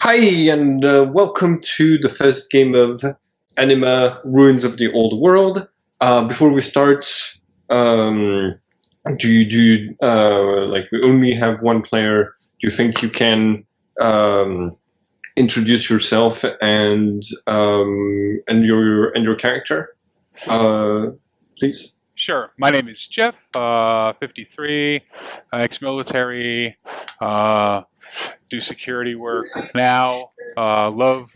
Hi, and welcome to the first game of Anima Ruins of the Old World. Before we start, um, like we only have one player? Do you think you can introduce yourself and your character, please? Sure. My name is Jeff, 53, ex-military, uh, do security work now, love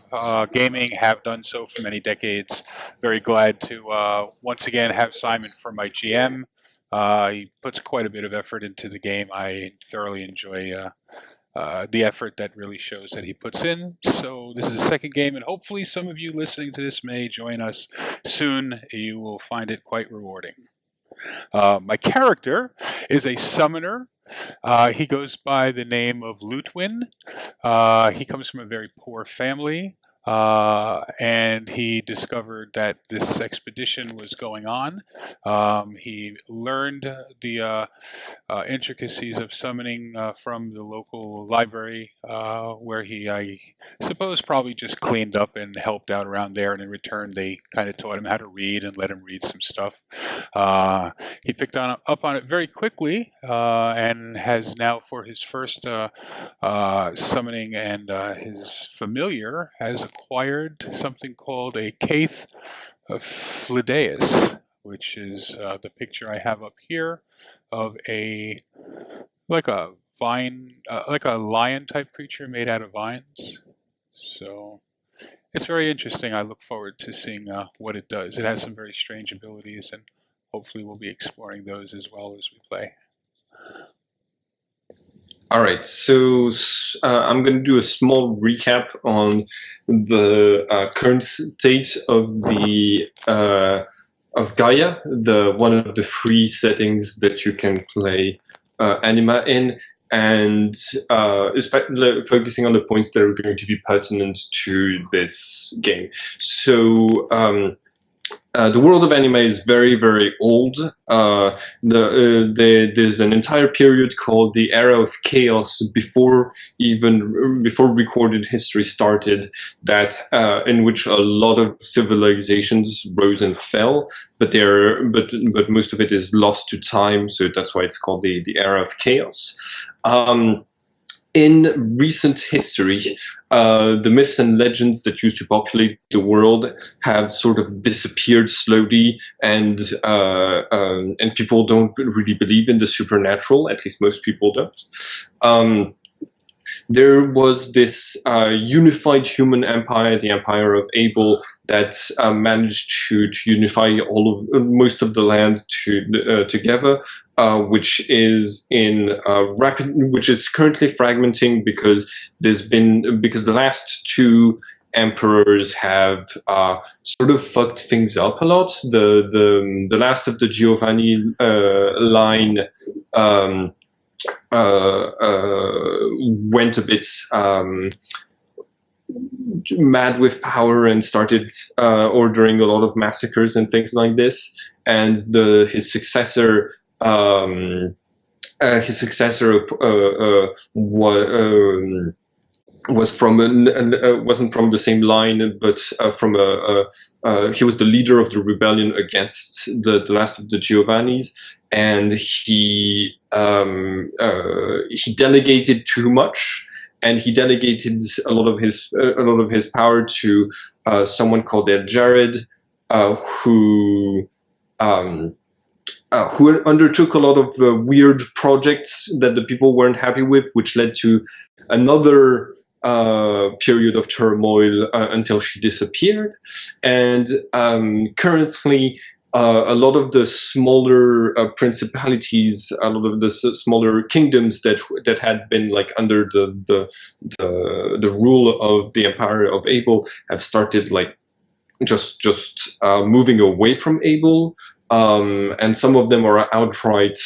gaming, have done so for many decades. Very glad to once again have Simon for my GM. He puts quite a bit of effort into the game. I thoroughly enjoy the effort that really shows that he puts in. So this is the second game, and hopefully some of you listening to this may join us soon. You will find it quite rewarding. My character is a summoner. He goes by the name of Lutwin. He comes from a very poor family, and he discovered that this expedition was going on. He learned the intricacies of summoning from the local library, where he, I suppose, probably just cleaned up and helped out around there. And in return, they kind of taught him how to read and let him read some stuff. He picked up on it very quickly, and has now, for his first summoning and his familiar, has acquired something called a Caith Flideus, which is the picture I have up here of a like a vine, like a lion type creature made out of vines. So it's very interesting. I look forward to seeing what it does. It has some very strange abilities, and hopefully we'll be exploring those as well as we play. All right, so I'm going to do a small recap on the current state of Gaia, one of the free settings that you can play Anima in, and especially focusing on the points that are going to be pertinent to this game. So the world of Anima is very, very old. There's an entire period called the Era of Chaos before recorded history started, that in which a lot of civilizations rose and fell, but most of it is lost to time, so that's why it's called the Era of Chaos. In recent history, the myths and legends that used to populate the world have sort of disappeared slowly, and people don't really believe in the supernatural. At least most people don't. There was this unified human empire, the Empire of Abel, that managed to unify most of the land together, which is which is currently fragmenting because the last two emperors have sort of fucked things up a lot. The last of the Giovanni line went a bit mad with power and started ordering a lot of massacres and things like this. And his successor was wasn't from the same line, but he was the leader of the rebellion against the last of the Giovannis, and he delegated too much, and he delegated a lot of his power to someone called El Jared, who undertook a lot of weird projects that the people weren't happy with, which led to another period of turmoil until she disappeared. And currently, a lot of the smaller principalities, a lot of the smaller kingdoms that had been like under the rule of the Empire of Abel have started like just moving away from Abel, and some of them are outright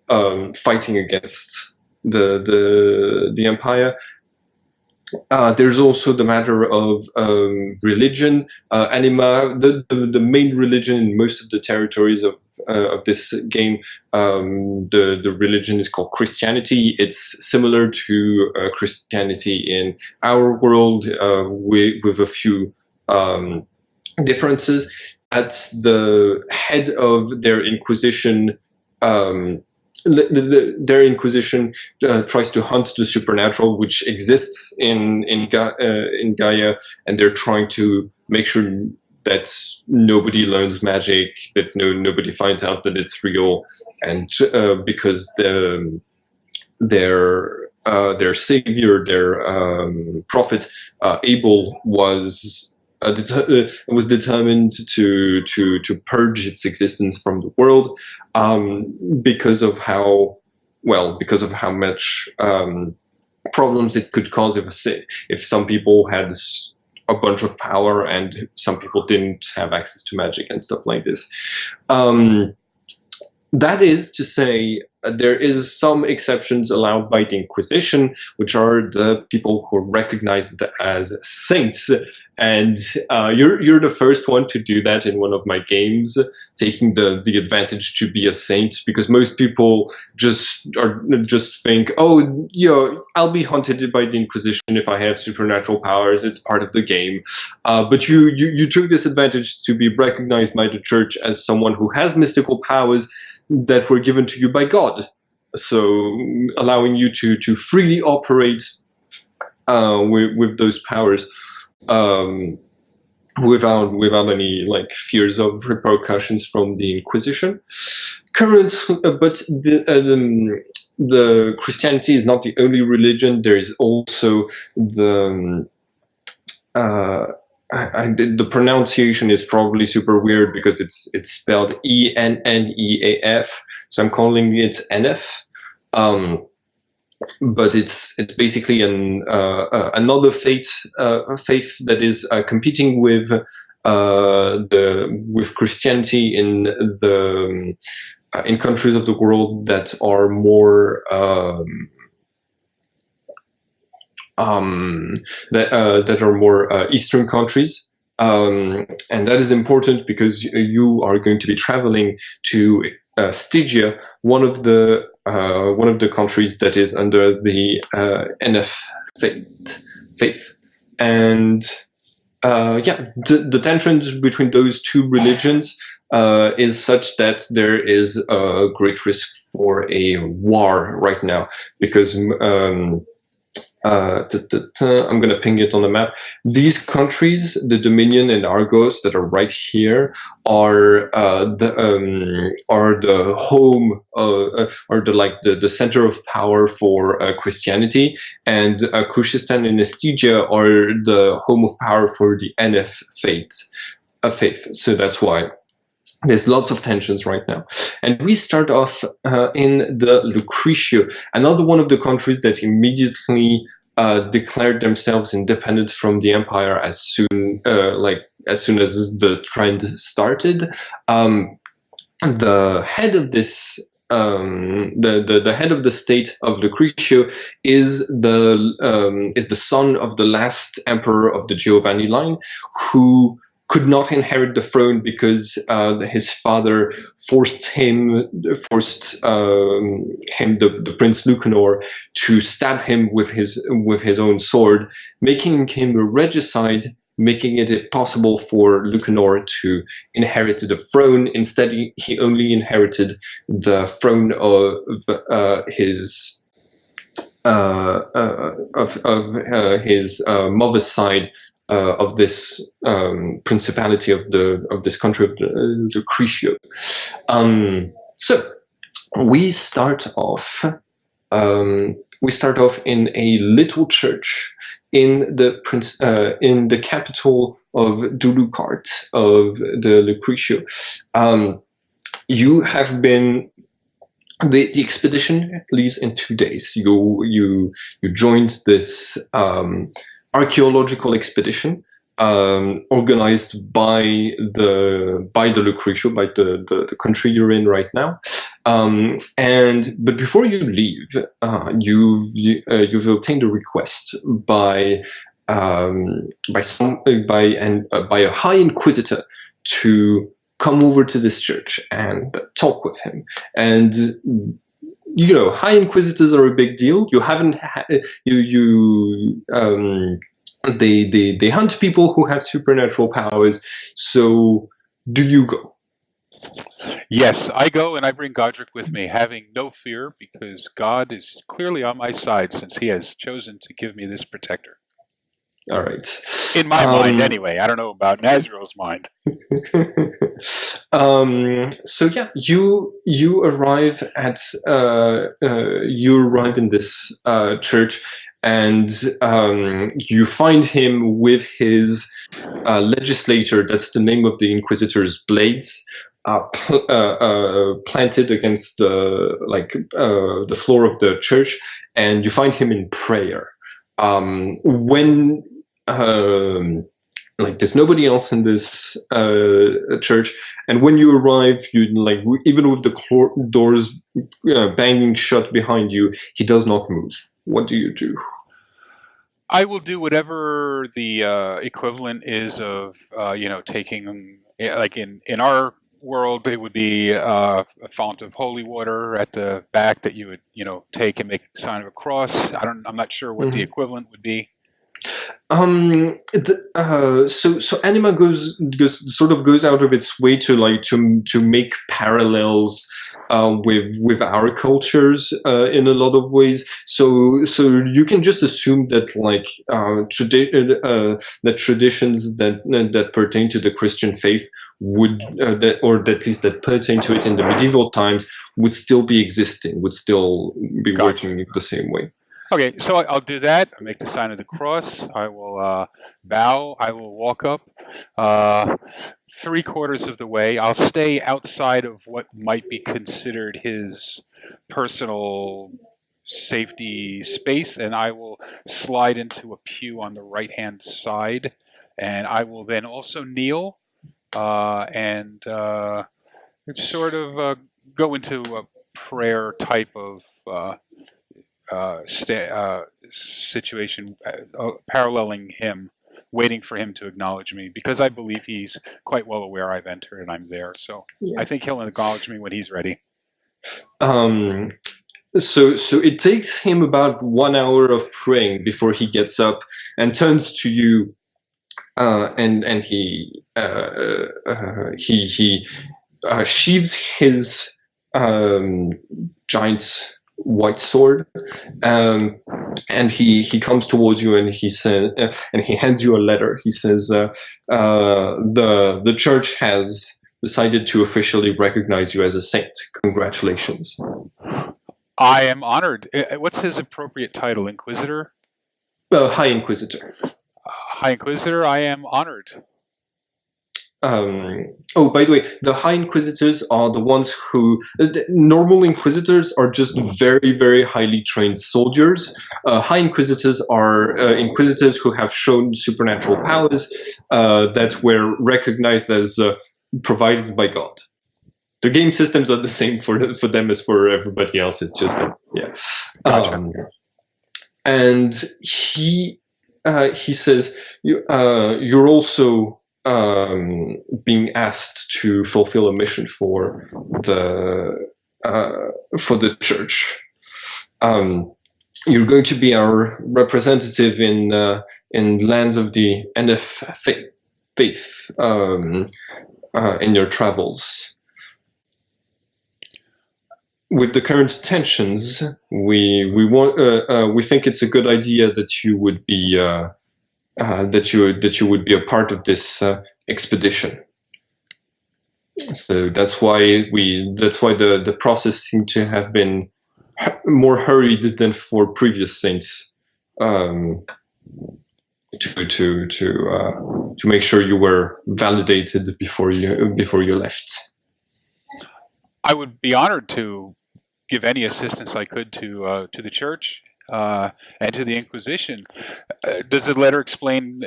fighting against the Empire. There's also the matter of religion. Anima, the main religion in most of the territories of this game, the religion is called Christianity. It's similar to Christianity in our world, with a few differences. At the head of their Inquisition, their Inquisition tries to hunt the supernatural, which exists in Gaia, and they're trying to make sure that nobody learns magic, that nobody finds out that it's real, and because their savior, their prophet, Abel, was determined to purge its existence from the world, because of how much problems it could cause if some people had a bunch of power and some people didn't have access to magic and stuff like this. That is to say, there is some exceptions allowed by the Inquisition, which are the people who are recognized as saints. And you're the first one to do that in one of my games, taking the advantage to be a saint, because most people just think, oh, I'll be hunted by the Inquisition if I have supernatural powers. It's part of the game. But you took this advantage to be recognized by the church as someone who has mystical powers that were given to you by God, so allowing you to freely operate with those powers, without any fears of repercussions from the Inquisition. But the Christianity is not the only religion. There is also the the pronunciation is probably super weird because it's spelled Enneaf, so I'm calling it NF. But it's basically another faith that is competing with Christianity in countries of the world that are more that are more Eastern countries, and that is important because you are going to be traveling to Stygia, one of the countries that is under the NF faith, and the tensions between those two religions is such that there is a great risk for a war right now, because I'm going to ping it on the map. These countries, the Dominion and Argos, that are right here, are the home, or the center of power for Christianity, and Kushistan and Stygia are the home of power for the NF faith. So that's why there's lots of tensions right now. And we start off in the Lucretio, another one of the countries that immediately declared themselves independent from the empire as soon as the trend started. The head of this the head of the state of Lucretio is the son of the last emperor of the Giovanni line, who could not inherit the throne because his father forced him, the Prince Lucanor, to stab him with his own sword, making him a regicide, making it impossible for Lucanor to inherit the throne. Instead, he only inherited the throne of his mother's side, of this principality of this country of the Lucretio. So we start off in a little church in the capital of Dulucart of the Lucretio. You have been. The expedition leaves in 2 days. You joined this archeological expedition organized by the Lucretio, by the country you're in right now. But before you leave, you've obtained a request by by a high inquisitor to come over to this church and talk with him. And high inquisitors are a big deal. You haven't they hunt people who have supernatural powers. So do you go? Yes, I go and I bring Godric with me, having no fear, because God is clearly on my side since he has chosen to give me this protector. All right. In my mind, anyway. I don't know about Nazriel's mind. So yeah, you arrive in this church, and you find him with his legislator. That's the name of the Inquisitor's blades. Planted against the floor of the church, and you find him in prayer. When there's nobody else in this church, and when you arrive, even with the doors banging shut behind you, he does not move. What do you do? I will do whatever the equivalent is of taking, like in our world, it would be a font of holy water at the back that you would take and make a sign of a cross. I'm not sure what the equivalent would be. So Anima goes out of its way to make parallels with our cultures in a lot of ways. So you can just assume that traditions that pertain to the Christian faith would or at least that pertain to it in the medieval times would still be existing, would still be working the same way. Okay, so I'll do that. I make the sign of the cross. I will bow. I will walk up 3/4 of the way. I'll stay outside of what might be considered his personal safety space, and I will slide into a pew on the right-hand side, and I will then also kneel and sort of go into a prayer type of situation, paralleling him, waiting for him to acknowledge me, because I believe he's quite well aware I've entered and I'm there. So yeah. I think he'll acknowledge me when he's ready. So it takes him about 1 hour of praying before he gets up and turns to you, and he sheaves his giant white sword, and he comes towards you, and he says, and he hands you a letter. He says, the church has decided to officially recognize you as a saint. Congratulations. I am honored. What's his appropriate title? Inquisitor? High Inquisitor. High Inquisitor, I am honored. Oh, by the way, the High Inquisitors are the ones who... normal Inquisitors are just very, very highly trained soldiers. High Inquisitors are Inquisitors who have shown supernatural powers that were recognized as provided by God. The game systems are the same for them as for everybody else. It's just, yeah. Gotcha. And he says, you're also... being asked to fulfill a mission for the church. You're going to be our representative in lands of the NF faith in your travels. With the current tensions, we think it's a good idea that you would be. That you would be a part of this expedition. So that's why the process seemed to have been more hurried than for previous saints, to make sure you were validated before you left. I would be honored to give any assistance I could to the church. And to the Inquisition. Does the letter explain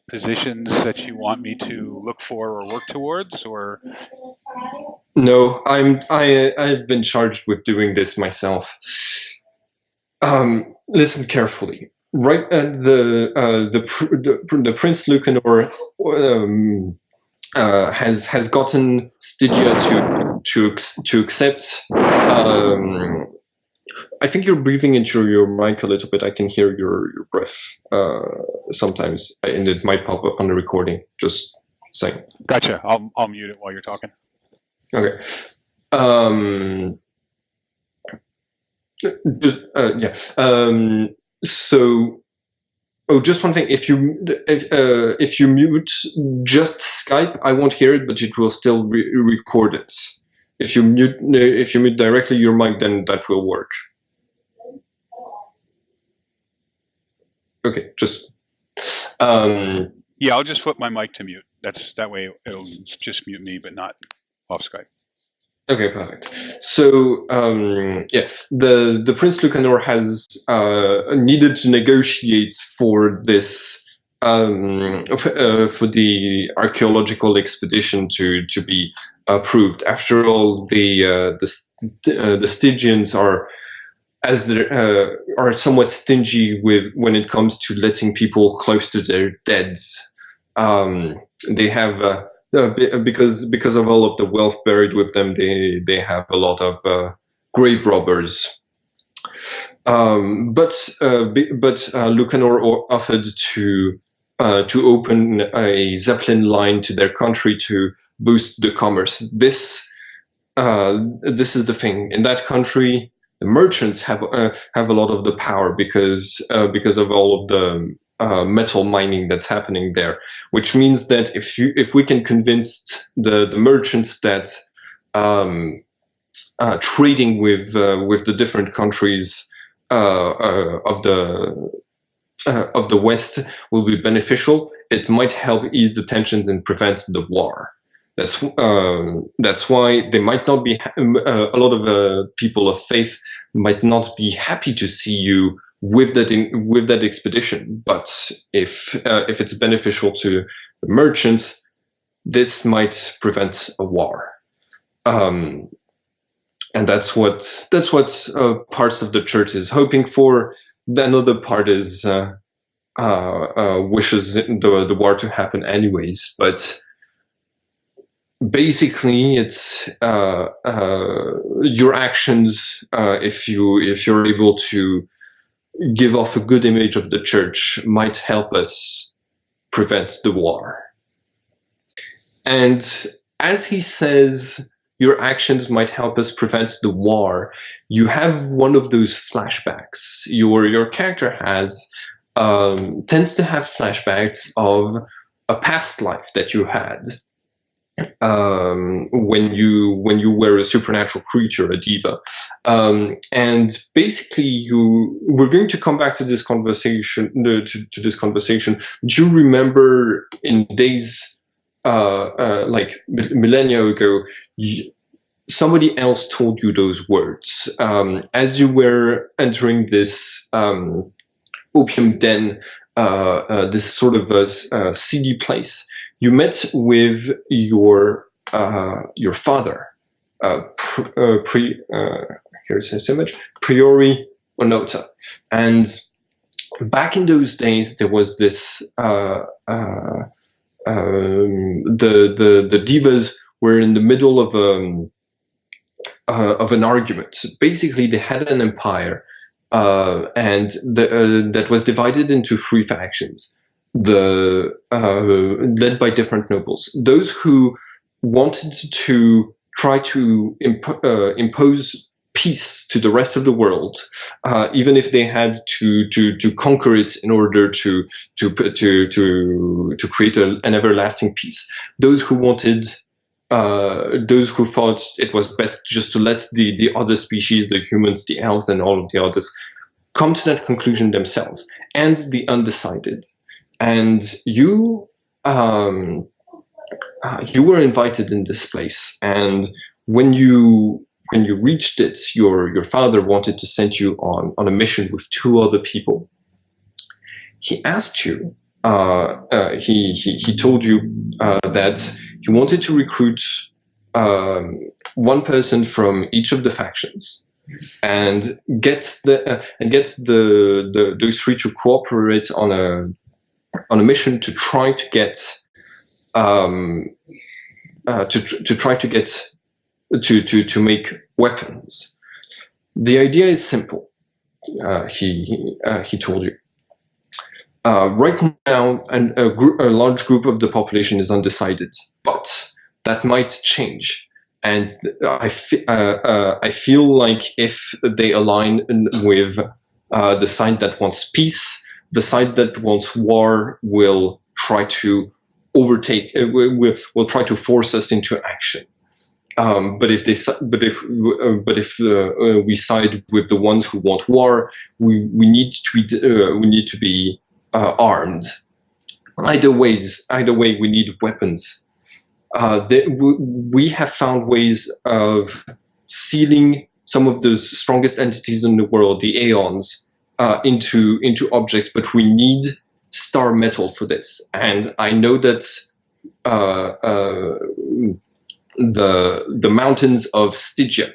positions that you want me to look for or work towards, or? No, I've been charged with doing this myself. Listen carefully. Right, the Prince Lucanor has gotten Stygia to accept. I think you're breathing into your mic a little bit. I can hear your breath sometimes, and it might pop up on the recording. Just saying. Gotcha. I'll mute it while you're talking. Okay. Yeah. So, just one thing. If you mute just Skype, I won't hear it, but it will still record it. If you mute directly your mic, then that will work. Okay. Just. Yeah, I'll just flip my mic to mute. That way it'll just mute me, but not off Skype. Okay, perfect. So, yeah, the Prince Lucanor has needed to negotiate for this for the archaeological expedition to be approved. After all, the Stygians are somewhat stingy when it comes to letting people close to their deads. They have. Because of all of the wealth buried with them, they have a lot of grave robbers. But Lucanor offered to open a Zeppelin line to their country to boost the commerce. This is the thing. In that country, the merchants have a lot of the power because of all of the metal mining that's happening there, which means that if we can convince the merchants that trading with the different countries of the West will be beneficial, it might help ease the tensions and prevent the war. That's why they might not be a lot of people of faith might not be happy to see you with that expedition. But if it's beneficial to the merchants, this might prevent a war. And that's what parts of the church is hoping for. The another part is wishes the war to happen anyways, but. Basically, it's your actions. If you're able to give off a good image of the church, might help us prevent the war. And as he says, your actions might help us prevent the war. You have one of those flashbacks. Your character tends to have flashbacks of a past life that you had. When you were a supernatural creature, a Deva, and basically we're going to come back to this conversation. To this conversation, do you remember in days like millennia ago, somebody else told you those words as you were entering this opium den, this sort of a seedy place? You met with your father. Here's his image, Priori Onota. And back in those days, there was this. The Devas were in the middle of an argument. Basically, they had an empire, and that was divided into three factions. Led by different nobles. Those who wanted to try to impose peace to the rest of the world, even if they had to conquer it in order to create an everlasting peace. Those who wanted. Those who thought it was best just to let the other species, the humans, the elves, and all of the others, come to that conclusion themselves, and the undecided. And you were invited in this place, and when you reached it, your father wanted to send you on a mission with two other people. He asked you. He told you that he wanted to recruit one person from each of the factions, and gets those three to cooperate on a mission to try to get to make weapons. The idea is simple. He told you. Right now, a large group of the population is undecided, but that might change. And I feel like if they align with the side that wants peace, the side that wants war will try to overtake. Will try to force us into action. But if we side with the ones who want war, we need to be armed. Either way, we need weapons. We have found ways of sealing some of the strongest entities in the world, the aeons, into objects, but we need star metal for this. And I know that the mountains of Stygia,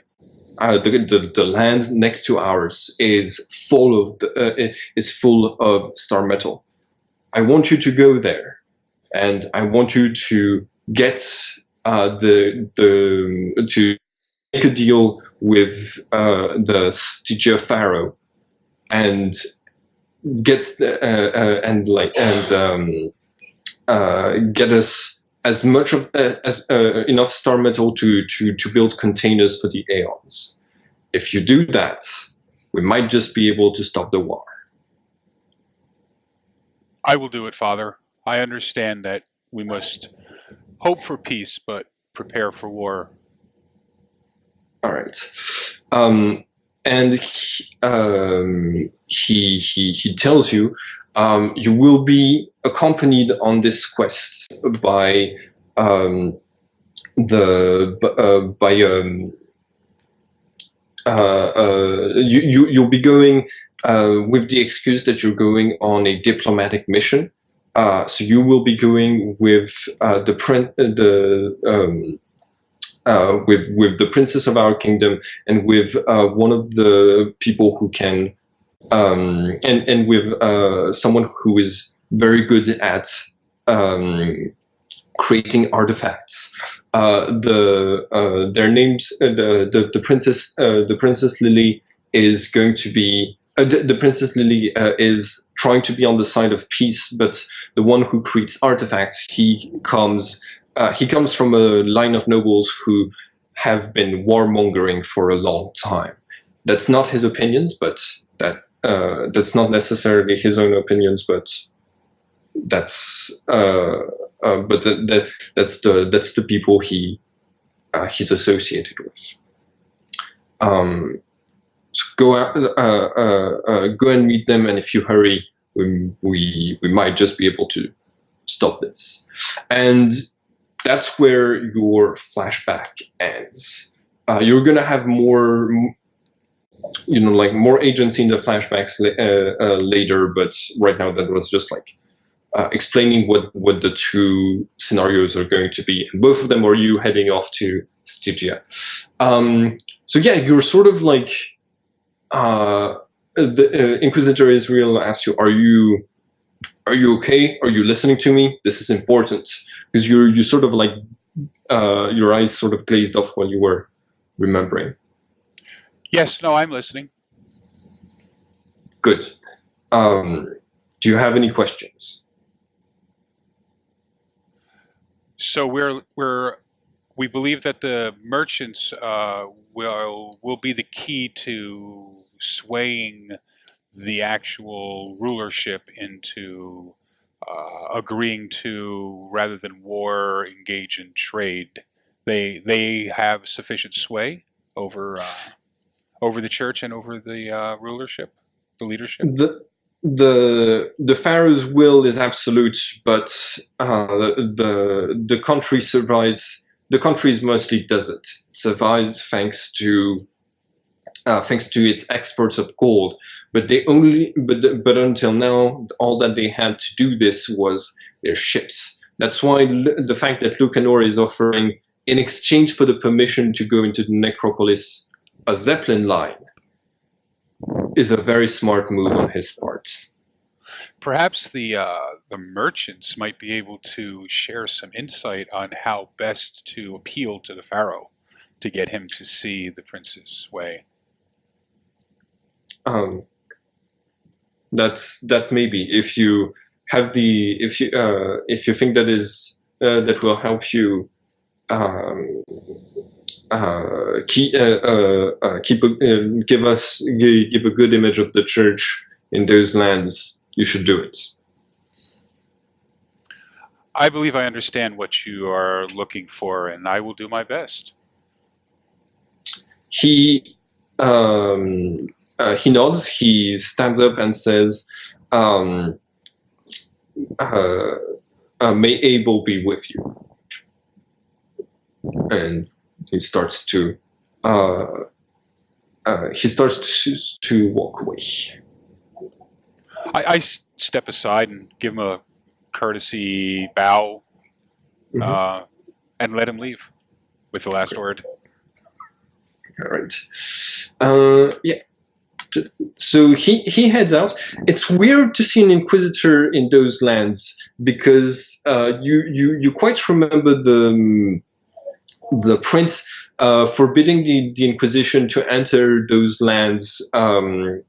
the land next to ours, is full of star metal. I want you to go there, and I want you to get to make a deal with the Stygia Pharaoh, and get get us as much of enough star metal to build containers for the aeons. If you do that, we might just be able to stop the war. I will do it, Father. I understand that we must hope for peace, but prepare for war. All right. And he tells you you will be accompanied on this quest by you'll be going with the excuse that you're going on a diplomatic mission. So you will be going with with the princess of our kingdom, and with one of the people who can, and with someone who is very good at creating artifacts. Their names, the princess Lily is going to be. The Princess Lily is trying to be on the side of peace, but the one who creates artifacts, he comes from a line of nobles who have been warmongering for a long time. That's not his opinions, but that's not necessarily his own opinions, but that's that's the people he's associated with. So go out, go and meet them, and if you hurry, we might just be able to stop this. And that's where your flashback ends. You're gonna have more, more agency in the flashbacks later, but right now that was just explaining what the two scenarios are going to be. And both of them are you heading off to Stygia. So yeah, you're sort of like. The Inquisitor Israel asks you, are you okay? Are you listening to me? This is important, because you sort of your eyes sort of glazed off when you were remembering. Yes, no, I'm listening. Good. Do you have any questions? So we believe that the merchants will be the key to swaying the actual rulership into agreeing to, rather than war, engage in trade. They have sufficient sway over the church and over the rulership, the leadership. The Pharaoh's will is absolute, but the country survives. The country is mostly desert. It survives thanks to its exports of gold. But but until now, all that they had to do this was their ships. That's why the fact that Lucanor is offering in exchange for the permission to go into the necropolis, a Zeppelin line, is a very smart move on his part. Perhaps the merchants might be able to share some insight on how best to appeal to the Pharaoh to get him to see the prince's way. That maybe if you have if you think that is that will help you give a good image of the church in those lands, you should do it. I believe I understand what you are looking for, and I will do my best. He nods, he stands up and says, may Abel be with you. And he starts to walk away. I step aside and give him a courtesy bow, and let him leave with the last word. All right. Yeah. So he heads out. It's weird to see an inquisitor in those lands because you quite remember the prince forbidding the Inquisition to enter those lands when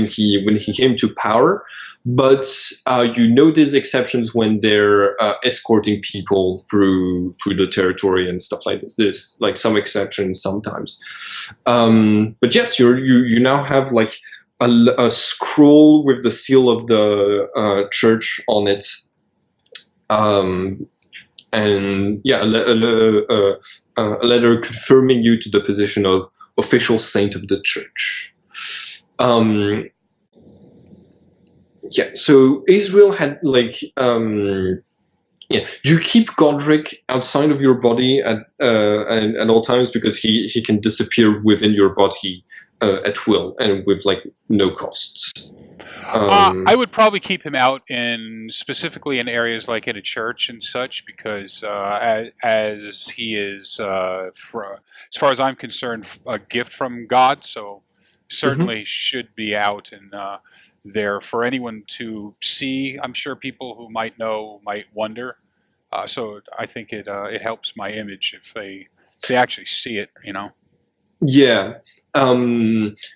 he came to power. But there's exceptions when they're escorting people through the territory and stuff like this. There's like some exceptions sometimes. But yes, you now have like a scroll with the seal of the church on it. And yeah, a letter confirming you to the position of official saint of the church. Yeah, so Israel had like you keep Godric outside of your body at all times because he can disappear within your body at will and with like no costs. I would probably keep him out specifically in areas like in a church and such, because as he is, as far as I'm concerned, a gift from God. So certainly should be out and there for anyone to see. I'm sure people who might know might wonder. So I think it helps my image if they actually see it. Yeah.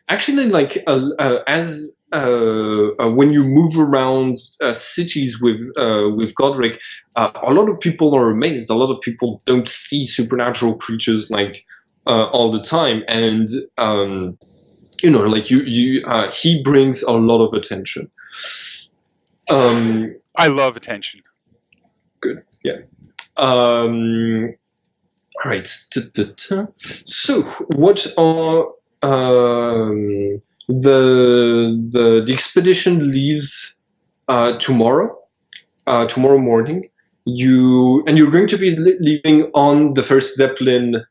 Actually, like as when you move around cities with Godric, a lot of people are amazed. A lot of people don't see supernatural creatures like all the time, and like he brings a lot of attention. I love attention. Good. Yeah. All right. So, what are the expedition leaves tomorrow morning. You're going to be leaving on the first Zeppelin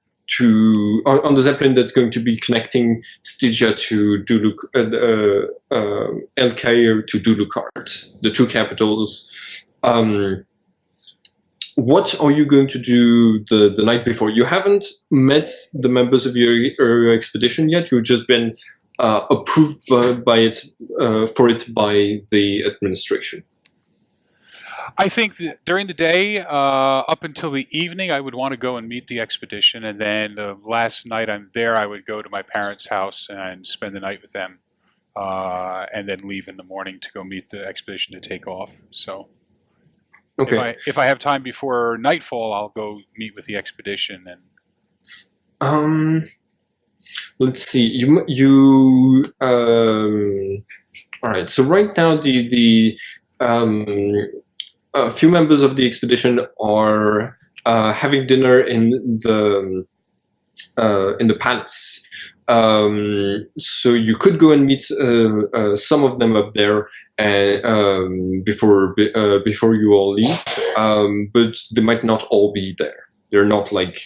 on the Zeppelin that's going to be connecting Stygia to El Cairo to Dulukart, the two capitals. What are you going to do the night before? You haven't met the members of your expedition yet. You've just been approved for it by the administration. I think that during the day, up until the evening, I would want to go and meet the expedition, and then the last night I'm there, I would go to my parents' house and spend the night with them, and then leave in the morning to go meet the expedition to take off. So, okay. If I have time before nightfall, I'll go meet with the expedition. And let's see. All right. So right now, a few members of the expedition are having dinner in the palace. So you could go and meet some of them up there before you all leave, but they might not all be there. They're not like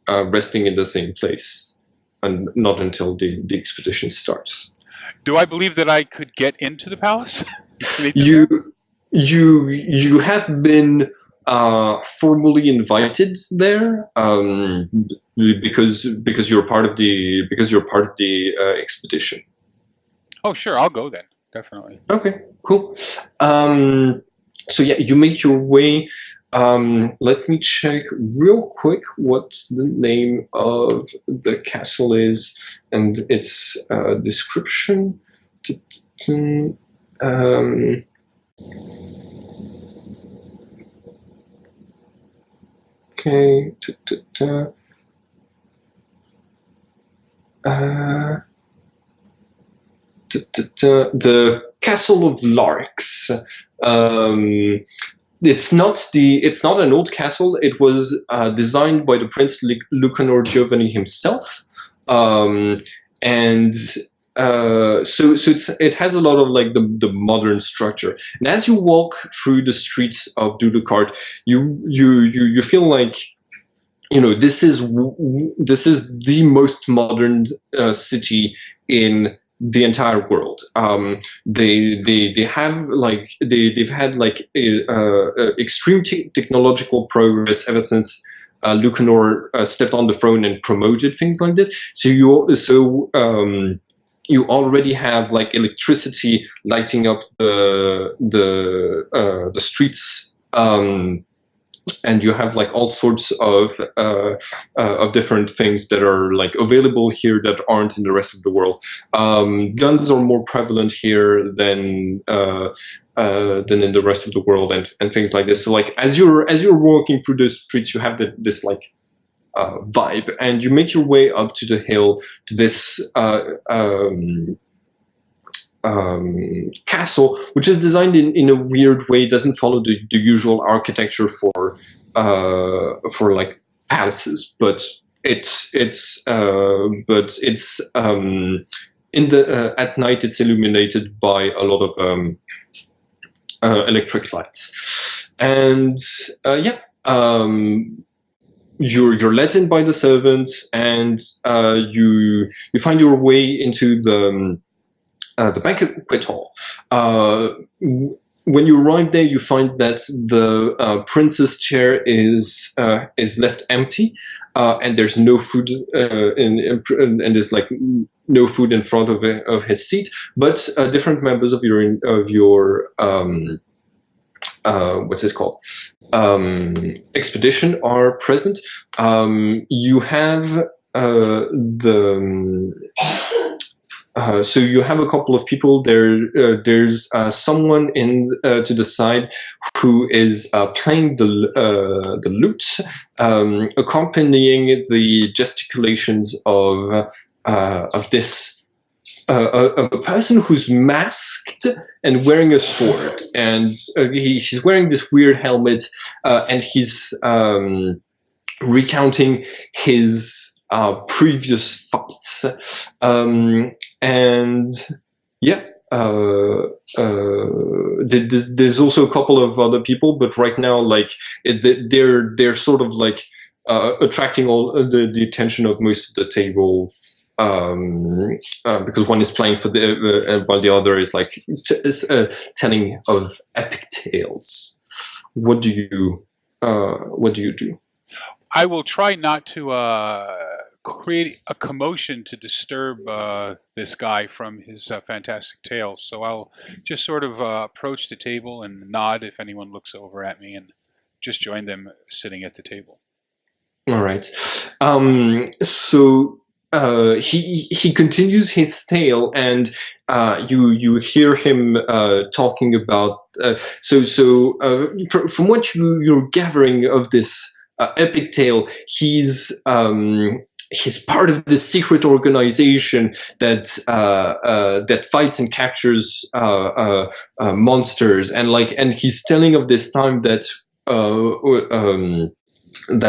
resting in the same place, and not until the expedition starts. Do I believe that I could get into the palace? You have been formally invited there, because you're part of the expedition. Oh, sure, I'll go then. Definitely. Okay, cool. So yeah, you make your way. Let me check real quick what the name of the castle is and its description. Okay. The Castle of Larks. It's not an old castle. It was designed by the Prince Lucanor Giovanni himself, and it has a lot of like the modern structure. And as you walk through the streets of Dudukart, you feel like, this is the most modern city in the entire world. They've had like extreme technological progress ever since Lucanor stepped on the throne and promoted things like this. So you already have like electricity lighting up the streets. And you have like all sorts of different things that are like available here that aren't in the rest of the world. Guns are more prevalent here than in the rest of the world, and things like this. So like as you're walking through the streets, you have this like vibe, and you make your way up to the hill to this castle, which is designed in a weird way. It doesn't follow the usual architecture for like palaces, but it's in the at night it's illuminated by a lot of electric lights, and you're let in by the servants, and you find your way into the banquet hall. When you arrive there, you find that the prince's chair is left empty, and there's no food, and there's like no food in front of his seat. But different members of your what's it called? Expedition are present. You have so you have a couple of people there. There's someone to the side who is playing the lute, accompanying the gesticulations of this of a person who's masked and wearing a sword, and he's wearing this weird helmet, and he's recounting his previous fights, and yeah, there's also a couple of other people, but right now, like they're sort of like attracting all the attention of most of the table, because one is playing for while the other is like telling of epic tales. What do you do? I will try not to create a commotion to disturb this guy from his fantastic tales. So I'll just sort of approach the table and nod if anyone looks over at me, and just join them sitting at the table. All right. So he continues his tale, and you hear him talking about. From what you're gathering of this epic tale, he's part of the secret organization that fights and captures monsters, and he's telling of this time that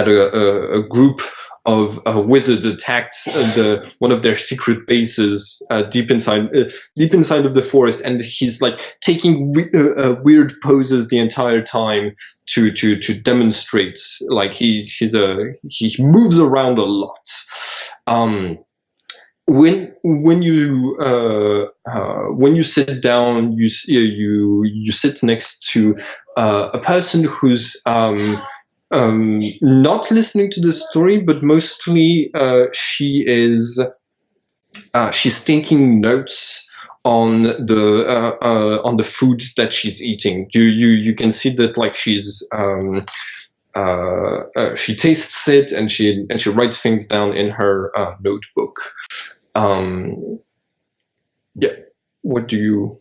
a group of wizards attacked one of their secret bases deep inside of the forest, and he's like taking weird poses the entire time to demonstrate. Like he moves around a lot. when you sit down, you sit next to a person who's not listening to the story, but mostly she's taking notes on the food that she's eating. You can see that like she's she tastes it and she writes things down in her notebook. Yeah. What do you?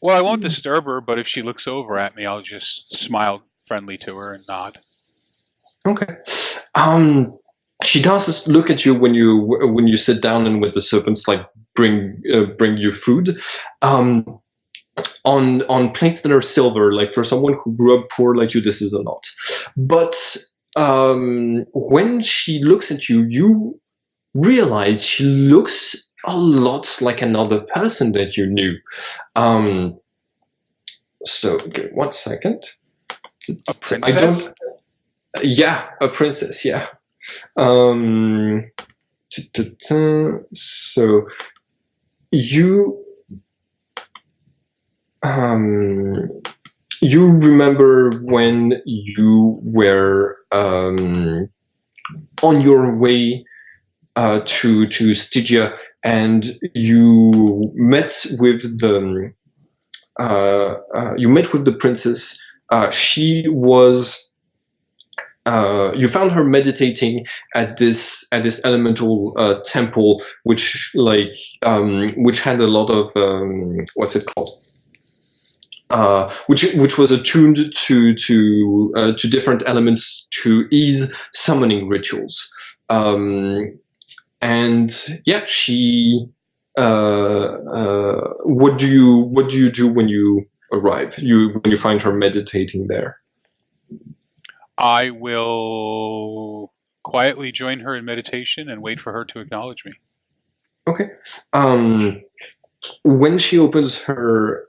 Well, I won't disturb her, but if she looks over at me, I'll just smile friendly to her and nod. Okay. She does look at you when you sit down and with the servants like bring you food. On plates that are silver, like for someone who grew up poor like you, this is a lot. But when she looks at you, you realize she looks a lot like another person that you knew. So okay, 1 second. A princess? I don't. Yeah, a princess. Yeah. So you you remember when you were on your way to Stygia, and you met with the princess. She was. You found her meditating at this elemental temple, which had a lot of what's it called? Which was attuned to different elements to ease summoning rituals. And yeah, she. What do you do when you arrive? When you find her meditating there? I will quietly join her in meditation and wait for her to acknowledge me. Okay. When she opens her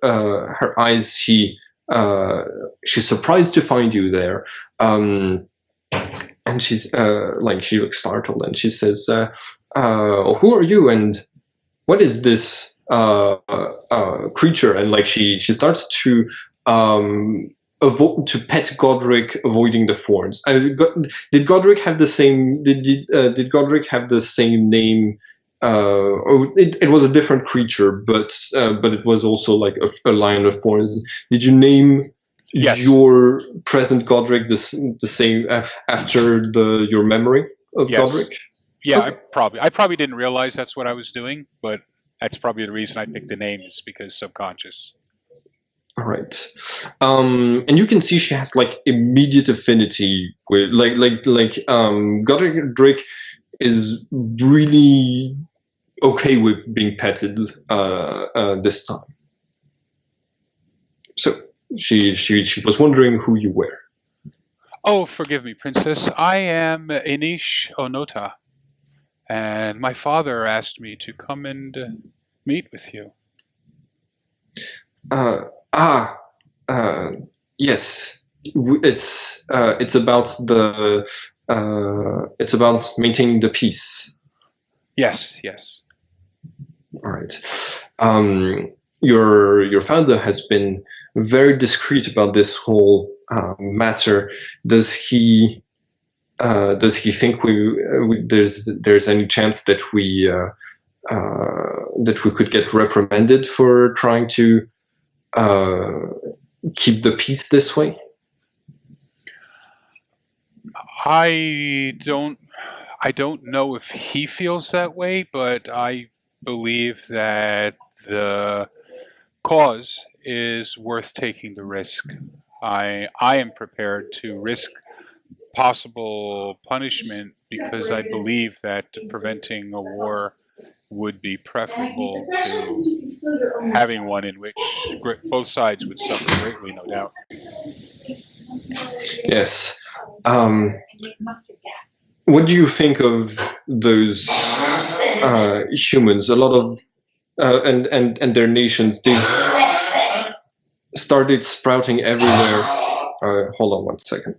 eyes, she's surprised to find you there, and she's she looks startled, and she says, "Who are you, and what is this creature?" And like she starts to pet Godric, avoiding the thorns. Did Godric have the same? Did Godric have the same name? It was a different creature, but it was also like a lion of thorns. Did you name your present Godric the same after your memory of Godric? Yeah, okay. I probably didn't realize that's what I was doing, but that's probably the reason I picked the name, is because subconscious. All right. And you can see she has like immediate affinity with Godric is really okay with being petted this time. So she was wondering who you were. Oh, forgive me, princess. I am Inish Onota, and my father asked me to come and meet with you. Yes. It's about it's about maintaining the peace. Yes. All right. Your father has been very discreet about this whole matter. Does he think there's any chance that we could get reprimanded for trying to keep the peace this way? I don't know if he feels that way, but I believe that the cause is worth taking the risk. I am prepared to risk possible punishment because I believe that preventing a war would be preferable to having one in which both sides would suffer greatly, no doubt. Yes. What do you think of those humans? A lot of and their nations, they started sprouting everywhere. Hold on 1 second.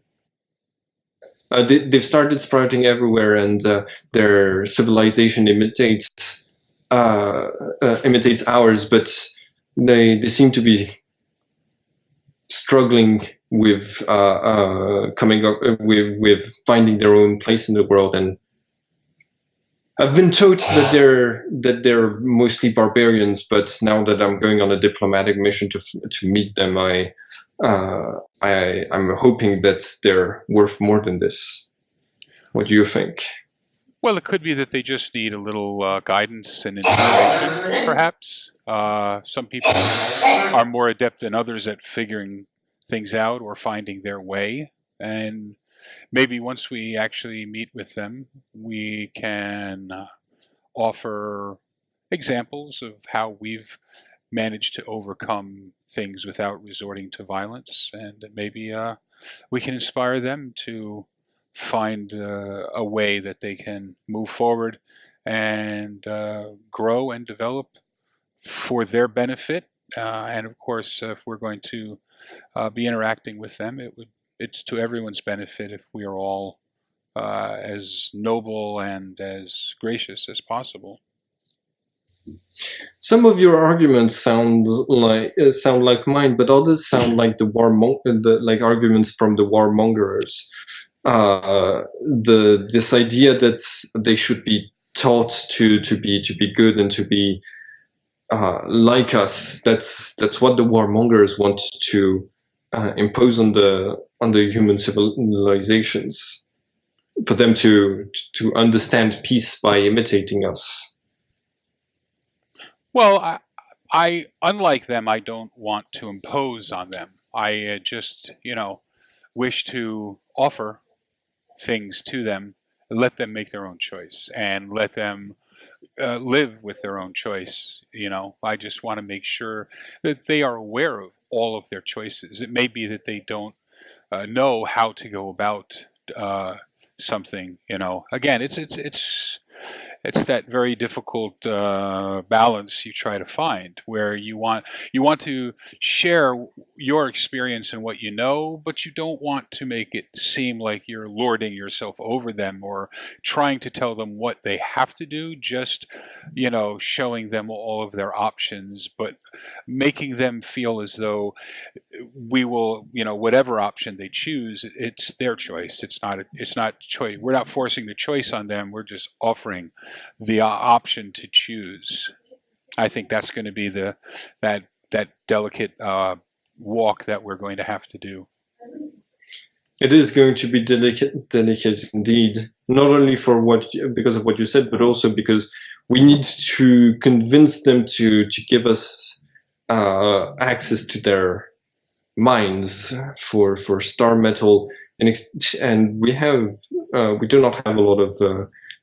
They've started sprouting everywhere, and their civilization imitates ours, but they seem to be struggling with coming up with finding their own place in the world. And I've been told that they're mostly barbarians, but now that I'm going on a diplomatic mission to meet them, I'm hoping that they're worth more than this. What do you think? Well, it could be that they just need a little guidance and inspiration, perhaps. Some people are more adept than others at figuring things out or finding their way. And maybe once we actually meet with them, we can offer examples of how we've managed to overcome things without resorting to violence. And maybe we can inspire them to find a way that they can move forward and grow and develop for their benefit. And of course, if we're going to be interacting with them, it's to everyone's benefit if we are all as noble and as gracious as possible. Some of your arguments sound like mine, but others sound like like arguments from the warmongers. This idea that they should be taught to be good and to be like us. That's what the warmongers want to impose on the human civilizations, for them to understand peace by imitating us. Well, I unlike them, I don't want to impose on them. I just, wish to offer things to them, let them make their own choice, and let them live with their own choice. I just want to make sure that they are aware of all of their choices. It may be that they don't know how to go about something. Again, it's that very difficult balance you try to find, where you want to share your experience and what you know, but you don't want to make it seem like you're lording yourself over them or trying to tell them what they have to do. Just showing them all of their options, but making them feel as though we will, whatever option they choose, it's their choice. It's not choice. We're not forcing the choice on them. We're just offering the option to choose. I think that's going to be that delicate walk that we're going to have to do. It is going to be delicate indeed. Not only because of what you said, but also because we need to convince them to give us access to their minds for star metal, and we do not have a lot of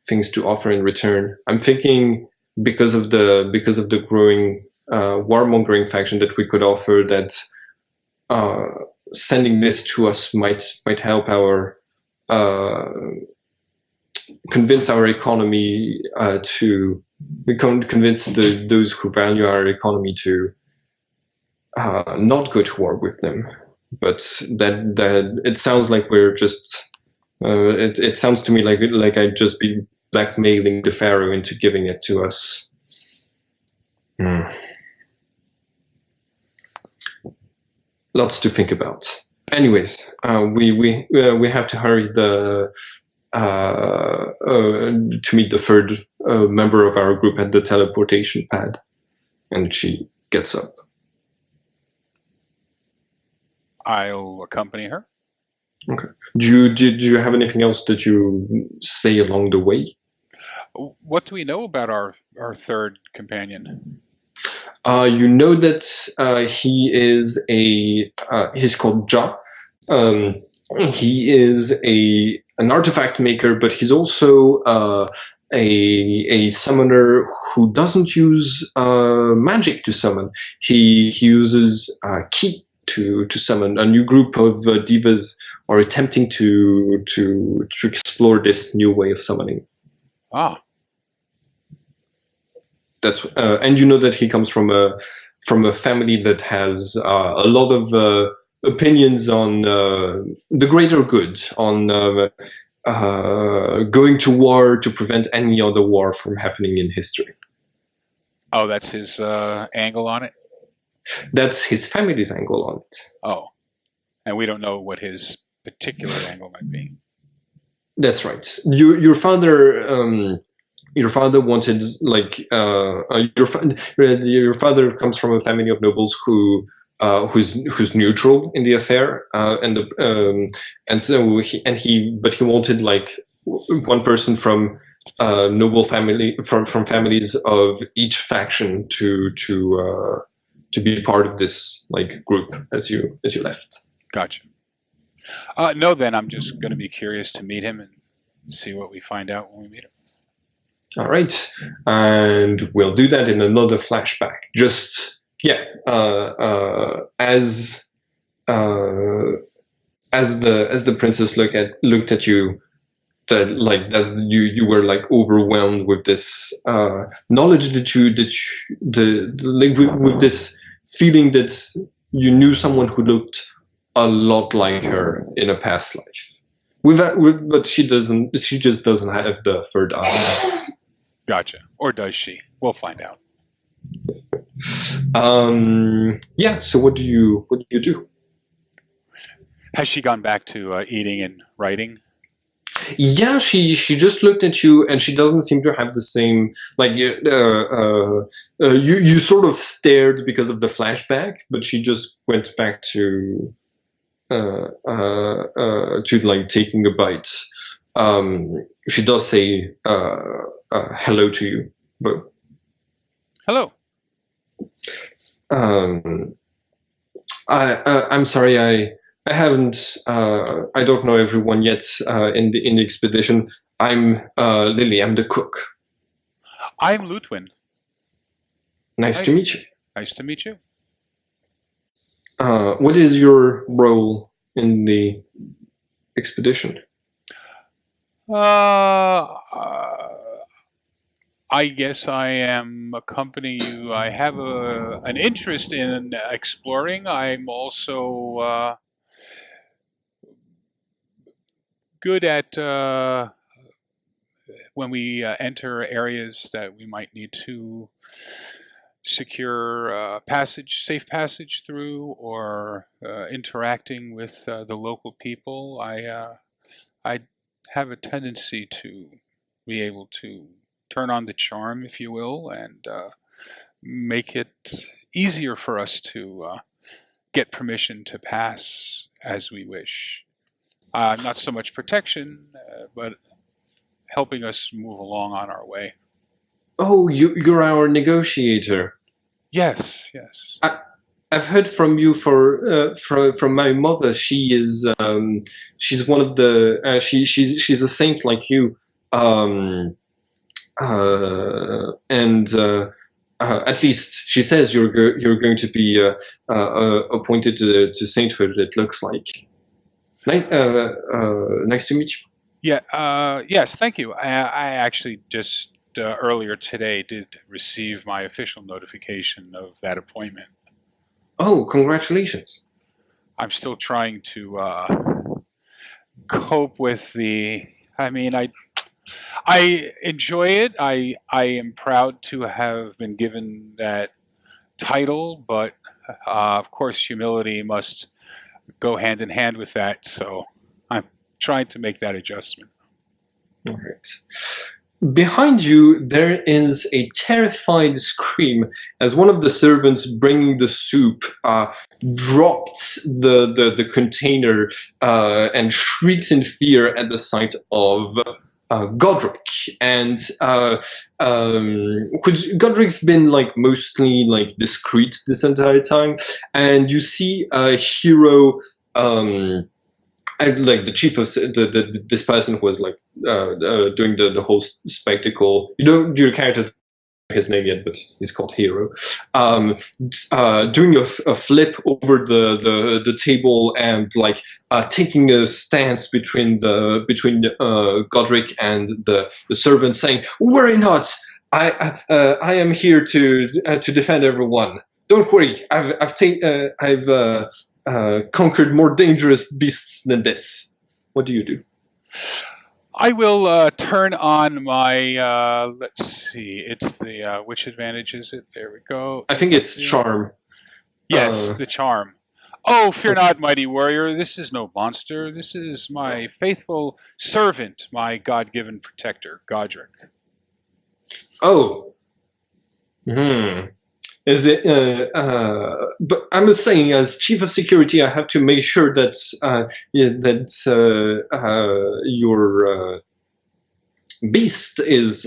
things to offer in return. I'm thinking because of the growing warmongering faction that we could offer that. Sending this to us might help our convince our economy to convince those who value our economy to not go to war with them. But that it sounds like we're just it sounds to me like I'd just be blackmailing the Pharaoh into giving it to us. Lots to think about. Anyways, we have to hurry to meet the third member of our group at the teleportation pad, and she gets up. I'll accompany her. Okay. Do you have anything else that you say along the way? What do we know about our third companion? You know that he is he's called Ja. He is an artifact maker, but he's also a summoner who doesn't use magic to summon. He uses ki to summon. A new group of Devas are attempting to explore this new way of summoning. Ah. That's and you know that he comes from a family that has a lot of opinions on the greater good, on going to war to prevent any other war from happening in history. Oh, that's his angle on it? That's his family's angle on it. Oh, and we don't know what his particular angle might be. That's right. Your father wanted, like, your father comes from a family of nobles who's neutral in the affair, and so he wanted, like, one person from noble family from families of each faction to be part of this, like, group as you left. Gotcha. No, then I'm just going to be curious to meet him and see what we find out when we meet him. All right, and we'll do that in another flashback. Just as the princess looked at you, that you were, like, overwhelmed with this knowledge with this feeling that you knew someone who looked a lot like her in a past life. But she doesn't. She just doesn't have the third eye. Gotcha. Or does she? We'll find out. Yeah. So what do you do? Has she gone back to eating and writing? Yeah, she just looked at you, and she doesn't seem to have the same, like, you sort of stared because of the flashback, but she just went back to like taking a bite. She does say hello to you, but hello. I'm sorry, I haven't. I don't know everyone yet in the expedition. I'm Lily. I'm the cook. I'm Lutwin. Nice to meet you. Nice to meet you. What is your role in the expedition? I guess I am accompanying you. I have an interest in exploring. I'm also good at when we enter areas that we might need to secure safe passage through, or interacting with the local people. I have a tendency to be able to turn on the charm, if you will, and make it easier for us to get permission to pass as we wish. Not so much protection, but helping us move along on our way. Oh, you're our negotiator. Yes. I've heard from you from my mother. She's one of the she's a saint like you, and at least she says you're going to be appointed to sainthood. It looks like. Nice to meet you. Yeah. Yes. Thank you. I actually just earlier today did receive my official notification of that appointment. Oh, congratulations. I'm still trying to cope with the. I mean, I enjoy it. I am proud to have been given that title, but of course, humility must go hand in hand with that. So I'm trying to make that adjustment. All right. Behind you, there is a terrified scream as one of the servants bringing the soup dropped the container and shrieks in fear at the sight of Godric. And Godric's been, like, mostly, like, discreet this entire time, and you see a hero. And, like, the chief of this person who was, like, doing the whole spectacle. You don't do your character his name yet, but he's called Hero. Doing a flip over the table and, like, taking a stance between Godric and the servant, saying, "Worry not. I am here to defend everyone. Don't worry. conquered more dangerous beasts than this. What do you do? I will turn on my, let's see, it's the, which advantage is it? There we go. I think it's charm. Yes, the charm. Oh, fear not, mighty warrior. This is no monster. This is my faithful servant, my God-given protector, Godric. Oh. Is it? But I must say, as chief of security, I have to make sure that your beast is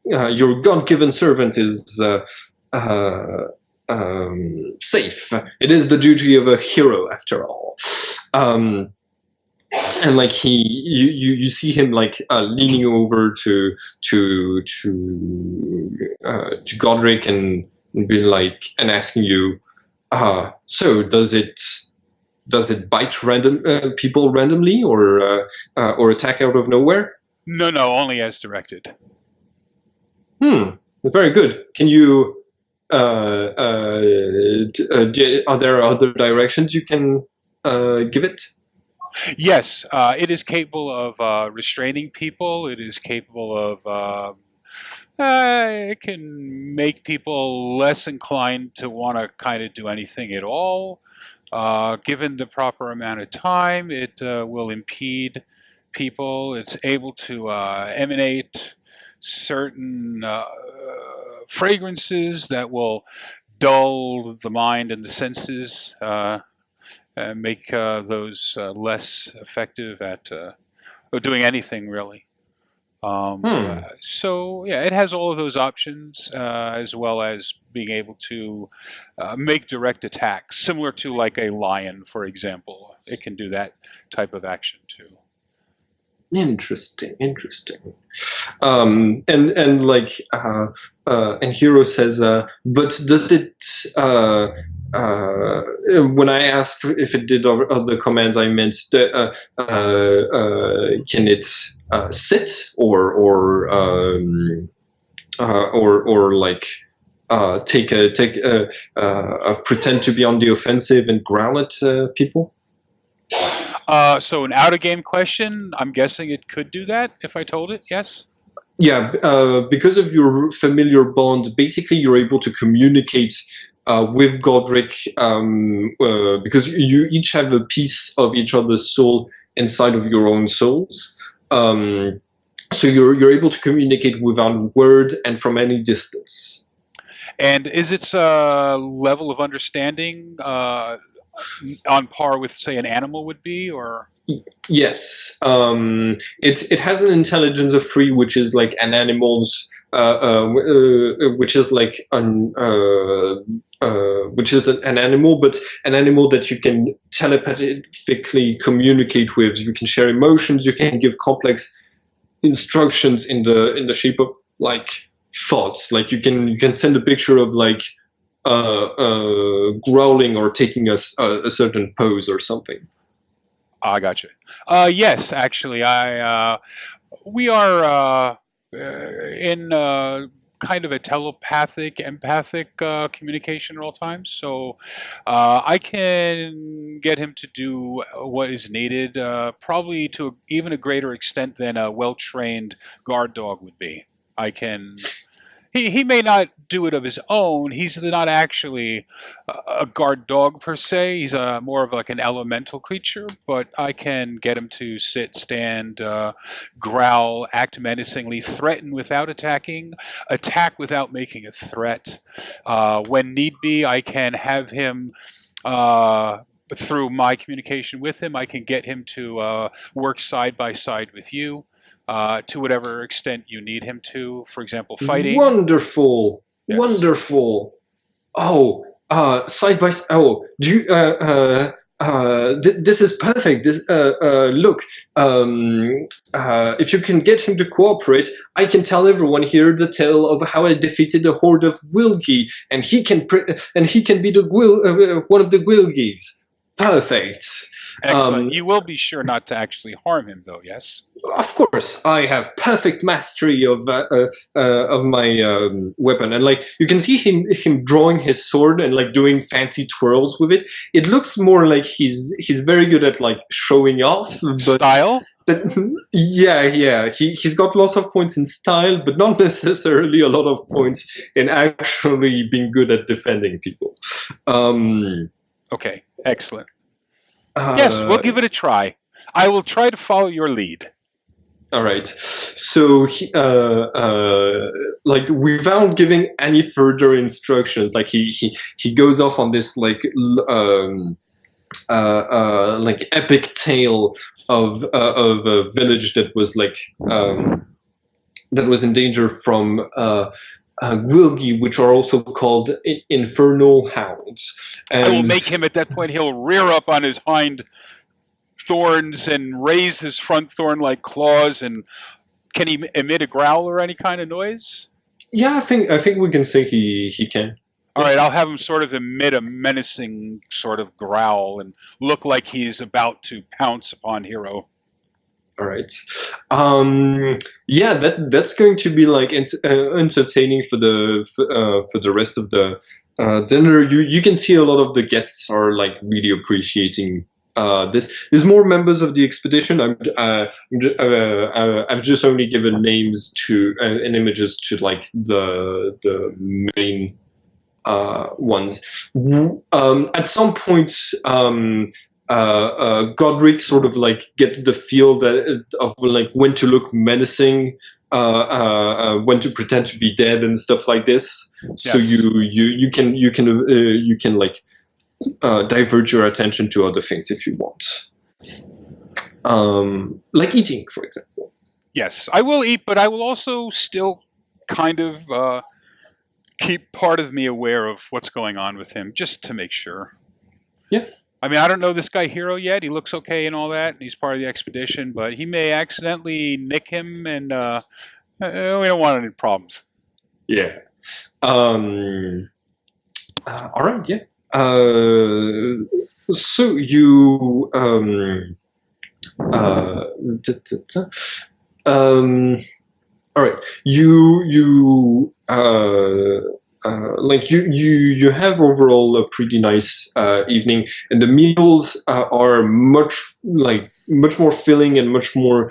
your God-given servant is safe. It is the duty of a hero, after all. And like you see him like leaning over to Godric and be like and asking you, so does it bite random people randomly or attack out of nowhere? No, only as directed. Very good. Can you? Are there other directions you can give it? Yes, it is capable of restraining people. It is capable of. It can make people less inclined to want to kind of do anything at all. Given the proper amount of time, it will impede people. It's able to emanate certain fragrances that will dull the mind and the senses. Make those less effective at doing anything really. So yeah, it has all of those options as well as being able to make direct attacks, similar to like a lion, for example. It can do that type of action too. Interesting. And like and Hero says, but does it? When I asked if it did other commands, I meant that, can it sit or like pretend to be on the offensive and growl at people? So an out-of-game question, I'm guessing it could do that if I told it, yes? Yeah, because of your familiar bond, basically you're able to communicate with Godric because you each have a piece of each other's soul inside of your own souls. So you're able to communicate without word and from any distance. And is its level of understanding on par with, say, an animal would be, or? Yes, it has an intelligence of 3, which is like an animal's, which is like which is an animal, but an animal that you can telepathically communicate with. You can share emotions. You can give complex instructions in the shape of like thoughts. Like you can send a picture of like growling or taking a certain pose or something. I got you. Yes, actually, we are in kind of a telepathic, empathic communication at all times. So I can get him to do what is needed, probably to even a greater extent than a well-trained guard dog would be. I can. He may not do it of his own. He's not actually a guard dog per se. He's more of like an elemental creature, but I can get him to sit, stand, growl, act menacingly, threaten without attacking, attack without making a threat. When need be, I can have him, through my communication with him, I can get him to work side by side with you. To whatever extent you need him to, for example, fighting. Wonderful, yes. Wonderful. Oh, side by side. Oh, do you? This is perfect. This look. If you can get him to cooperate, I can tell everyone here the tale of how I defeated a horde of Gwilgi, and he can be the one of the Gwilgis. Perfect. Excellent. You will be sure not to actually harm him, though, yes? Of course, I have perfect mastery of my weapon, and like you can see him drawing his sword and like doing fancy twirls with it. It looks more like he's very good at like showing off, but Style? yeah, he's got lots of points in style, but not necessarily a lot of points in actually being good at defending people. Okay, excellent. Yes, we'll give it a try. I will try to follow your lead. All right. So, like, without giving any further instructions, like he goes off on this like epic tale of a village that was like that was in danger from Gwilgi, which are also called infernal hounds. And I will make him at that point. He'll rear up on his hind thorns and raise his front thorn-like claws. And can he emit a growl or any kind of noise? Yeah, I think we can say he can. All right, I'll have him sort of emit a menacing sort of growl and look like he's about to pounce upon Hero. All right. Yeah, that's going to be like entertaining for the rest of the dinner. You can see a lot of the guests are like really appreciating this. There's more members of the expedition. I've just only given names to and images to like the main ones. At some point, Godric sort of like gets the feel that of like when to look menacing, when to pretend to be dead and stuff like this. So Yes. you can like divert your attention to other things if you want, like eating, for example. Yes, I will eat, but I will also still kind of keep part of me aware of what's going on with him, just to make sure. Yeah. I mean, I don't know this guy Hero yet. He looks okay and all that, and he's part of the expedition, but he may accidentally nick him, and we don't want any problems. Yeah. All right. Yeah. So you all right. You like you have overall a pretty nice evening, and the meals are much more filling and much more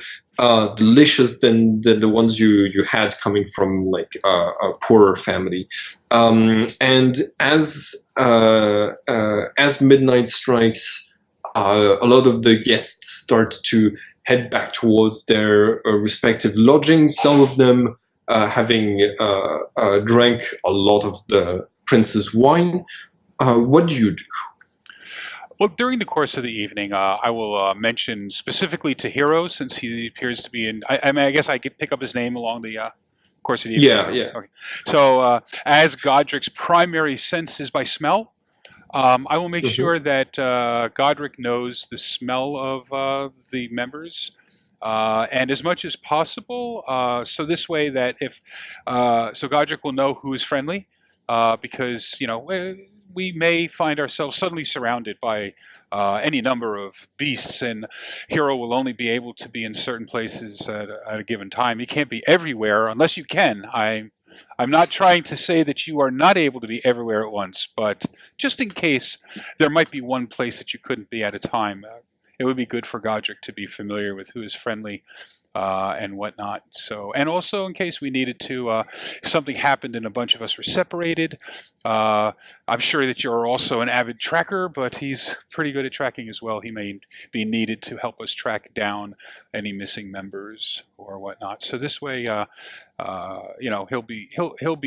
delicious than the ones you had coming from like a poorer family. And as midnight strikes, a lot of the guests start to head back towards their respective lodgings. Some of them having drank a lot of the prince's wine. What do you do? Well, during the course of the evening, I will mention specifically to Hero, since he appears to be in. I mean, I guess I could pick up his name along the course of the evening. Yeah. Okay. So, as Godric's primary sense is by smell, I will make sure that Godric knows the smell of the members, and as much as possible. So this way, that if so, Godric will know who is friendly, because we may find ourselves suddenly surrounded by any number of beasts, and Hero will only be able to be in certain places at a given time. He can't be everywhere unless you can. I'm not trying to say that you are not able to be everywhere at once, but just in case there might be one place that you couldn't be at a time, it would be good for Godric to be familiar with who is friendly and whatnot. So, and also in case we needed to, if something happened and a bunch of us were separated, I'm sure that you're also an avid tracker, but he's pretty good at tracking as well. He may be needed to help us track down any missing members or whatnot. So this way, he'll be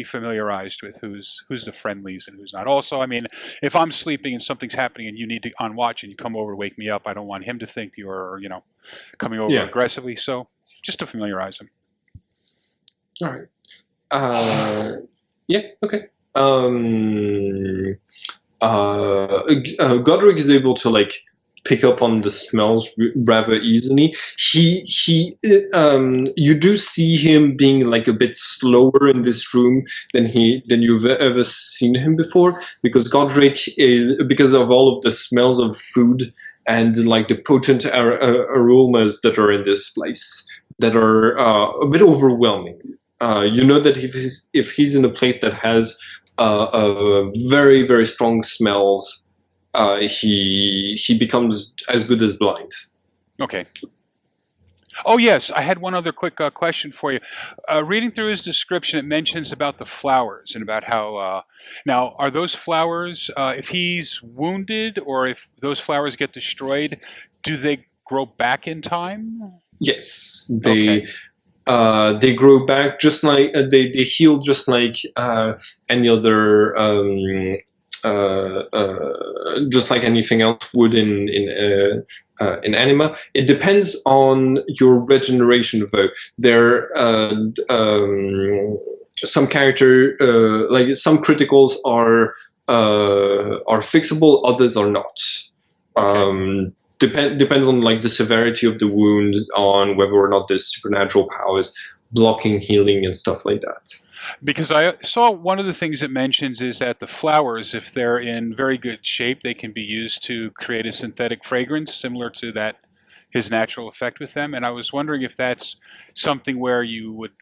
familiarized with who's the friendlies and who's not. Also, I mean, if I'm sleeping and something's happening and you need to on watch and you come over to wake me up, I don't want him to think you're coming over aggressively. So just to familiarize him. All right. Yeah. Okay. Godric is able to like pick up on the smells rather easily. You do see him being like a bit slower in this room than you've ever seen him before, because Godric is, because of all of the smells of food and like the potent aromas that are in this place that are a bit overwhelming. You know that if he's in a place that has very very strong smells, he becomes as good as blind. Okay. Oh yes, I had one other quick question for you. Reading through his description, it mentions about the flowers and about how. Now, are those flowers, if he's wounded or if those flowers get destroyed, do they grow back in time? Yes, Okay. they grow back just like they heal just like any other just like anything else would in Anima. It depends on your regeneration though. There some character like some criticals are fixable, others are not. Okay. Depends on like the severity of the wound, on whether or not there's supernatural powers blocking healing and stuff like that. Because I saw one of the things it mentions is that the flowers, if they're in very good shape, they can be used to create a synthetic fragrance similar to that his natural effect with them. And I was wondering if that's something where you would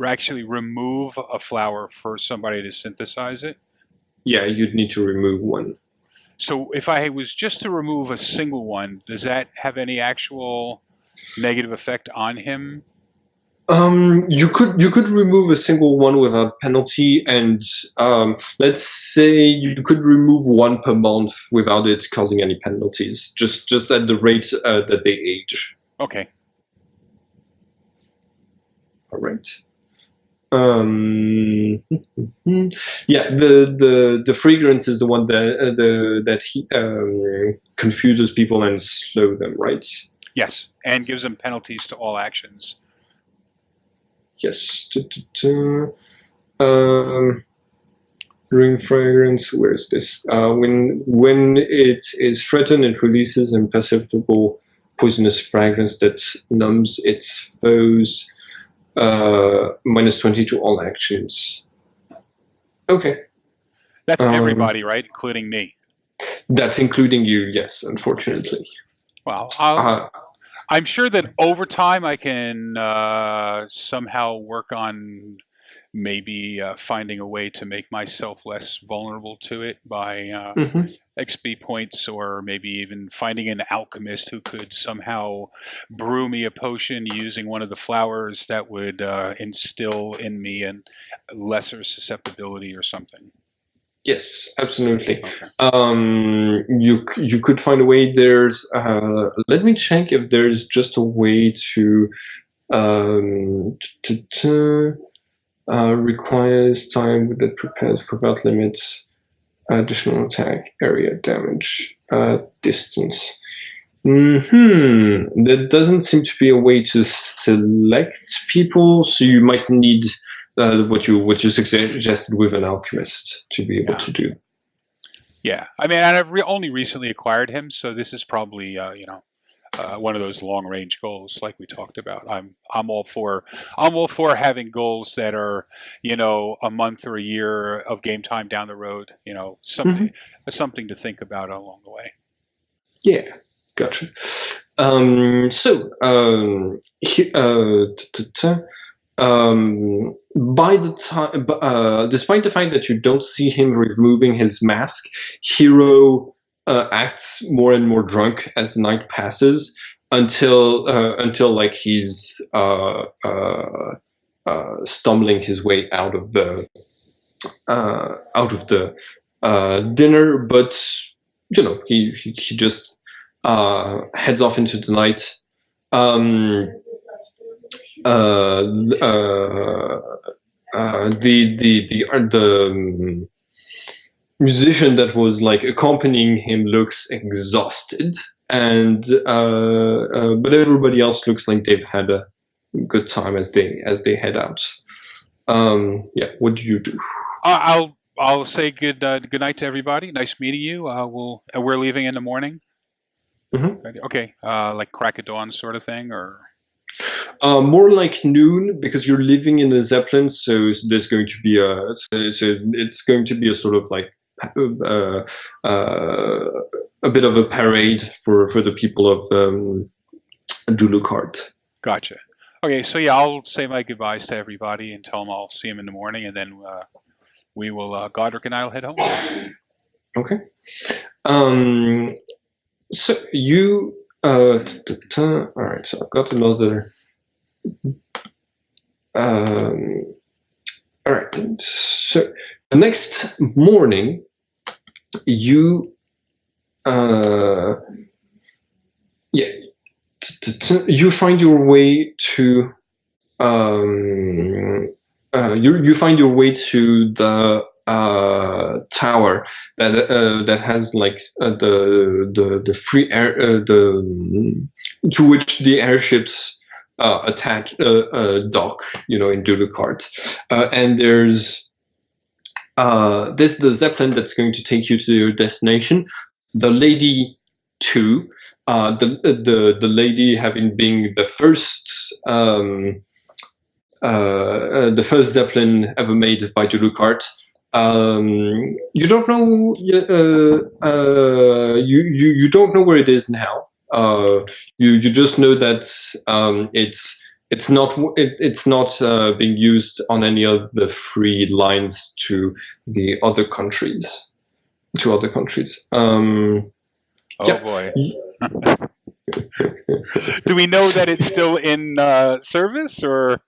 actually remove a flower for somebody to synthesize it. Yeah, you'd need to remove one. So if I was just to remove a single one, does that have any actual negative effect on him? You could remove a single one without penalty, and let's say you could remove one per month without it causing any penalties, just at the rate that they age. Okay. All right. Yeah, the fragrance is the one that confuses people and slow them, right? Yes, and gives them penalties to all actions. Yes. Ring fragrance. Where's this? When it is threatened, it releases imperceptible poisonous fragrance that numbs its foes. -20 to all actions. Okay. That's everybody, right? Including me. That's including you, yes, unfortunately. Wow. I'm sure that over time I can somehow work on maybe finding a way to make myself less vulnerable to it by XP points, or maybe even finding an alchemist who could somehow brew me a potion using one of the flowers that would instill in me a lesser susceptibility or something. Yes, absolutely. Okay. You could find a way. There's let me check if there's just a way to requires time that prepares without limits, additional attack, area, damage, distance. There doesn't seem to be a way to select people, so you might need what you suggested with an alchemist to be able to do. Yeah, I mean, I've only recently acquired him, so this is probably one of those long range goals like we talked about. I'm all for having goals that are a month or a year of game time down the road. Something to think about along the way. Yeah, gotcha. By the time, despite the fact that you don't see him removing his mask, Hero acts more and more drunk as the night passes until like he's stumbling his way out of the dinner, but he just heads off into the night. The musician that was like accompanying him looks exhausted, and but everybody else looks like they've had a good time as they head out. Yeah, what do you do? I'll say good night to everybody. Nice meeting you. We're leaving in the morning. Mhm. Okay, like crack of dawn sort of thing, or More like noon, because you're living in a zeppelin, so there's going to be so it's going to be a sort of like uh, uh, a bit of a parade for the people of Dulukart. gotcha. Okay, so yeah, I'll say my goodbyes to everybody and tell them I'll see them in the morning, and then we will Godric and I'll head home. Okay. So you all right. So I've got another. All right. So the next morning, you yeah, you find your way to you find your way to the tower that has like the free air to which the airships attach dock, in Dulukart, and there's the zeppelin that's going to take you to your destination. The lady too. The lady having been the first zeppelin ever made by Dulukart. You don't know. You don't know where it is now. You just know that it's not being used on any of the free lines to the other countries. Oh Yeah. boy. Do we know that it's still in service, or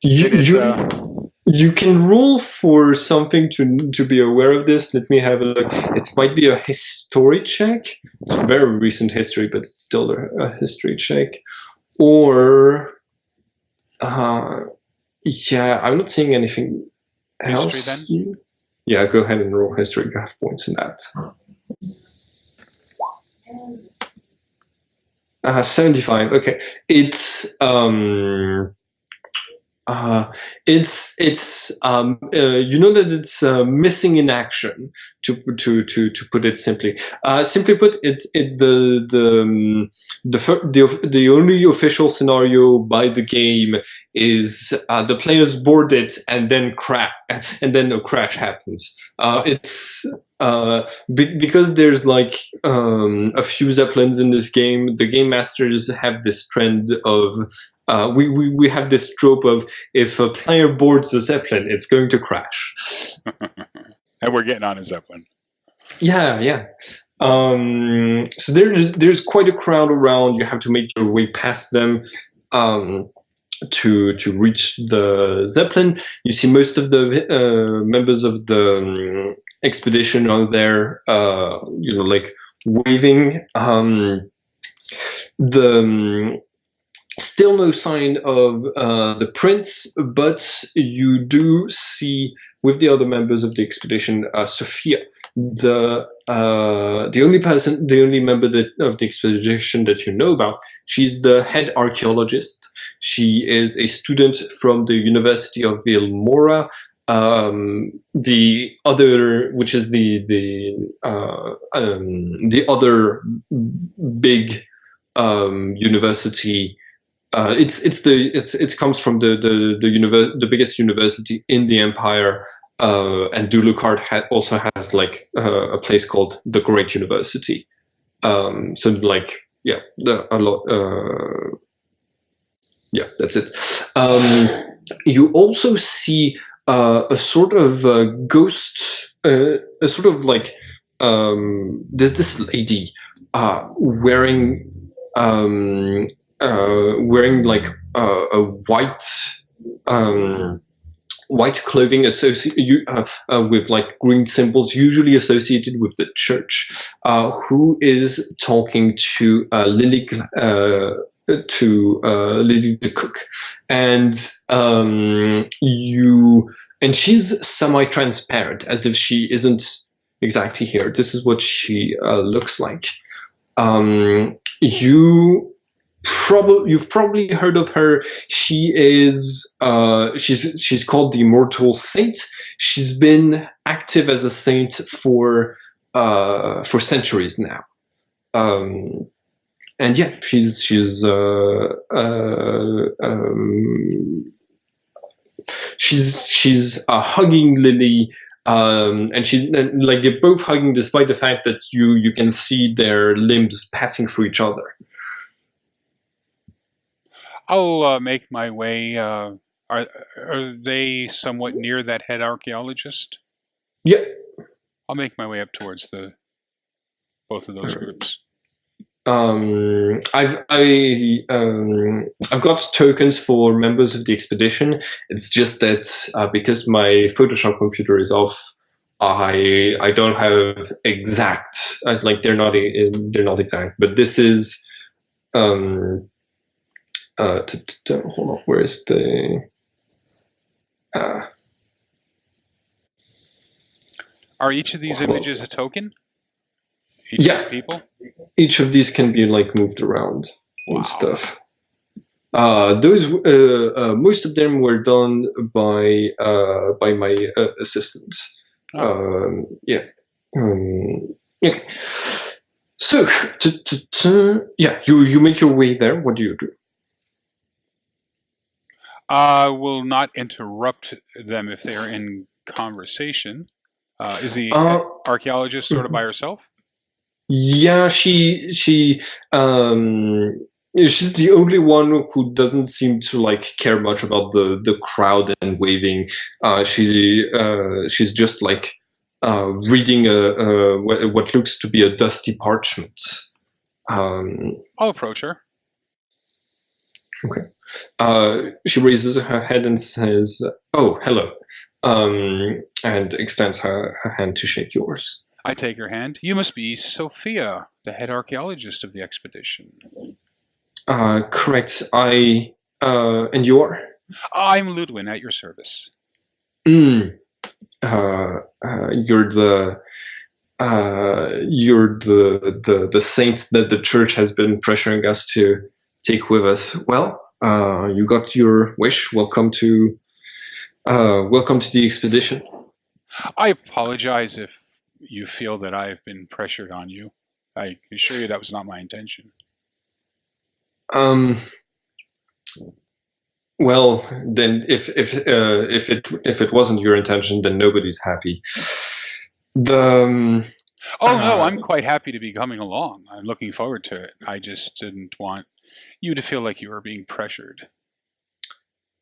You can roll for something to be aware of this. Let me have a look. It might be a history check. It's very recent history, but it's still a history check. Or, yeah, I'm not seeing anything else. History, then? Yeah, go ahead and roll history. You have points in that. 75. Okay, it's you know that it's missing in action, to put it simply. Simply put, the only official scenario by the game is the players board it and then a crash happens. It's because there's like a few zeppelins in this game. The game masters have this trend of we have this trope of, if a player boards a zeppelin, it's going to crash. And we're getting on a zeppelin. Yeah. So there's quite a crowd around. You have to make your way past them to reach the zeppelin. You see most of the members of the expedition are there, like waving. Still no sign of the prince, but you do see with the other members of the expedition, Sophia, the only member of the expedition that you know about. She's the head archaeologist. She is a student from the University of Vilmora. The other, which is the other big university. It comes from the biggest university in the empire, and Dulukart also has like a place called the Great University. So like yeah, a lot. Yeah, that's it. You also see a sort of ghost, a sort of like there's this lady wearing like a white clothing with like green symbols, usually associated with the church, who is talking to Lily. Lily the cook, and she's semi-transparent, as if she isn't exactly here. This is what she looks like. You've probably heard of her. She is she's called the Immortal Saint. She's been active as a saint for centuries now. and yeah, she's hugging Lily, and she like they're both hugging despite the fact that you can see their limbs passing through each other. I'll make my way. Are they somewhat near that head archaeologist? Yeah. I'll make my way up towards both of those groups. I've got tokens for members of the expedition. It's just that because my Photoshop computer is off, I don't have exact like they're not exact. But this is hold on, where is the Are each of these images a token? Yeah. Of these people? Each of these can be like moved around and stuff. Those most of them were done by my assistants. Yeah. Okay. So yeah, you make your way there. What do you do? I will not interrupt them if they are in conversation. Is the archaeologist sort of by herself? Yeah, she's the only one who doesn't seem to like care much about the crowd and waving. She's just like reading what looks to be a dusty parchment. I'll approach her. Okay. She raises her head and says, "Oh, hello," and extends her hand to shake yours. I take her hand. You must be Sophia, the head archaeologist of the expedition. Correct. And you are? I'm Ludwin, at your service. You're the saint that the church has been pressuring us to take with us. Well, you got your wish. Welcome to the expedition. I apologize if you feel that I've been pressured on you. I assure you that was not my intention. Well, then, if it wasn't your intention, then nobody's happy. Oh no, I'm quite happy to be coming along. I'm looking forward to it. I just didn't want you to feel like you were being pressured.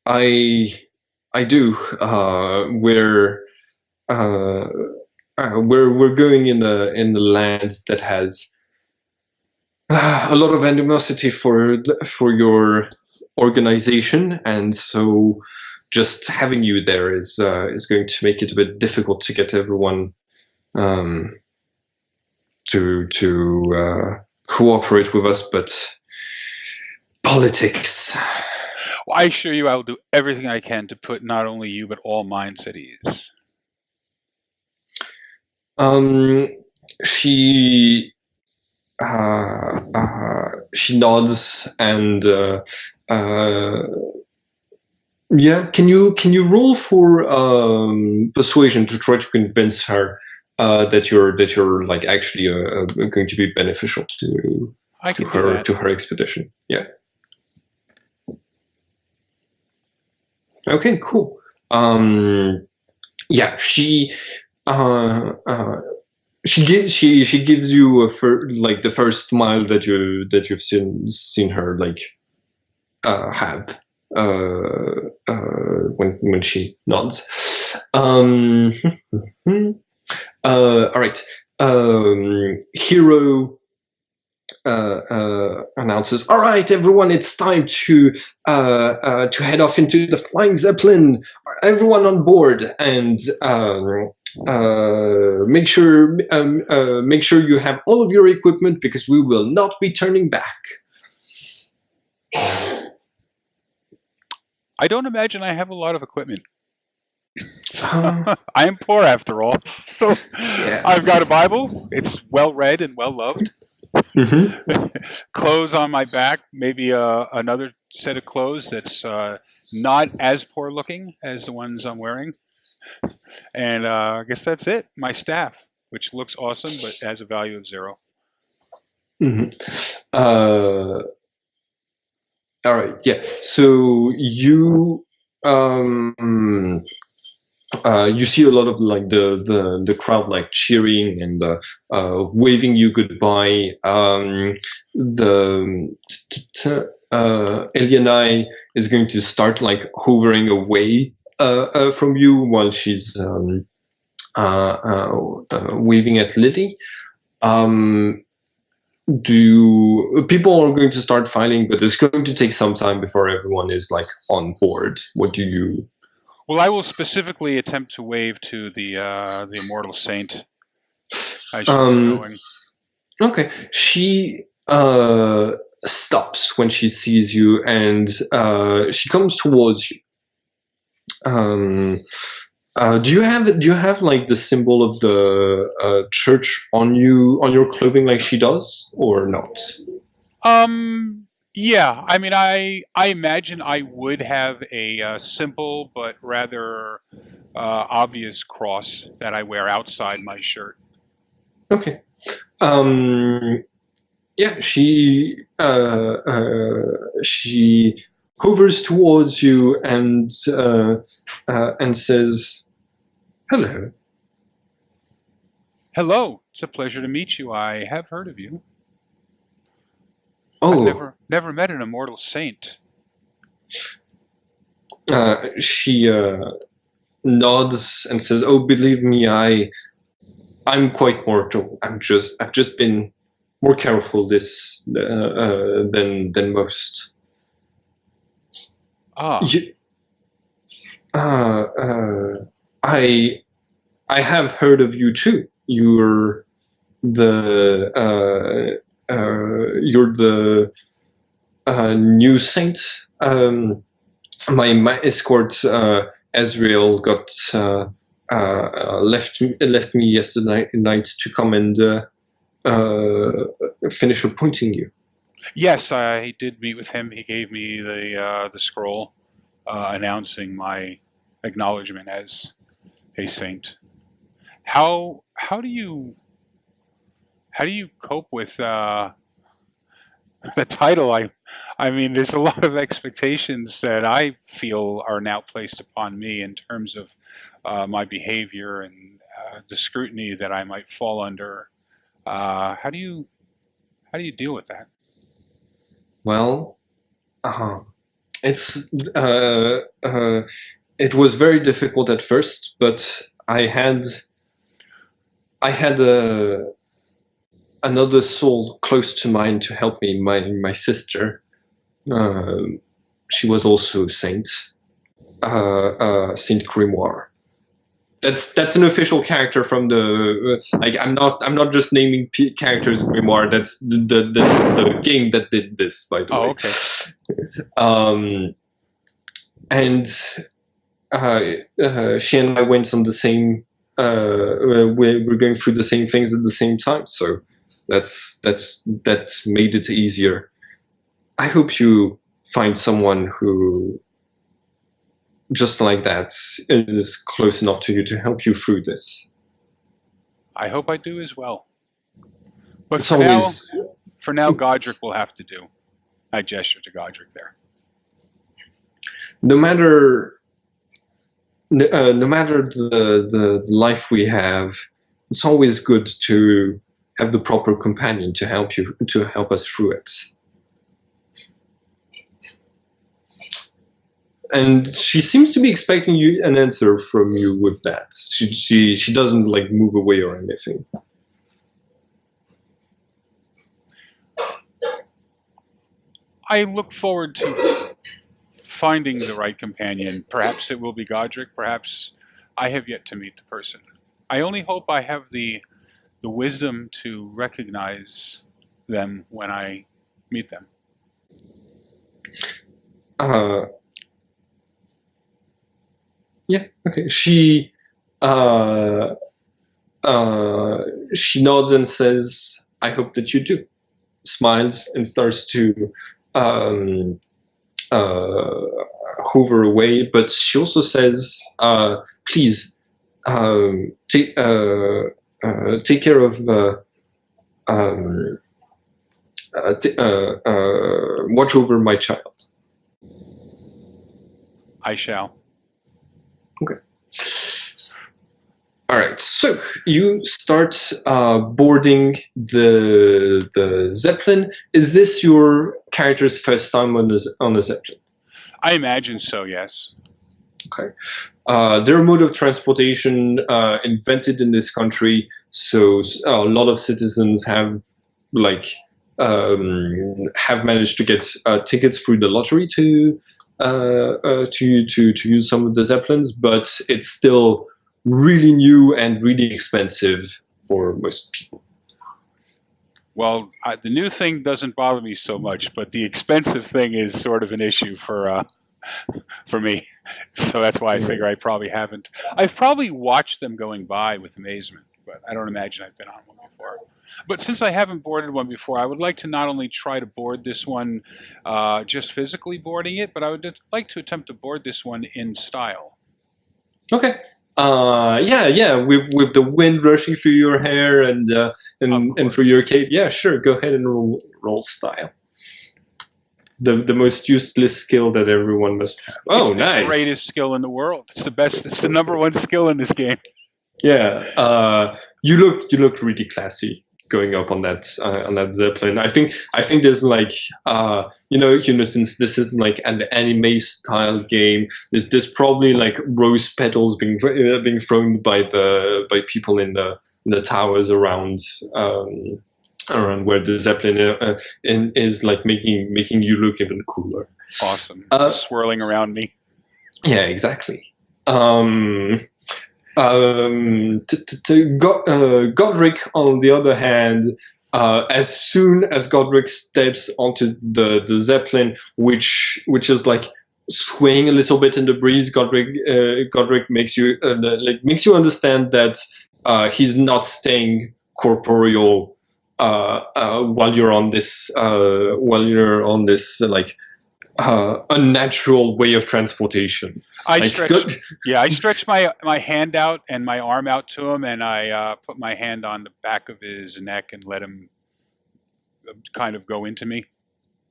I do. We're going in the land that has a lot of animosity for your organization, and so just having you there is going to make it a bit difficult to get everyone to cooperate with us. But politics. Well, I assure you I will do everything I can to put not only you but all minds at ease. She nods and yeah. Can you roll for persuasion to try to convince her that you're like actually going to be beneficial to her expedition? Yeah. Okay, cool. Yeah, she gives you like the first smile that you've seen her like have when she nods. All right. Hero announces, "All right, everyone, it's time to head off into the flying zeppelin. Everyone on board, and make sure you have all of your equipment because we will not be turning back." I don't imagine I have a lot of equipment. I am poor after all. So yeah. I've got a Bible. It's well read and well loved. Mm-hmm. Clothes on my back, maybe another set of clothes that's not as poor looking as the ones I'm wearing. And I guess that's it. My staff, which looks awesome, but has a value of 0. Mm-hmm. Uh, all right, yeah. So you you see a lot of like the crowd like cheering and waving you goodbye. Elianai is going to start like hovering away from you while she's waving at Lily. People are going to start filing, but it's going to take some time before everyone is like on board. What do you? Well, I will specifically attempt to wave to the immortal saint as she's going. Okay. She stops when she sees you, and she comes towards you. Do you have like the symbol of the church on your clothing like she does, or not? Yeah. I mean, I imagine I would have a simple but rather obvious cross that I wear outside my shirt. Okay. Yeah, she hovers towards you and says, "Hello." Hello. It's a pleasure to meet you. I have heard of you. Oh, I've never met an immortal saint. she nods and says, "Oh, believe me, I'm quite mortal. I've just been more careful than most." Ah. I have heard of you too. You're the new saint. My escort Azrael got left me yesterday night to come and finish appointing you. Yes, I did meet with him. He gave me the scroll announcing my acknowledgement as a saint. How do you cope with the title? I mean, there's a lot of expectations that I feel are now placed upon me in terms of my behavior and the scrutiny that I might fall under. How do you deal with that? Well, it was very difficult at first, but I had another soul close to mine to help me. My sister, she was also a saint, Saint Grimoire. That's an official character from the. Like I'm not just naming characters Grimoire. That's the game that did this, by the way. Okay. And she and I went on the same. We're going through the same things at the same time, so that made it easier. I hope you find someone who, just like that, is close enough to you to help you through this. I hope I do as well. But It's for always... now, Godric will have to do. I gesture to Godric there. No matter the life we have, it's always good to have the proper companion to help us through it. And she seems to be expecting an answer from you with that. She doesn't like move away or anything. I look forward to finding the right companion. Perhaps it will be Godric. Perhaps I have yet to meet the person. I only hope I have the wisdom to recognize them when I meet them. Yeah. Okay. She nods and says, "I hope that you do." Smiles and starts to hover away, but she also says, "Please take care of watch over my child. I shall. Okay. All right. So you start boarding the zeppelin. Is this your character's first time on the zeppelin? I imagine so, yes. Okay. Their mode of transportation invented in this country, so a lot of citizens have like have managed to get tickets through the lottery to use some of the zeppelins, but it's still really new and really expensive for most people. Well, the new thing doesn't bother me so much, but the expensive thing is sort of an issue for me. So that's why I figure I probably haven't. I've probably watched them going by with amazement, but I don't imagine I've been on one before. But since I haven't boarded one before, I would like to not only try to board this one just physically boarding it, but I would like to attempt to board this one in style. Okay. Yeah, with the wind rushing through your hair and through your cape. Yeah, sure. Go ahead and roll style. The most useless skill that everyone must have. Oh, it's the nice. greatest skill in the world. It's the best. It's the number one skill in this game. Yeah. You look really classy going up on that zeppelin. I think there's like since this is like an anime style game, there's probably like rose petals being thrown by people in the towers around where the zeppelin is like making you look even cooler. Awesome. Swirling around me. Yeah, exactly. Godric, on the other hand, as soon as Godric steps onto the zeppelin, which is like swaying a little bit in the breeze, Godric makes you understand that he's not staying corporeal while you're on this like unnatural way of transportation. I stretch my hand out and my arm out to him, and I put my hand on the back of his neck and let him kind of go into me.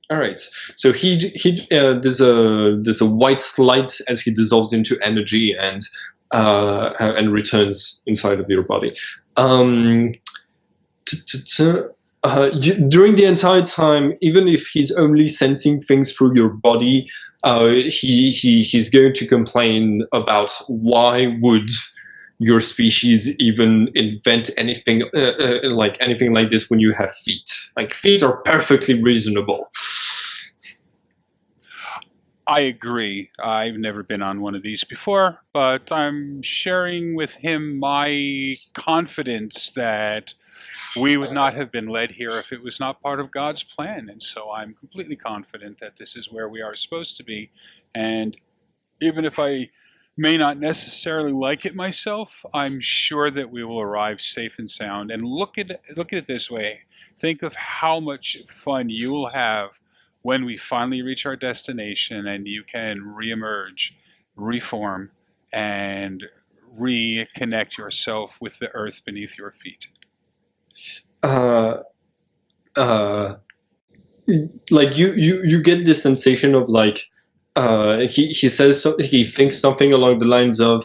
All right. So there's a white light as he dissolves into energy and returns inside of your body. During the entire time, even if he's only sensing things through your body, he's going to complain about why would your species even invent anything like this when you have feet. Like, feet are perfectly reasonable. I agree. I've never been on one of these before, but I'm sharing with him my confidence that we would not have been led here if it was not part of God's plan. And so I'm completely confident that this is where we are supposed to be. And even if I may not necessarily like it myself, I'm sure that we will arrive safe and sound. And look at it this way. Think of how much fun you will have when we finally reach our destination and you can reemerge, reform, and reconnect yourself with the earth beneath your feet. Like you get this sensation of like he thinks something along the lines of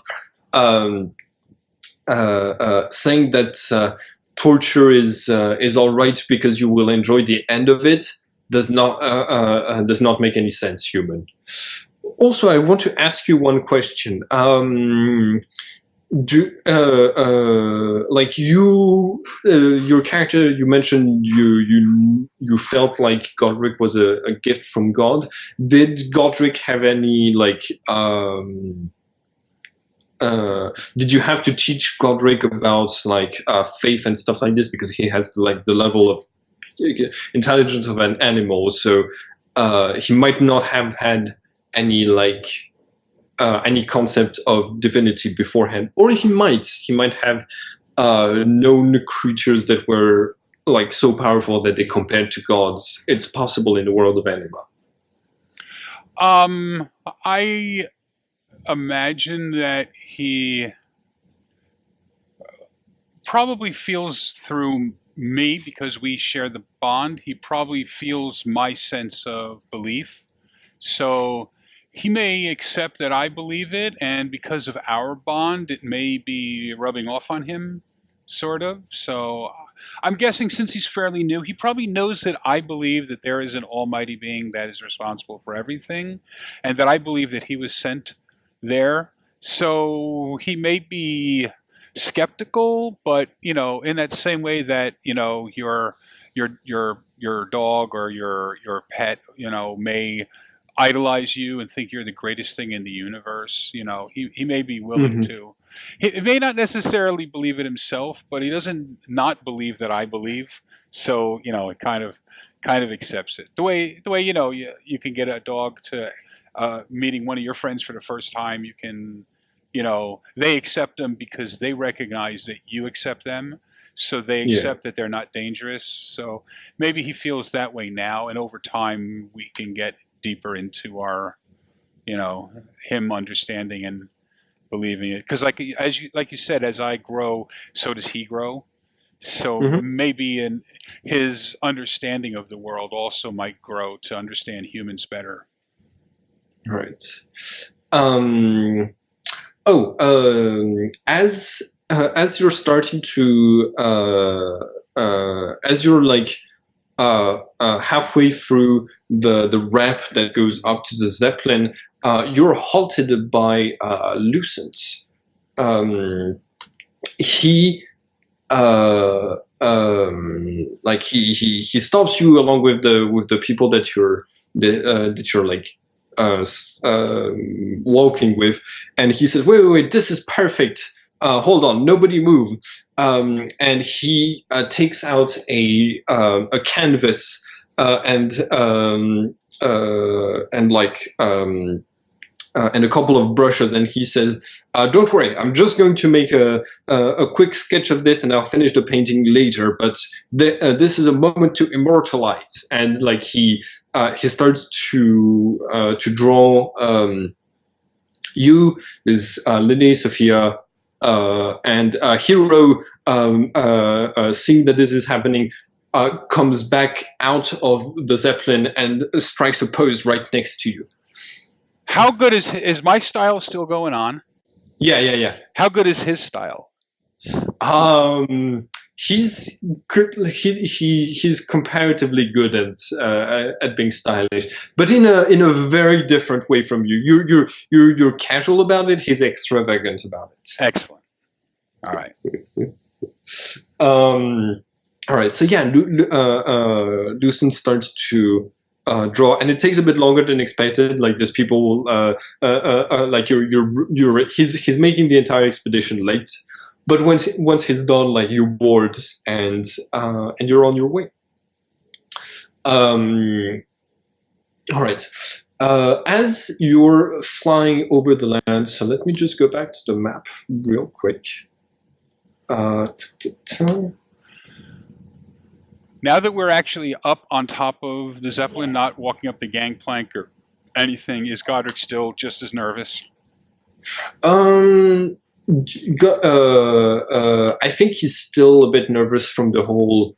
saying that torture is all right because you will enjoy the end of it does not make any sense, human. Also, I want to ask you one question. Like your character, you mentioned you felt like Godric was a gift from God. Did Godric have any did you have to teach Godric about faith and stuff like this, because he has the level of intelligence of an animal, so he might not have had any concept of divinity beforehand, or he might have known creatures that were so powerful that they compared to gods. It's possible in the world of Anima. I imagine that he probably feels through me, because we share the bond, he probably feels my sense of belief. So he may accept that I believe it, and because of our bond, it may be rubbing off on him, sort of. So I'm guessing since he's fairly new, he probably knows that I believe that there is an almighty being that is responsible for everything, and that I believe that he was sent there. So he may be skeptical, but in that same way that your dog or your pet may idolize you and think you're the greatest thing in the universe. He may be willing Hmm. to. He may not necessarily believe it himself, but he doesn't not believe that I believe. So it kind of accepts it. The way you can get a dog to meeting one of your friends for the first time. You can they accept them because they recognize that you accept them. So they Yeah. accept that they're not dangerous. So maybe he feels that way now, and over time we can get deeper into our, him understanding and believing it. Because like you said, as I grow, so does he grow. So Hmm. maybe in his understanding of the world also might grow to understand humans better. Right. Um, Oh, as you're starting to as you're like halfway through the ramp that goes up to the Zeppelin, you're halted by Lucent. Um, he like he stops you along with the people that you're like walking with, and he says, wait, this is perfect. Hold on, nobody move. And he takes out a canvas and like and a couple of brushes, and he says, "Don't worry, I'm just going to make a quick sketch of this, and I'll finish the painting later. But this is a moment to immortalize." And like he starts to draw you, is Lily, Sophia, and Hero, seeing that this is happening. Comes back out of the Zeppelin and strikes a pose right next to you. How good is my style still going on? Yeah. How good is his style? He's good. He's comparatively good at being stylish, but in a very different way from you. You're casual about it. He's extravagant about it. Excellent. All right. All right. So yeah, Lucent starts to draw, and it takes a bit longer than expected. Like there's people, like he's making the entire expedition late. But once he's done, like you're bored and you're on your way. All right. As you're flying over the land, so let me just go back to the map real quick. Now that we're actually up on top of the Zeppelin, not walking up the gangplank or anything, is Godric still just as nervous? I think he's still a bit nervous from the whole,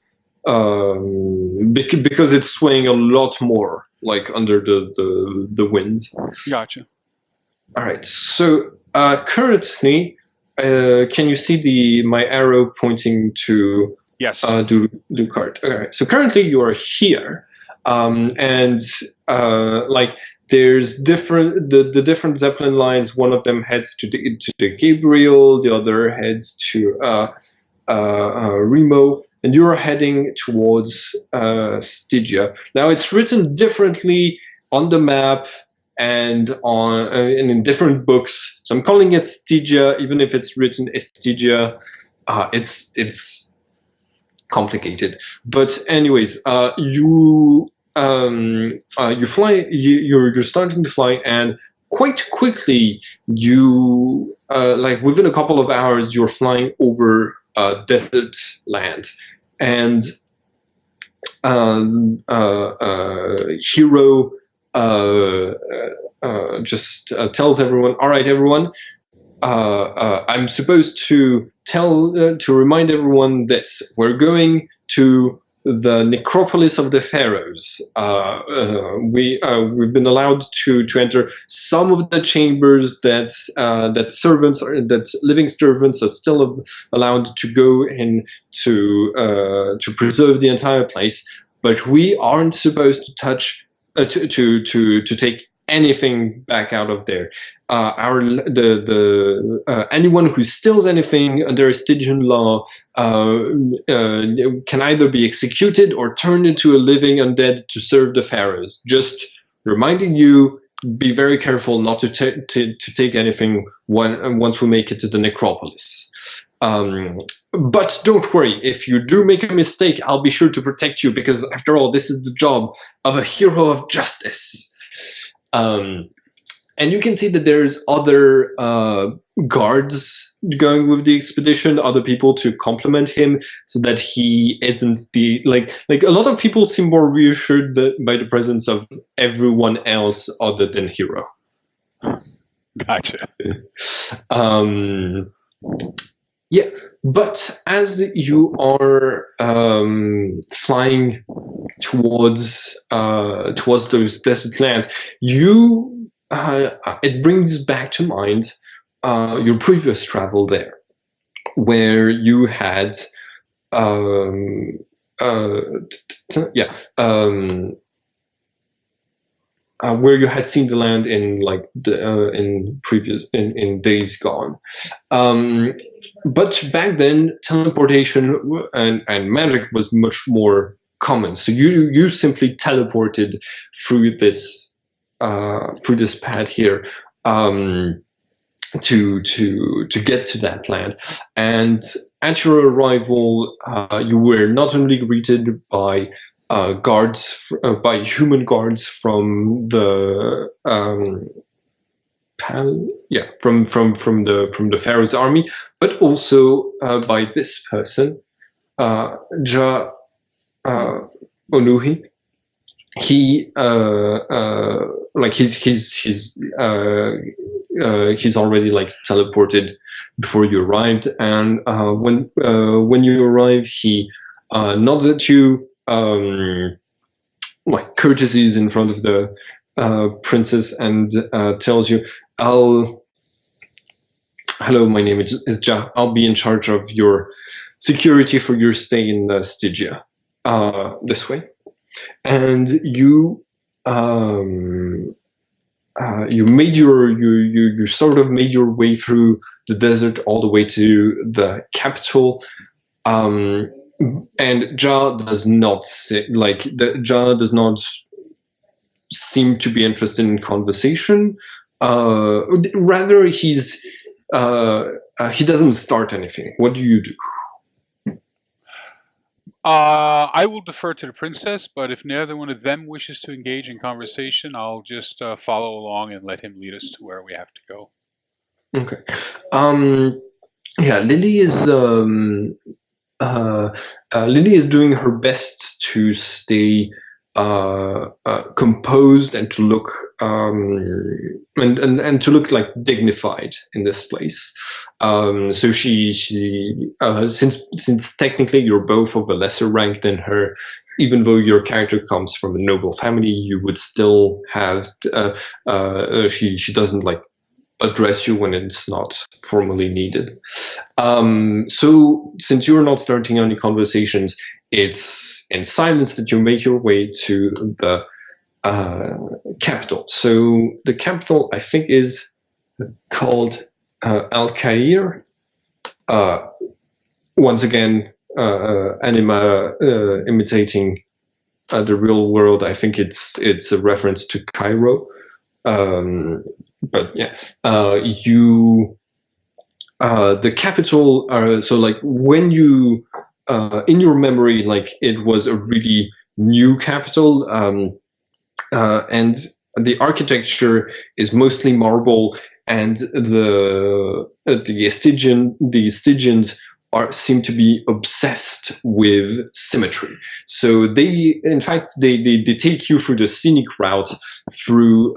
because it's swaying a lot more, like under the wind. Gotcha. All right. So currently, can you see my arrow pointing to Yes. do card? All right. So currently you are here, and like there's the different Zeppelin lines. One of them heads to the Gabriel, the other heads to Remo, and you're heading towards Stygia. Now it's written differently on the map and and in different books. So I'm calling it Stygia, even if it's written Stygia. It's complicated. But anyways, you fly. You're starting to fly, and quite quickly you like within a couple of hours you're flying over desert land, and Hero just tells everyone, "All right, everyone, I'm supposed to remind everyone this. We're going to the necropolis of the pharaohs. We've been allowed to enter some of the chambers that that living servants are still allowed to go in to preserve the entire place, but we aren't supposed to touch to take anything back out of there. Anyone who steals anything under a Stygian law can either be executed or turned into a living undead to serve the pharaohs. Just reminding you, be very careful not to take anything once we make it to the necropolis. But don't worry, if you do make a mistake, I'll be sure to protect you, because after all, this is the job of a hero of justice. And you can see that there's other guards going with the expedition, other people to complement him, so that he isn't like a lot of people seem more reassured by the presence of everyone else other than Hero. Gotcha. Yeah, but as you are flying towards those desert lands, it brings back to mind your previous travel there, where you had where you had seen the land in in days gone. But back then, teleportation and magic was much more common. So you simply teleported through this pad here to get to that land. And at your arrival, you were not only greeted by human guards from the from the Pharaoh's army, but also by this person, Onuhi. He's already teleported before you arrived, and when you arrive, he nods at you, courtesies in front of the princess, and tells you, hello, my name is Ja. I'll be in charge of your security for your stay in Stygia. This way. And you you sort of made your way through the desert all the way to the capital. And Ja does not seem to be interested in conversation. Rather, he doesn't start anything. What do you do? I will defer to the princess, but if neither one of them wishes to engage in conversation, I'll just follow along and let him lead us to where we have to go. Okay. Lily is doing her best to stay composed and to look and to look dignified in this place. So she since technically you're both of a lesser rank than her, even though your character comes from a noble family, you would still have she doesn't address you when it's not formally needed. So since you're not starting any conversations, it's in silence that you make your way to the capital. So the capital, I think, is called Al-Khair. Once again, Anima imitating the real world. I think it's a reference to Cairo. But yeah, the capital. So when you in your memory, it was a really new capital, and the architecture is mostly marble, and the Stygians seem to be obsessed with symmetry. So they, in fact, they take you through the scenic route through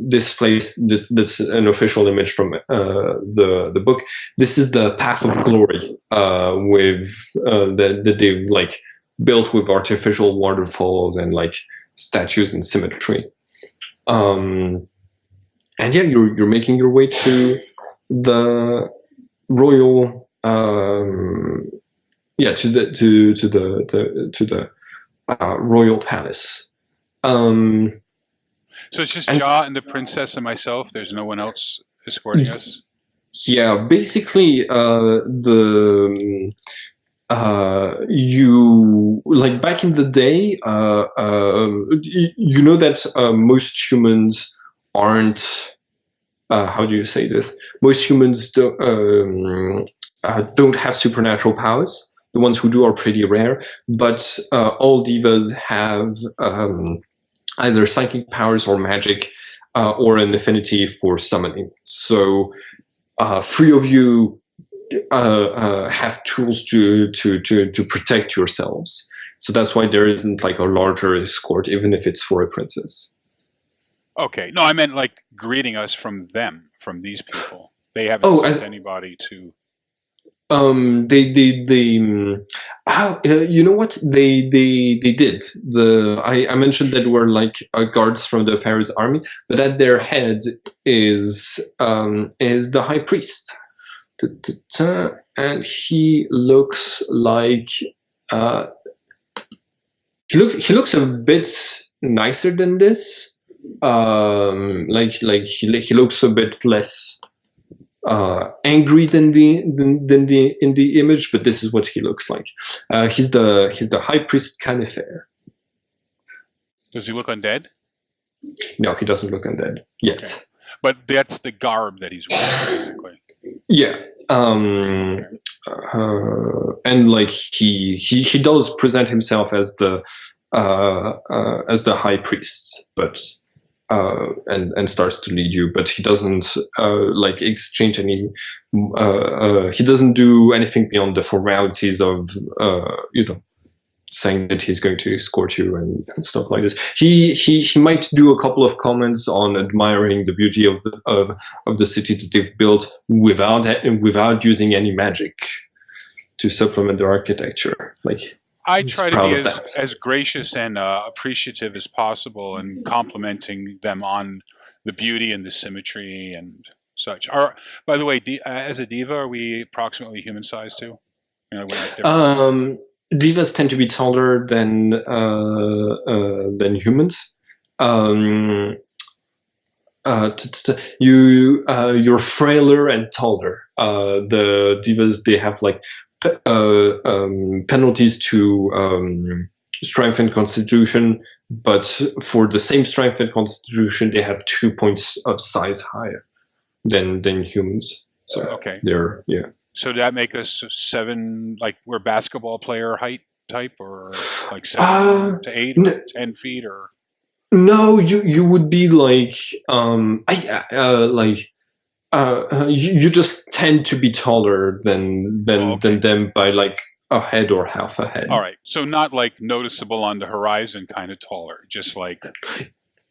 this place. This an official image from the book. This is the path of glory, with that they've like built with artificial waterfalls and like statues and symmetry. And yeah, you're making your way to the royal to the royal palace. So it's just Ja and the princess and myself. There's no one else escorting us. Yeah, basically, you like back in the day, you know that most humans aren't. How do you say this? Most humans don't have supernatural powers. The ones who do are pretty rare, but all divas have either psychic powers or magic, or an affinity for summoning. So three of you have tools to protect yourselves. So that's why there isn't like a larger escort, even if it's for a princess. Okay. No, I meant like greeting us from them, from these people. They haven't sent anybody to. You know what they did. I mentioned that were like guards from the Pharaoh's army, but at their head is the high priest, and he looks like he looks a bit nicer than this. Like he looks a bit less angry than the in the image, but this is what he looks like. He's the high priest Canifer. Does he look undead? No, he doesn't look undead yet. Okay. But that's the garb that he's wearing, basically. Yeah. And like he does present himself as the high priest, but and starts to lead you, but he doesn't like exchange any. He doesn't do anything beyond the formalities of saying that he's going to escort you and stuff like this. He might do a couple of comments on admiring the beauty of the city that they've built without using any magic to supplement their architecture. Like I try to be as gracious and appreciative as possible, and complimenting them on the beauty and the symmetry and such. By the way, as a diva, are we approximately human size too? Divas tend to be taller than humans. You're frailer and taller. The divas, they have like penalties to strength and constitution, but for the same strength and constitution, they have 2 points of size higher than humans. So okay, yeah. So that make us 7, like we're basketball player height type, or like 7 to 8 or 10 feet, or no, you would be like you just tend to be taller than them by like a head or half a head. All right, so not like noticeable on the horizon, kind of taller, just like.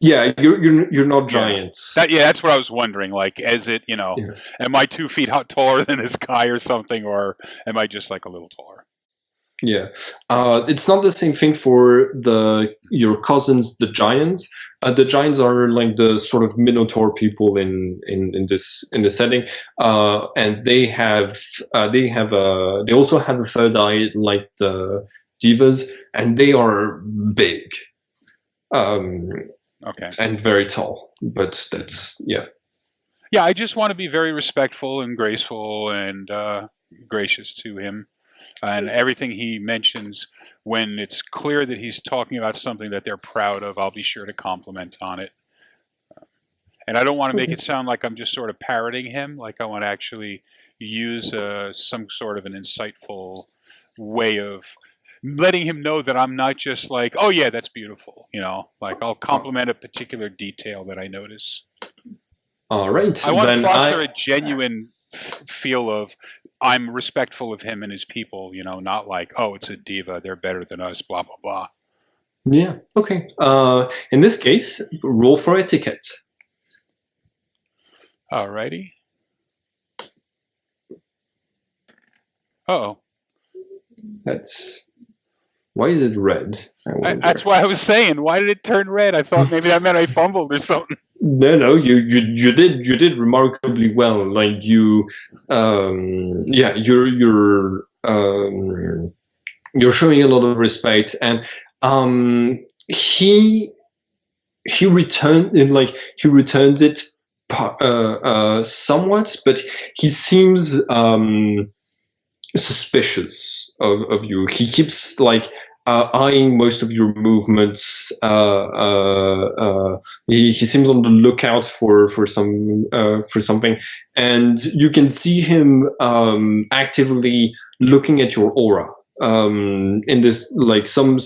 Yeah, you're not giants. That's what I was wondering. Like, is it am I 2 feet taller than this guy or something, or am I just like a little taller? Yeah, it's not the same thing for your cousins, the giants. The giants are like the sort of minotaur people in this setting, and they also have a third eye like the divas, and they are big, okay, and very tall. But that's yeah. I just want to be very respectful and graceful and gracious to him. And everything he mentions, when it's clear that he's talking about something that they're proud of, I'll be sure to compliment on it. And I don't want to make it sound like I'm just sort of parroting him. Like I want to actually use some sort of an insightful way of letting him know that I'm not just like, oh yeah, that's beautiful. Like I'll compliment a particular detail that I notice. All right. I want to foster a genuine feel of I'm respectful of him and his people, not like, oh, it's a Deva, they're better than us, blah, blah, blah. Yeah, okay. In this case, roll for etiquette. Alrighty. Uh-oh. That's... Why is it red? That's why I was saying, why did it turn red? I thought maybe that meant I fumbled or something. No, you did remarkably well. Like you're showing a lot of respect, and he returns it somewhat, but he seems suspicious of you. He keeps like eyeing most of your movements. He seems on the lookout for something, and you can see him actively looking at your aura. In this, like some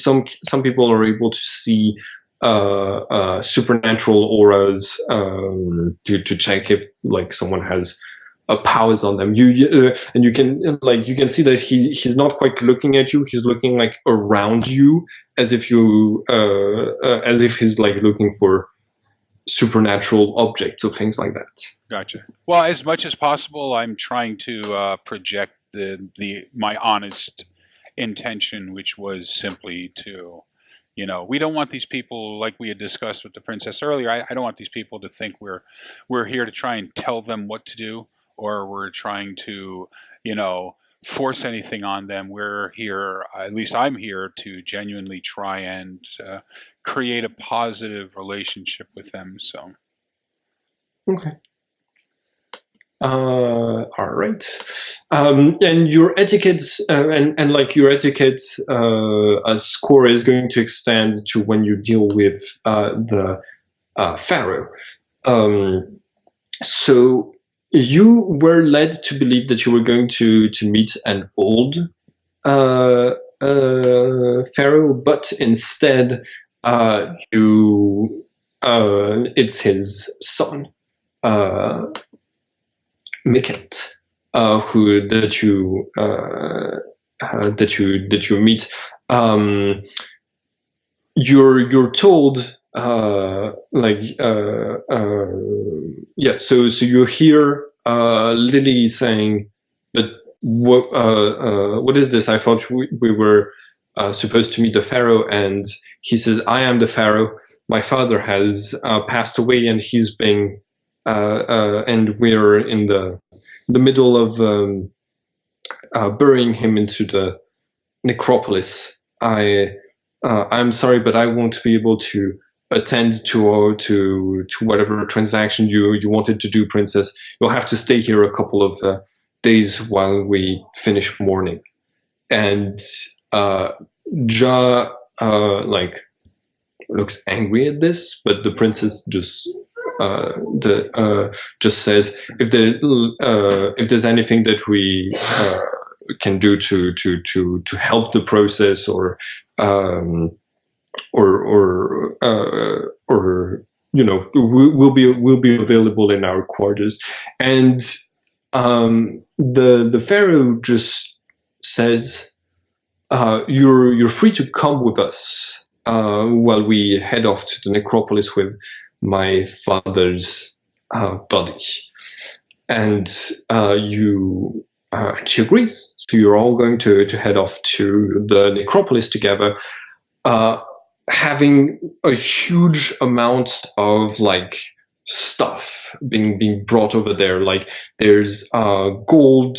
people are able to see supernatural auras to check if like someone has powers on them. And you can see that he's not quite looking at you. He's looking like around you, as if he's like looking for supernatural objects or things like that. Gotcha. Well, as much as possible, I'm trying to project my honest intention, which was simply to, we don't want these people, like we had discussed with the princess earlier. I don't want these people to think we're here to try and tell them what to do, or we're trying to, force anything on them. We're here, at least I'm here, to genuinely try and create a positive relationship with them. So. Okay. All right. And your etiquette and like your etiquette score is going to extend to when you deal with the Pharaoh. So you were led to believe that you were going to meet an old Pharaoh, but instead it's his son. Mikent, that you meet. You're told so you hear Lily saying, but what is this? I thought we were supposed to meet the Pharaoh. And he says, I am the Pharaoh. My father has passed away, and he's been and we're in the middle of burying him into the necropolis. I'm sorry, but I won't be able to attend to whatever transaction you wanted to do, Princess. You'll have to stay here a couple of days while we finish mourning. And Ja looks angry at this, but the princess just says, if there's anything that we can do to help the process, or we'll be available in our quarters. And the Pharaoh just says, you're free to come with us while we head off to the necropolis with my father's body. And she agrees. So you're all going to head off to the necropolis together, having a huge amount of like stuff being brought over there. Like there's gold,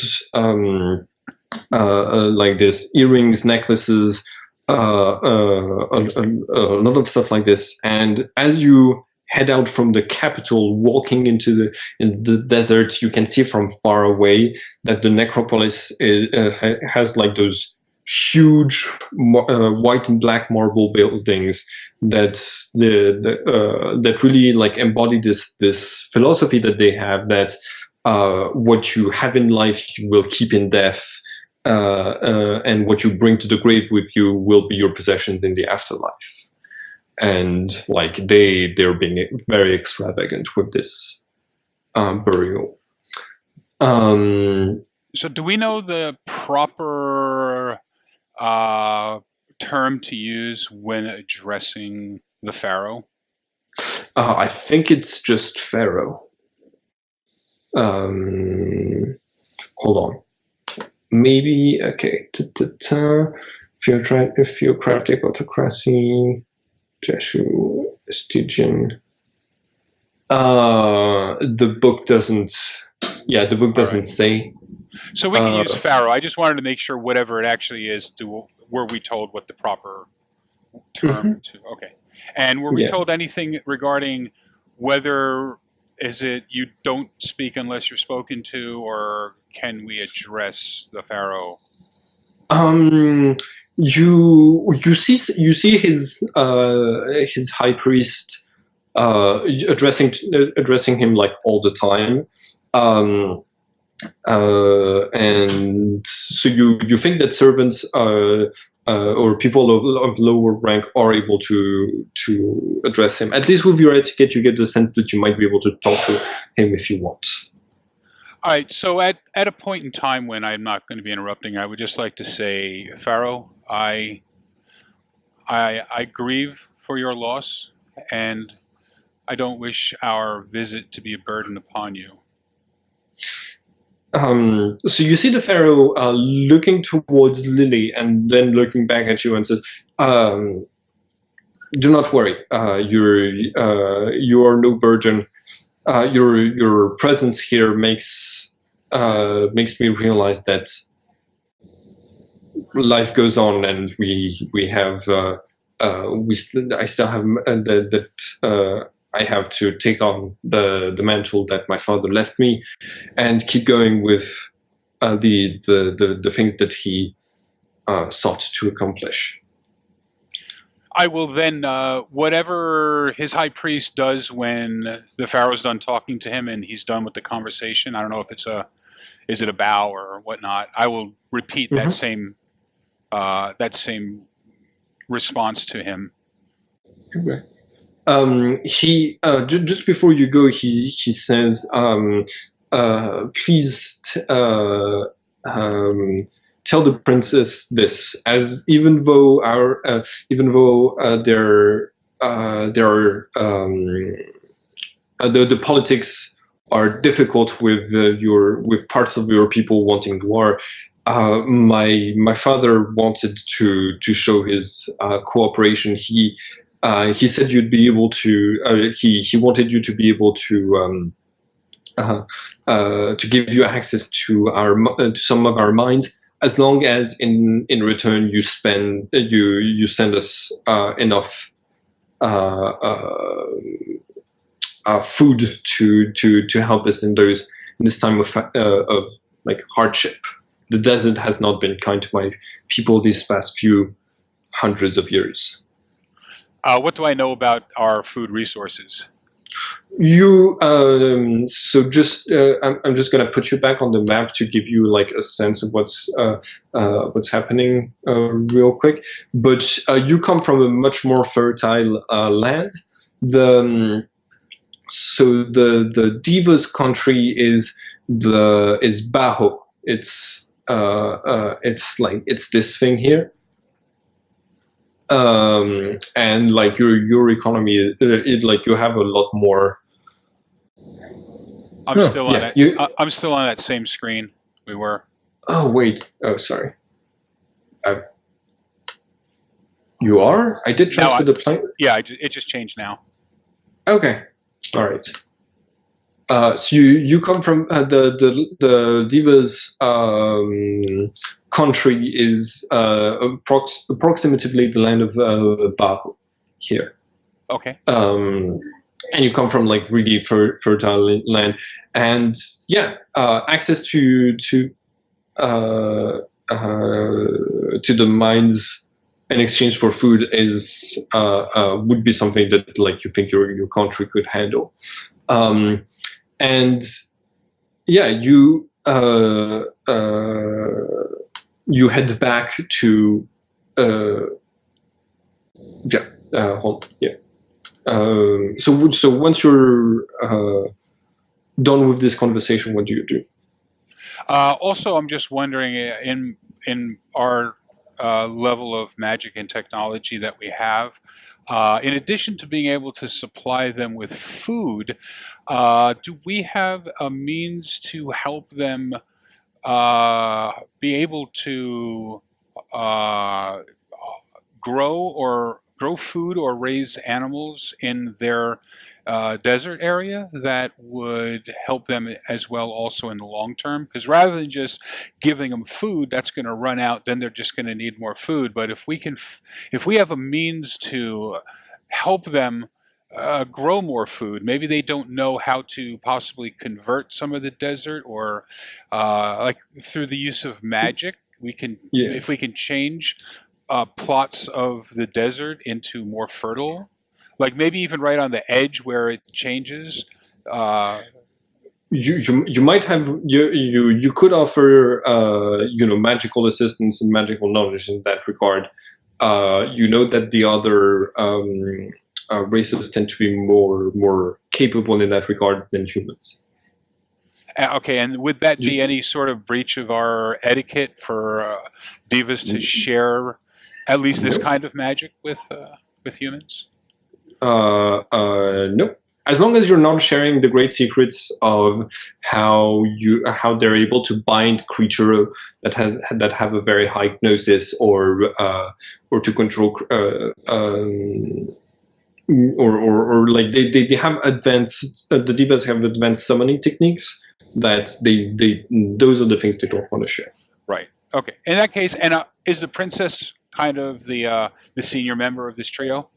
like there's earrings, necklaces, a lot of stuff like this. And as you head out from the capital, walking into the desert, you can see from far away that the necropolis has like those huge white and black marble buildings that really like embody this philosophy that they have, that what you have in life you will keep in death, and what you bring to the grave with you will be your possessions in the afterlife. And like they're being very extravagant with this burial. So do we know the proper term to use when addressing the Pharaoh? I think it's just Pharaoh. Hold on. Maybe, okay. Theocratic autocracy, Jesu, Stygian. The book doesn't. Yeah, the book doesn't say. So we can use Pharaoh. I just wanted to make sure whatever it actually is, were we told what the proper term to? Okay. And were we told anything regarding whether is it you don't speak unless you're spoken to, or can we address the Pharaoh? You see his high priest addressing him like all the time, and so you think that servants or people of lower rank are able to address him. At least with your etiquette, you get the sense that you might be able to talk to him if you want. All right, so at a point in time when I'm not going to be interrupting, I would just like to say, Pharaoh, I grieve for your loss, and I don't wish our visit to be a burden upon you. So you see the Pharaoh looking towards Lily and then looking back at you and says, "Do not worry. You are no burden. Your presence here makes me realize that life goes on, and I still have I have to take on the mantle that my father left me, and keep going with the things that he sought to accomplish." I will then, whatever his high priest does when the Pharaoh's done talking to him and he's done with the conversation, I don't know if is it a bow or whatnot, I will repeat that same response to him. Okay. He just before you go, he says, "Please tell the princess this, as even though the politics are difficult with parts of your people wanting war. My father wanted to show his cooperation. He said you'd be able to. He wanted you to be able to give you access to some of our mines, as long as in return you send us enough food to help us in this time of like hardship. The desert has not been kind to my people these past few hundreds of years." What do I know about our food resources? You so just I'm just gonna put you back on the map to give you like a sense of what's happening real quick. But you come from a much more fertile land. So the Deva's country is Baho. It's this thing here. And like your economy, like you have a lot more. I'm still on that. I'm still on that same screen we were. Oh wait. Oh sorry. You are? I did transfer the plane. Yeah, it just changed now. Okay. All right. So you come from the Deva's country is approximately the land of Bahu here. Okay. And you come from like really fertile land, and access to the mines in exchange for food is would be something that like you think your country could handle. And you head back to so once you're done with this conversation, what do you do? Also, I'm just wondering in our level of magic and technology that we have, in addition to being able to supply them with food, do we have a means to help them be able to uh, grow food or raise animals in their desert area that would help them as well also in the long term? Because rather than just giving them food that's going to run out, then they're just going to need more food. But if we have a means to help them grow more food, maybe they don't know how to possibly convert some of the desert, or like through the use of magic we can, Yeah. if we can change plots of the desert into more fertile, like maybe even right on the edge where it changes. Uh, You might have you could offer magical assistance and magical knowledge in that regard. You know that the other races tend to be more capable in that regard than humans. okay, and would that be You, any sort of breach of our etiquette for divas to share at least this no, kind of magic with humans? no. As long as you're not sharing the great secrets of how they're able to bind creature that have a very high hypnosis, or to control or like they have advanced the divas have advanced summoning techniques that they those are the things they don't want to share. Right. Okay. In that case, and is the princess kind of the senior member of this trio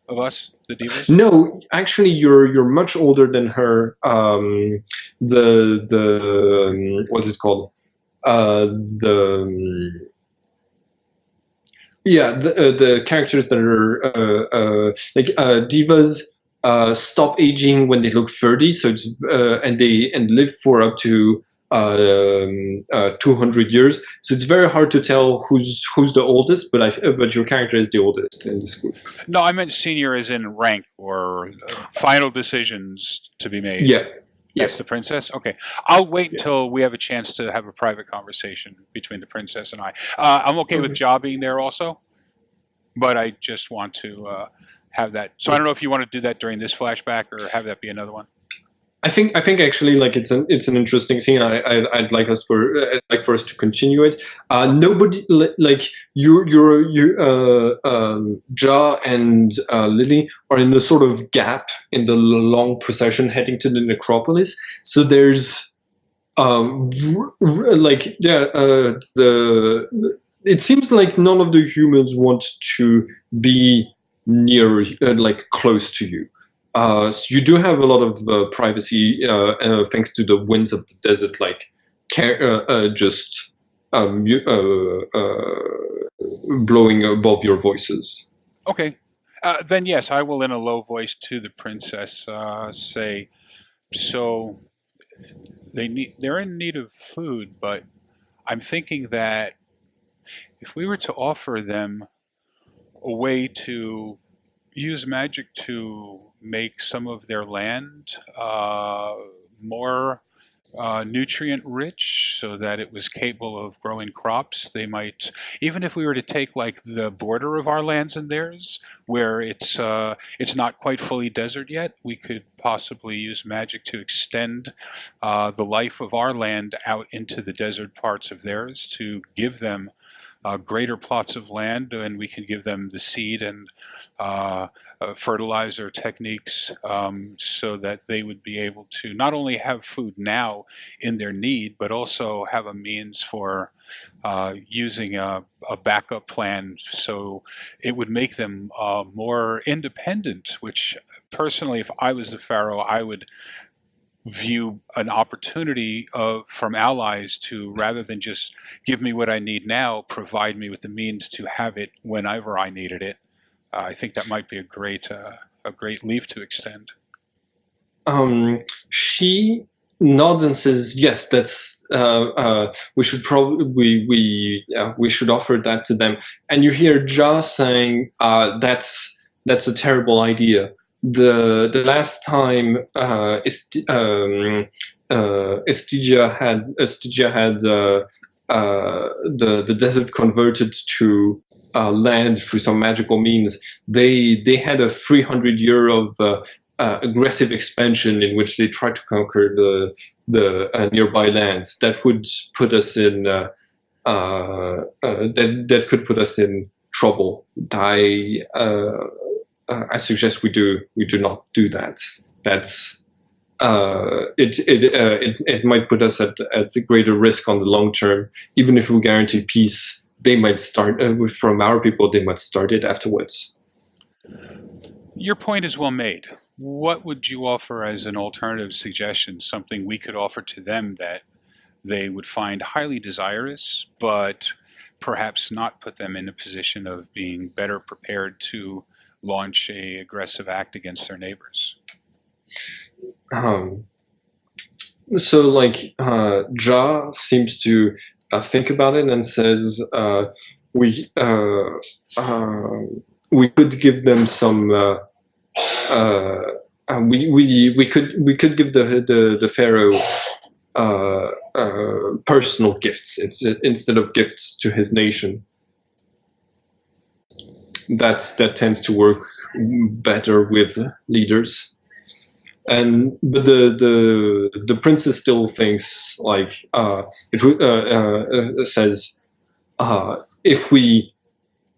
of us, the divas? No, actually, you're much older than her. What's it called? The Yeah, the characters that are divas stop aging when they look 30, so it's and live for up to 200 years. So it's very hard to tell who's the oldest, but your character is the oldest in this group. No, I meant senior as in rank or final decisions to be made. Yeah. That's the princess? Okay. I'll wait until we have a chance to have a private conversation between the princess and I. I'm okay with Ja being there also, but I just want to have that. So I don't know if you want to do that during this flashback or have that be another one. I think actually like it's an interesting scene. I'd like us for us to continue it. Nobody like you Ja and Lily are in a sort of gap in the long procession heading to the necropolis. So there's it seems like none of the humans want to be near like close to you. So you do have a lot of privacy thanks to the winds of the desert, like just blowing above your voices. Okay. Then yes, I will in a low voice to the princess say, so they're in need of food, but I'm thinking that if we were to offer them a way to use magic to make some of their land more nutrient rich so that it was capable of growing crops, they might, even if we were to take like the border of our lands and theirs where it's not quite fully desert yet, we could possibly use magic to extend the life of our land out into the desert parts of theirs to give them greater plots of land, and we can give them the seed and fertilizer techniques so that they would be able to not only have food now in their need, but also have a means for using a backup plan. So it would make them more independent, which personally, if I was the Pharaoh, I would view an opportunity from allies to, rather than just give me what I need now, provide me with the means to have it whenever I needed it. I think that might be a great leave to extend. She nods and says, "Yes, that's we should probably we should offer that to them." And you hear Ja saying, "That's a terrible idea. the last time Estigia had the desert converted to land through some magical means, they had a 300 year of aggressive expansion in which they tried to conquer the nearby lands. That would put us in that could put us in trouble. I suggest we do not do that. That's it might put us at greater risk on the long term. Even if we guarantee peace, they might start from our people. They might start it afterwards. Your point is well made. What would you offer as an alternative suggestion, something we could offer to them that they would find highly desirous, but perhaps not put them in a position of being better prepared to launch a aggressive act against their neighbors? So like Ja seems to think about it and says we could give them some we could give the Pharaoh personal gifts instead of gifts to his nation. That tends to work better with leaders. But the princess still thinks like it says if we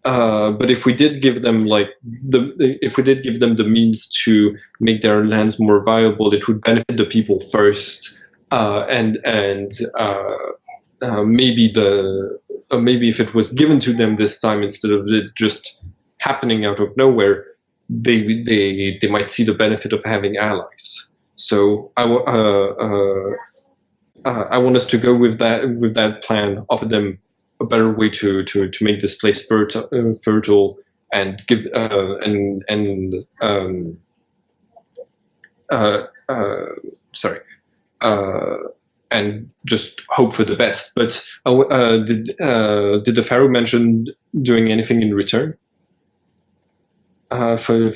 did give them the means to make their lands more viable, it would benefit the people first, and maybe maybe if it was given to them this time instead of it just happening out of nowhere, they might see the benefit of having allies. So I want us to go with that plan, offer them a better way to make this place fertile and give and just hope for the best. But did the Pharaoh mention doing anything in return for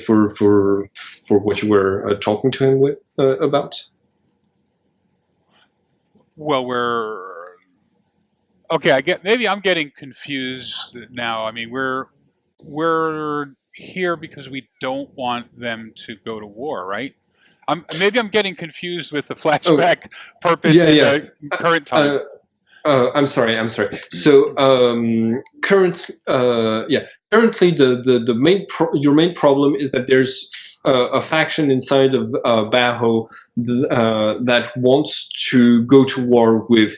what you were talking to him about? Well, okay. Maybe I'm getting confused now. I mean, we're here because we don't want them to go to war, right? Maybe I'm getting confused with the flashback purpose in the current time. I'm sorry. So currently, your main problem is that there's a faction inside of Baho that wants to go to war with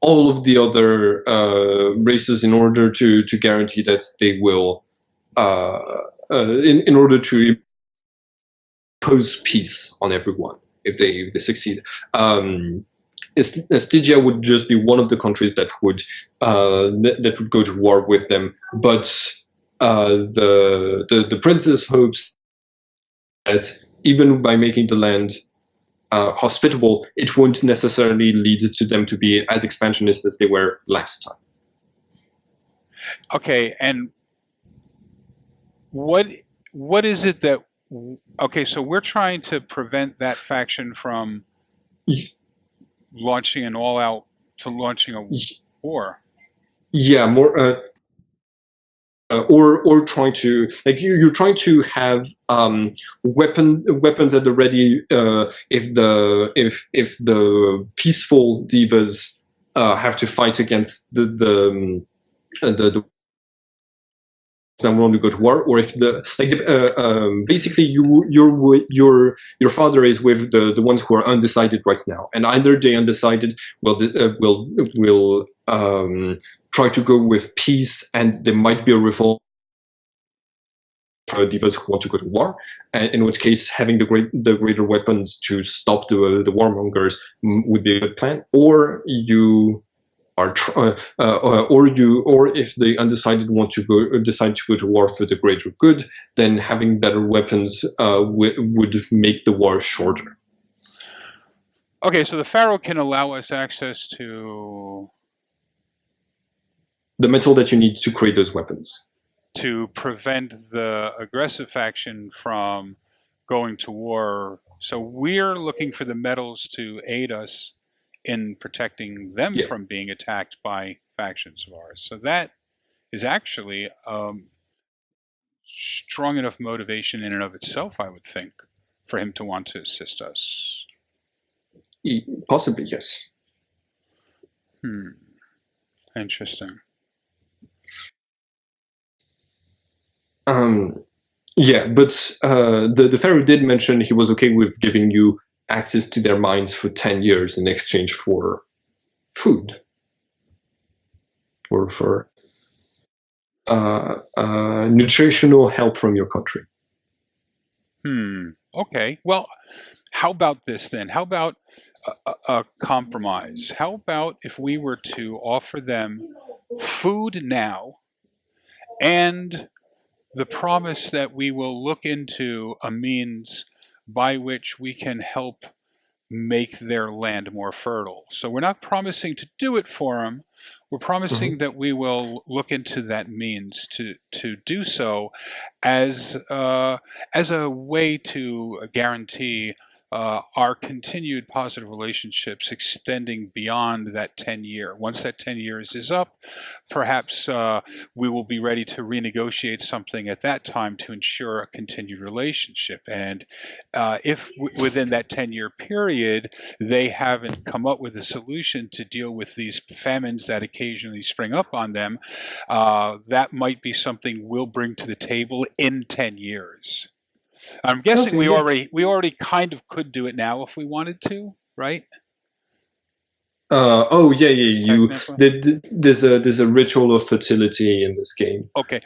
all of the other races in order to guarantee that they will, in order to impose peace on everyone if they succeed. Stygia would just be one of the countries that would go to war with them, but the princess hopes that even by making the land hospitable, it won't necessarily lead to them to be as expansionist as they were last time. Okay, and what is it that? Okay, so we're trying to prevent that faction from launching a war. Yeah, more. Or trying to you're trying to have weapons at the ready if the peaceful Devas have to fight against the someone to go to war, or if basically your father is with the ones who are undecided right now, and either the undecided will try to go with peace, and there might be a revolt for Devas who want to go to war, in which case having the greater weapons to stop the warmongers would be a good plan, or you are or if the undecided decide to go to war for the greater good, then having better weapons would make the war shorter. Okay, so the Pharaoh can allow us access to the metal that you need to create those weapons to prevent the aggressive faction from going to war. So we're looking for the metals to aid us in protecting them Yeah. from being attacked by factions of ours. So that is actually strong enough motivation in and of itself, I would think, for him to want to assist us. Possibly, yes. Interesting. Yeah, but the Pharaoh did mention he was okay with giving you access to their mines for 10 years in exchange for food. Or for nutritional help from your country. Okay. Well, how about this then? How about a compromise? How about if we were to offer them food now and the promise that we will look into a means by which we can help make their land more fertile. So we're not promising to do it for them. We're promising that we will look into that means to do so as a way to guarantee our continued positive relationships extending beyond that 10 year. Once that 10 years is up, perhaps we will be ready to renegotiate something at that time to ensure a continued relationship. And if within that 10-year period, they haven't come up with a solution to deal with these famines that occasionally spring up on them, that might be something we'll bring to the table in 10 years. I'm guessing we already kind of could do it now if we wanted to, right? There's a ritual of fertility in this game. Okay.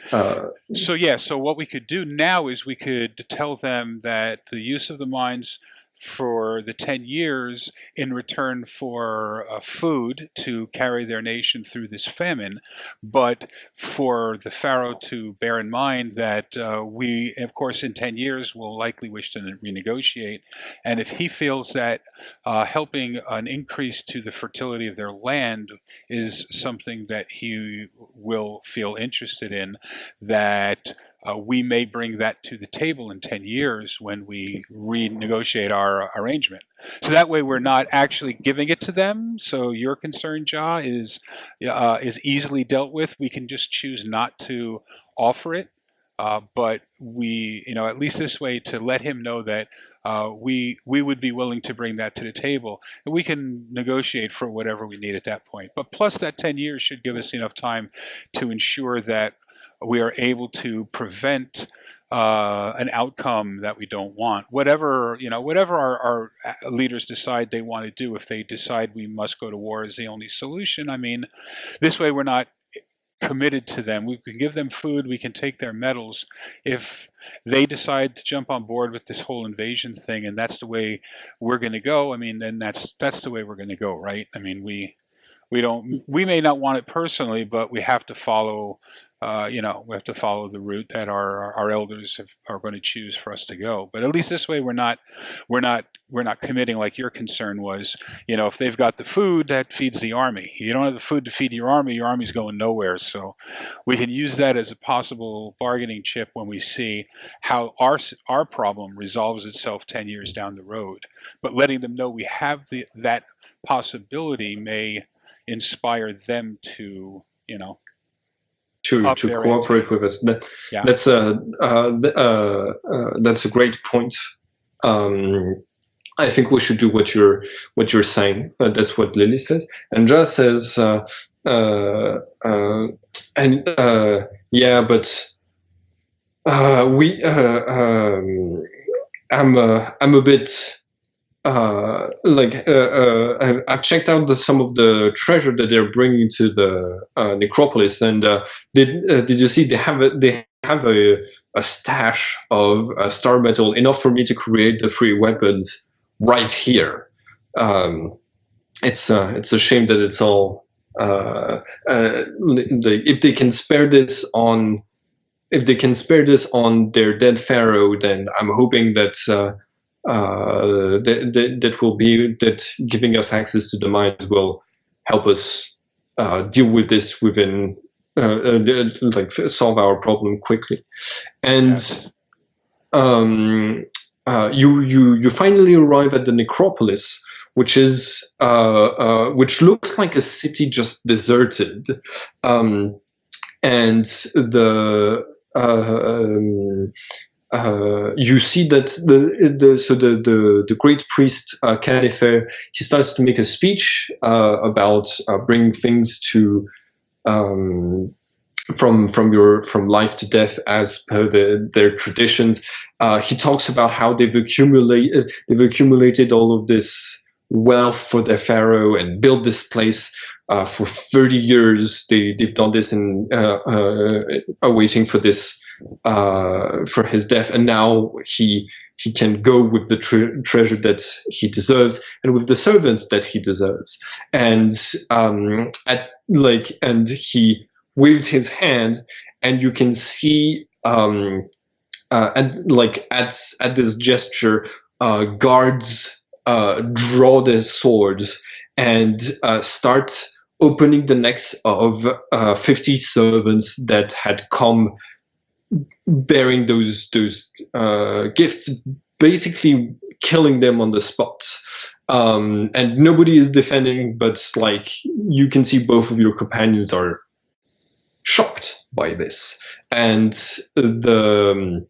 So what we could do now is we could tell them that the use of the mines for the 10 years in return for food to carry their nation through this famine, but for the Pharaoh to bear in mind that we, of course, in 10 years will likely wish to renegotiate. And if he feels that helping an increase to the fertility of their land is something that he will feel interested in, that we may bring that to the table in 10 years when we renegotiate our arrangement. So that way we're not actually giving it to them. So your concern, Ja, is easily dealt with. We can just choose not to offer it. But we, at least this way, to let him know that we would be willing to bring that to the table, and we can negotiate for whatever we need at that point. But plus, that 10 years should give us enough time to ensure that we are able to prevent an outcome that we don't want. Whatever our leaders decide they want to do, if they decide we must go to war as the only solution, I mean, this way we're not committed to them. We can give them food, we can take their metals. If they decide to jump on board with this whole invasion thing and that's the way we're going to go, I mean, then that's the way we're going to go, right? I mean, we may not want it personally, but we have to follow we have to follow the route that our elders are going to choose for us to go. But at least this way we're not committing like your concern was. If they've got the food, that feeds the army. You don't have the food to feed your army's going nowhere. So we can use that as a possible bargaining chip when we see how our problem resolves itself 10 years down the road. But letting them know we have that possibility may inspire them to to cooperate with us. That's a great point. I think we should do what you're saying. That's what Lily says, and Ja says, I'm a bit. I've checked out some of the treasure that they're bringing to the necropolis, and did you see they have a stash of star metal enough for me to create the 3 weapons right here. It's a shame that it's all if they can spare this on their dead pharaoh, then I'm hoping that. That giving us access to the mines will help us deal with this within solve our problem quickly. And you finally arrive at the necropolis, which looks like a city just deserted, and you see that the great priest Canifer, he starts to make a speech about bringing things to from life to death as per their traditions. He talks about how they've accumulated all of this wealth for their pharaoh and built this place for 30 years. They've done this and waiting for this for his death, and now he can go with the treasure that he deserves and with the servants that he deserves. And and he waves his hand, and you can see at this gesture, guards draw their swords and start opening the necks of 50 servants that had come bearing those gifts, basically killing them on the spot. And nobody is defending, but like you can see both of your companions are shocked by this, and then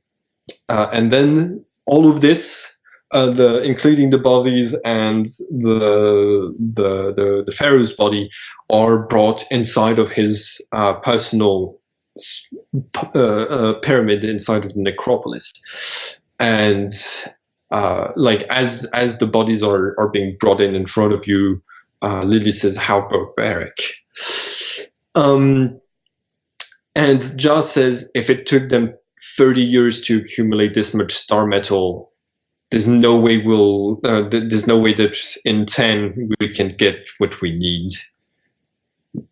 all of this, including the bodies and the pharaoh's body, are brought inside of his personal pyramid inside of the necropolis. And as the bodies are being brought in front of you, Lily says, "How barbaric." And Jar says, if it took them 30 years to accumulate this much star metal, there's no way that in 10 we can get what we need.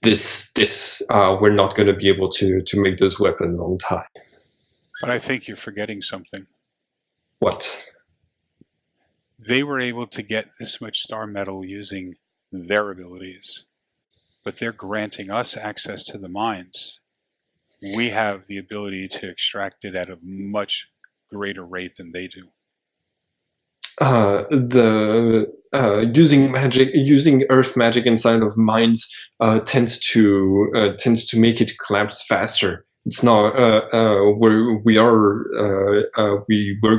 We're not going to be able to make those weapons on time. But I think you're forgetting something. What? They were able to get this much star metal using their abilities, but they're granting us access to the mines. We have the ability to extract it at a much greater rate than they do. Using earth magic inside of mines tends to make it collapse faster. It's not we're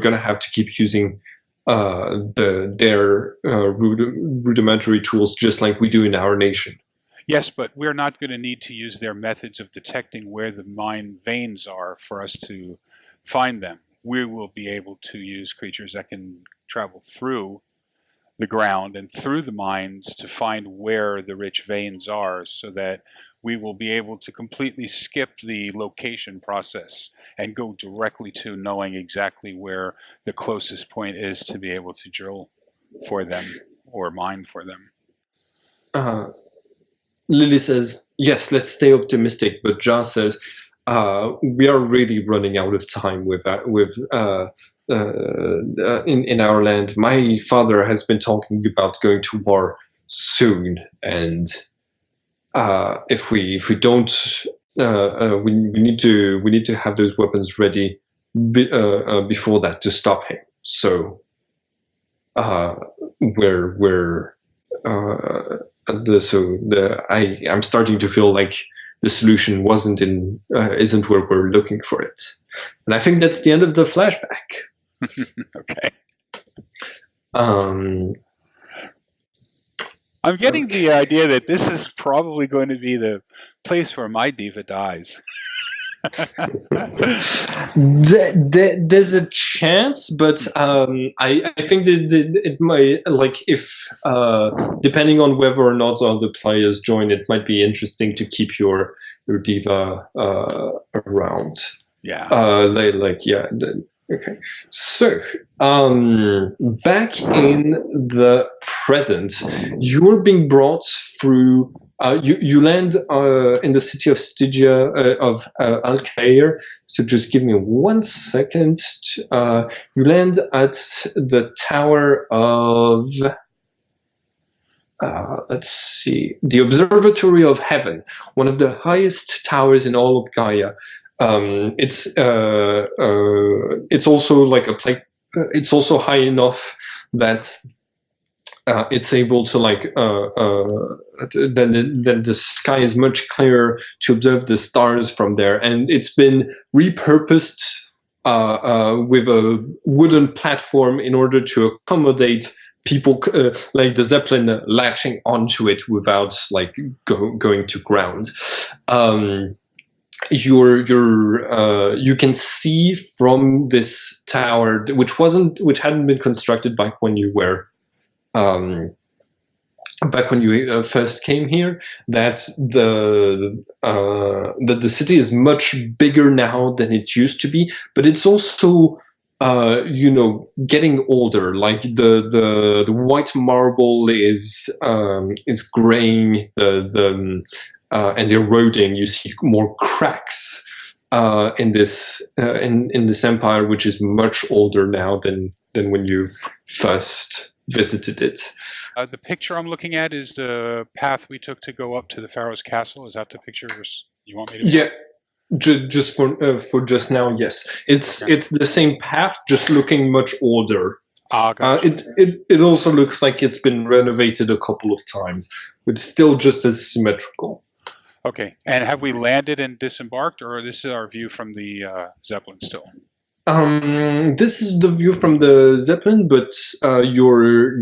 gonna have to keep using their rudimentary tools just like we do in our nation. Yes, but we're not going to need to use their methods of detecting where the mine veins are for us to find them. We will be able to use creatures that can travel through the ground and through the mines to find where the rich veins are, so that we will be able to completely skip the location process and go directly to knowing exactly where the closest point is to be able to drill for them or mine for them. Lily says, yes, let's stay optimistic, but Jar says, we are really running out of time in our land. My father has been talking about going to war soon, and if we don't, we need to have those weapons ready before that to stop him. So I'm starting to feel like the solution isn't where we're looking for it. And I think that's the end of the flashback. Okay. I'm getting the idea that this is probably going to be the place where my Deva dies. There's a chance, but I think that it might, if depending on whether or not other players join, it might be interesting to keep your Deva around. Yeah. Okay. So back in the present, you're being brought through. You land in the city of Stygia of Alcair. So just give me 1 second. You land at the tower of. Let's see, the Observatory of Heaven, one of the highest towers in all of Gaia. It's also like a it's also high enough that it's able to then the sky is much clearer to observe the stars from there, and it's been repurposed with a wooden platform in order to accommodate people like the Zeppelin latching onto it without like going to ground. You can see from this tower, which hadn't been constructed back when you were first came here, that the city is much bigger now than it used to be, but it's also getting older. Like the white marble is graying, and eroding. You see more cracks in this empire, which is much older now than when you first visited it. The picture I'm looking at is the path we took to go up to the Pharaoh's castle. Is that the picture you want me to? Yeah, just for just now, yes. It's the same path, just looking much older. Gotcha. It also looks like it's been renovated a couple of times, but still just as symmetrical. Okay, and have we landed and disembarked, or this is our view from the Zeppelin still? This is the view from the Zeppelin, but you're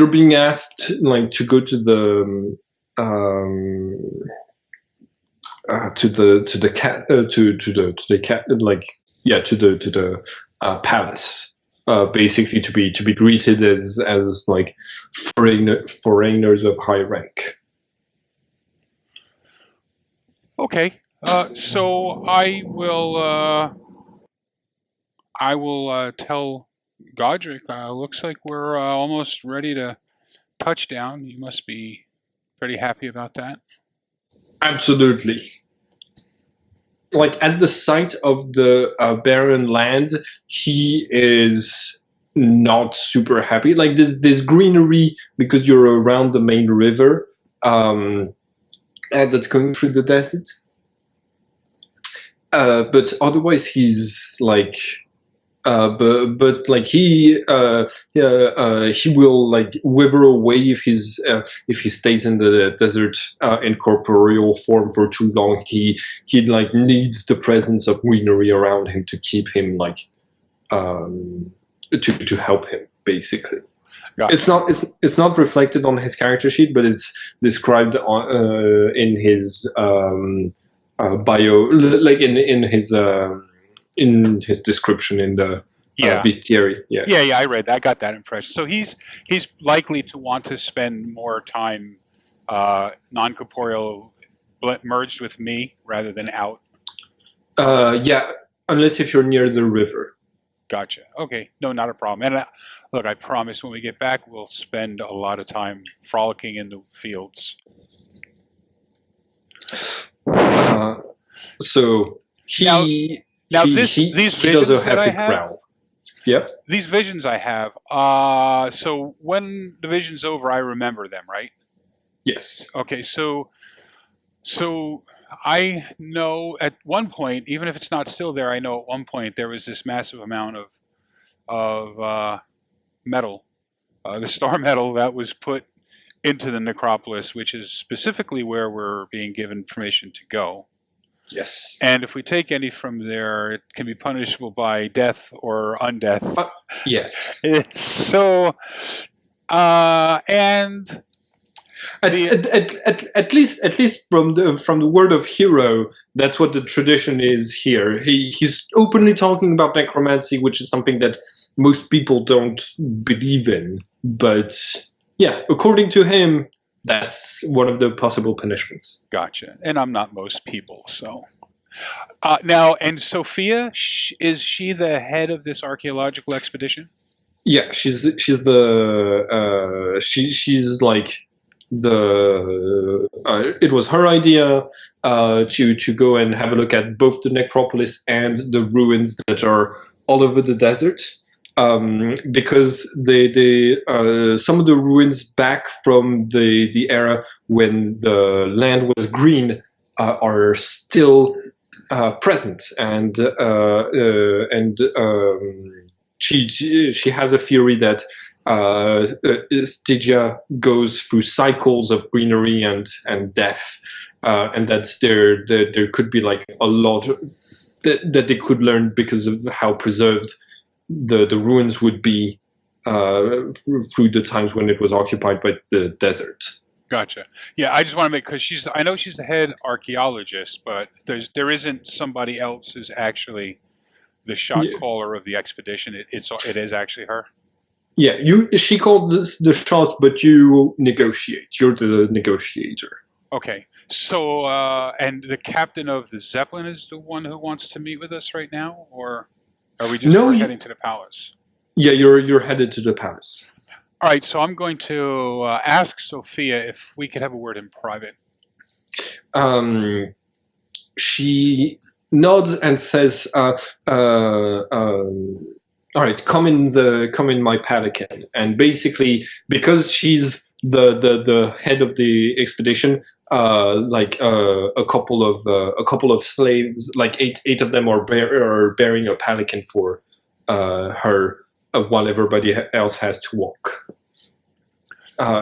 being asked like to go to the palace, basically to be greeted as like foreigners of high rank. Okay, so I will tell Godric. Looks like we're almost ready to touch down. You must be pretty happy about that. Absolutely. Like at the sight of the barren land, he is not super happy. Like there's greenery because you're around the main river that's going through the desert. But otherwise, he's like, but like he will like wither away if he stays in the desert in corporeal form for too long. He like needs the presence of greenery around him to keep him like to help him basically. Gotcha. It's not reflected on his character sheet, but it's described in his bio, like in his description in the bestiary. Yeah, I read that. I got that impression. So he's likely to want to spend more time non-corporeal merged with me rather than out. Yeah, unless if you're near the river. Gotcha. Okay, no, not a problem. And look, I promise when we get back, we'll spend a lot of time frolicking in the fields. So he does a happy growl. Yep. These visions I have. So when the vision's over, I remember them, right? Yes. Okay. So I know at one point, even if it's not still there, I know at one point there was this massive amount of metal, the star metal that was put into the necropolis, which is specifically where we're being given permission to go. Yes. And if we take any from there, it can be punishable by death or undeath. Yes. It's so, and at least from the word of hero, that's what the tradition is here. He's openly talking about necromancy, which is something that most people don't believe in. But yeah, according to him, that's one of the possible punishments. Gotcha. And I'm not most people, so. Now, and Sophia, is she the head of this archaeological expedition? Yeah, she's like it was her idea to go and have a look at both the necropolis and the ruins that are all over the desert. Because they some of the ruins back from the era when the land was green are still present, and she has a theory that Stygia goes through cycles of greenery and death, and that there could be like a lot that they could learn because of how preserved the ruins would be through the times when it was occupied by the desert. Gotcha. Yeah, I just want to make, because I know she's the head archaeologist, but there isn't somebody else who's actually the shot caller of the expedition. It is actually her. Yeah, she called the shots, but you negotiate. You're the negotiator. Okay. So, and the captain of the Zeppelin is the one who wants to meet with us right now, or are we just heading to the palace? Yeah, you're headed to the palace. All right, so I'm going to ask Sophia if we could have a word in private. She nods and says, "All right, come in my pelican." And basically, because she's the head of the expedition, a couple of slaves, like eight of them are bearing a pelican for her, while everybody else has to walk.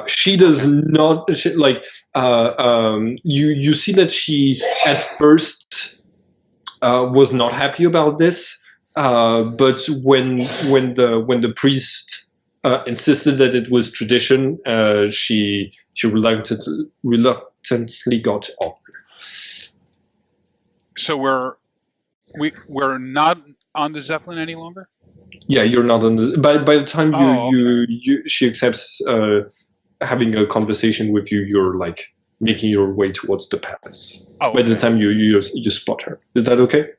She does not you see that she at first was not happy about this, but when the priest insisted that it was tradition, she reluctantly got on. So we're not on the Zeppelin any longer? Yeah, you're not on the. By the time she accepts having a conversation with you, you're like making your way towards the palace. By the time you spot her, is that okay?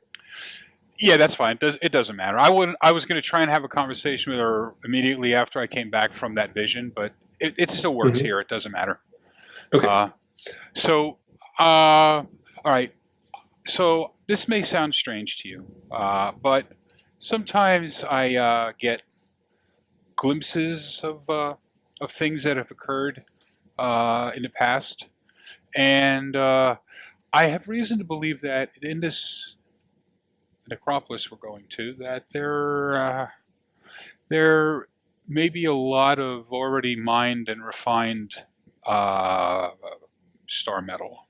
Yeah, that's fine. It doesn't matter. I was going to try and have a conversation with her immediately after I came back from that vision, but it still works here. It doesn't matter. Okay. All right. So this may sound strange to you, but sometimes I get glimpses of things that have occurred in the past, and I have reason to believe that in this necropolis we're going to, that there may be a lot of already mined and refined star metal.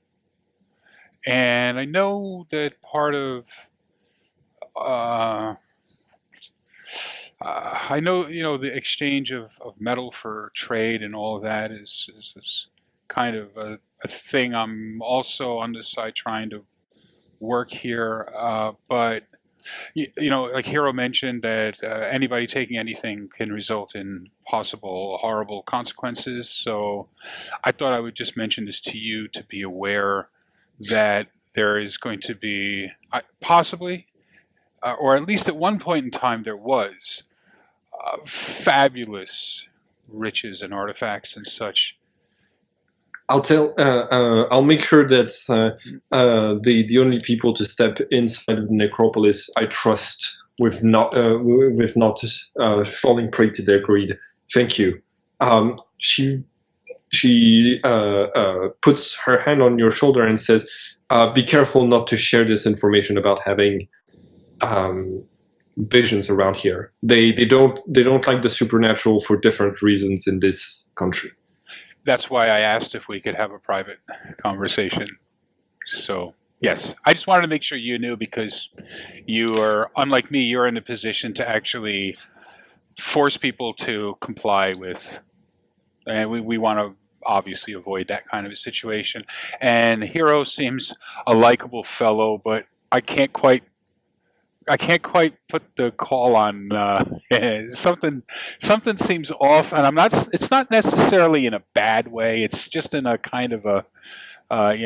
And I know that part of I know, the exchange of metal for trade and all of that is kind of a thing I'm also on this side trying to work here. But, like Hero mentioned, that anybody taking anything can result in possible horrible consequences. So I thought I would just mention this to you to be aware that there is going to be possibly, or at least at one point in time there was, fabulous riches and artifacts and such. I'll make sure that the only people to step inside of the necropolis I trust with not falling prey to their greed. Thank you. She puts her hand on your shoulder and says, "Be careful not to share this information about having visions around here. They don't like the supernatural for different reasons in this country." That's why I asked if we could have a private conversation. So yes, I just wanted to make sure you knew, because you are, unlike me, you're in a position to actually force people to comply with, and we want to obviously avoid that kind of a situation. And Hero seems a likable fellow, but I can't quite put the call on something seems off, and it's not necessarily in a bad way, it's just in a kind of a I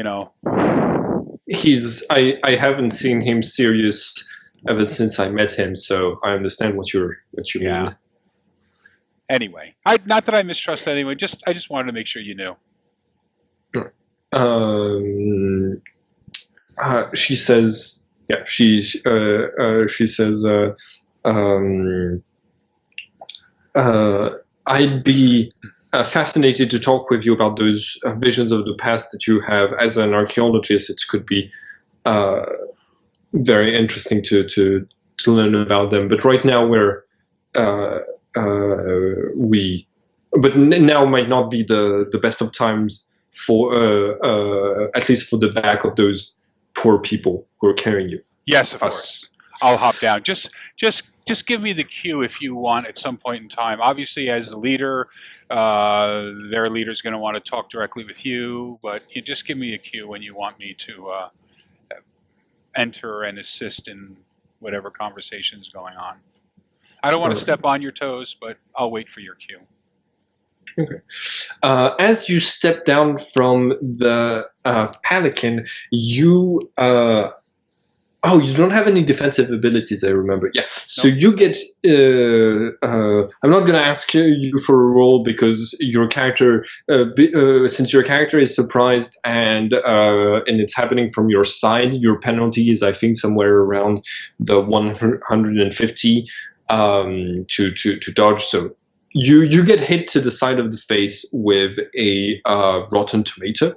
haven't seen him serious ever since I met him, so I understand what you mean. Anyway, not that I mistrust anyone, I just wanted to make sure you knew. She says, yeah, she says, I'd be fascinated to talk with you about those visions of the past that you have. As an archaeologist, it could be very interesting to learn about them. But right now uh, but now might not be the best of times for at least for the back of those poor people who are carrying you. Yes, of Us. course. I'll hop down. Just give me the cue if you want at some point in time. Obviously, as the leader, their leader's going to want to talk directly with you, but you just give me a cue when you want me to enter and assist in whatever conversation's going on. I don't want to step on your toes, but I'll wait for your cue. Okay. As you step down from the pelican, you you don't have any defensive abilities, I remember. Yeah. So you get. I'm not gonna ask you for a roll because your character, since your character is surprised and it's happening from your side, your penalty is, I think, somewhere around the 150 to dodge. So you get hit to the side of the face with a rotten tomato,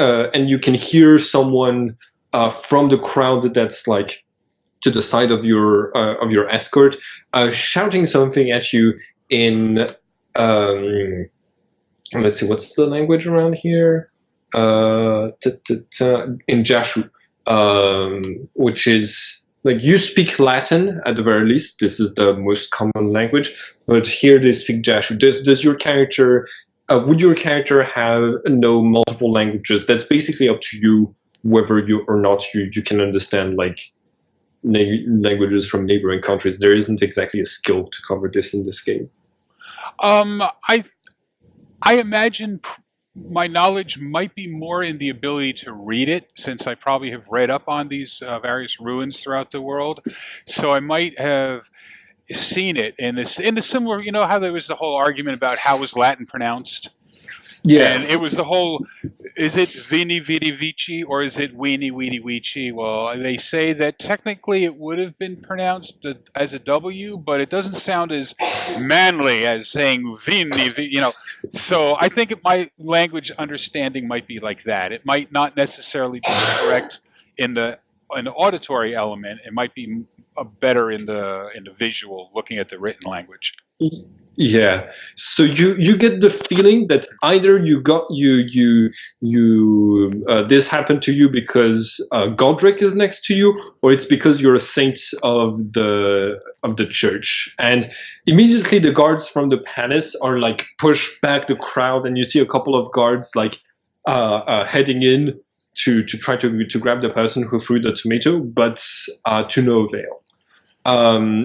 and you can hear someone from the crowd that's like to the side of your escort shouting something at you in let's see, what's the language around here? In Jashu, which is like, you speak Latin at the very least. This is the most common language, but here they speak Jashu. Does your character? Would your character know multiple languages? That's basically up to you whether you or not you can understand like languages from neighboring countries. There isn't exactly a skill to cover this in this game. I imagine my knowledge might be more in the ability to read it, since I probably have read up on these various ruins throughout the world. So I might have seen it in a similar, you know how there was the whole argument about how was Latin pronounced? Yeah. And it was the whole, is it Vini Vidi Vici or is it Weenie Weedy Weechi? Well, they say that technically it would have been pronounced as a W, but it doesn't sound as manly as saying Vini, you know. So I think my language understanding might be like that. It might not necessarily be correct in the auditory element. It might be better in the visual, looking at the written language. Yeah. So you get the feeling that either this happened to you because Godric is next to you, or it's because you're a saint of the church. And immediately the guards from the palace are like push back the crowd, and you see a couple of guards like heading in to try to grab the person who threw the tomato, but to no avail.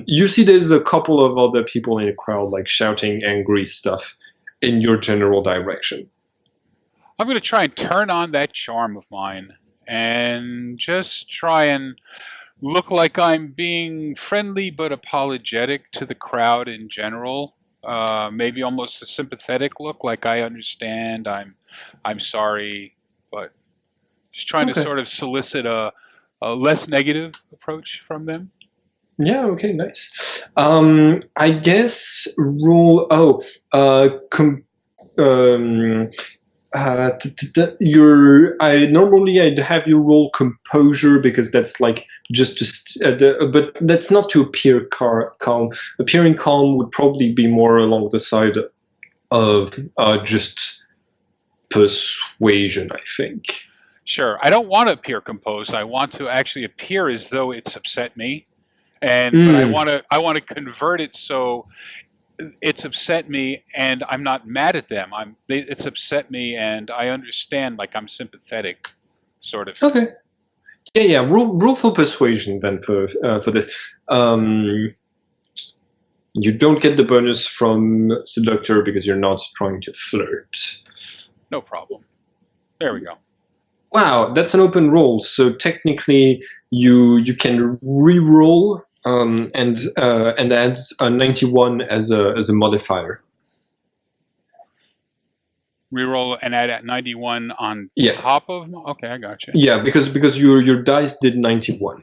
You see there's a couple of other people in the crowd like shouting angry stuff in your general direction. I'm going to try and turn on that charm of mine and just try and look like I'm being friendly but apologetic to the crowd in general. Maybe almost a sympathetic look, like I understand, I'm sorry, but just trying to sort of solicit a less negative approach from them. Yeah, okay, nice. I guess roll. Normally I'd have you roll composure because that's like just but that's not to appear calm. Appearing calm would probably be more along the side of just persuasion, I think. Sure. I don't want to appear composed. I want to actually appear as though it's upset me. But I want to convert it so it's upset me and I'm not mad at them. It's upset me and I understand, like I'm sympathetic, sort of. Okay. Yeah. Roll for persuasion then for this. You don't get the bonus from seductor because you're not trying to flirt. No problem. There we go. Wow, that's an open roll. So technically, you can re-roll and add a 91 as a modifier. Reroll and add at 91 on top of. Okay, I got you. Yeah, because your dice did 91.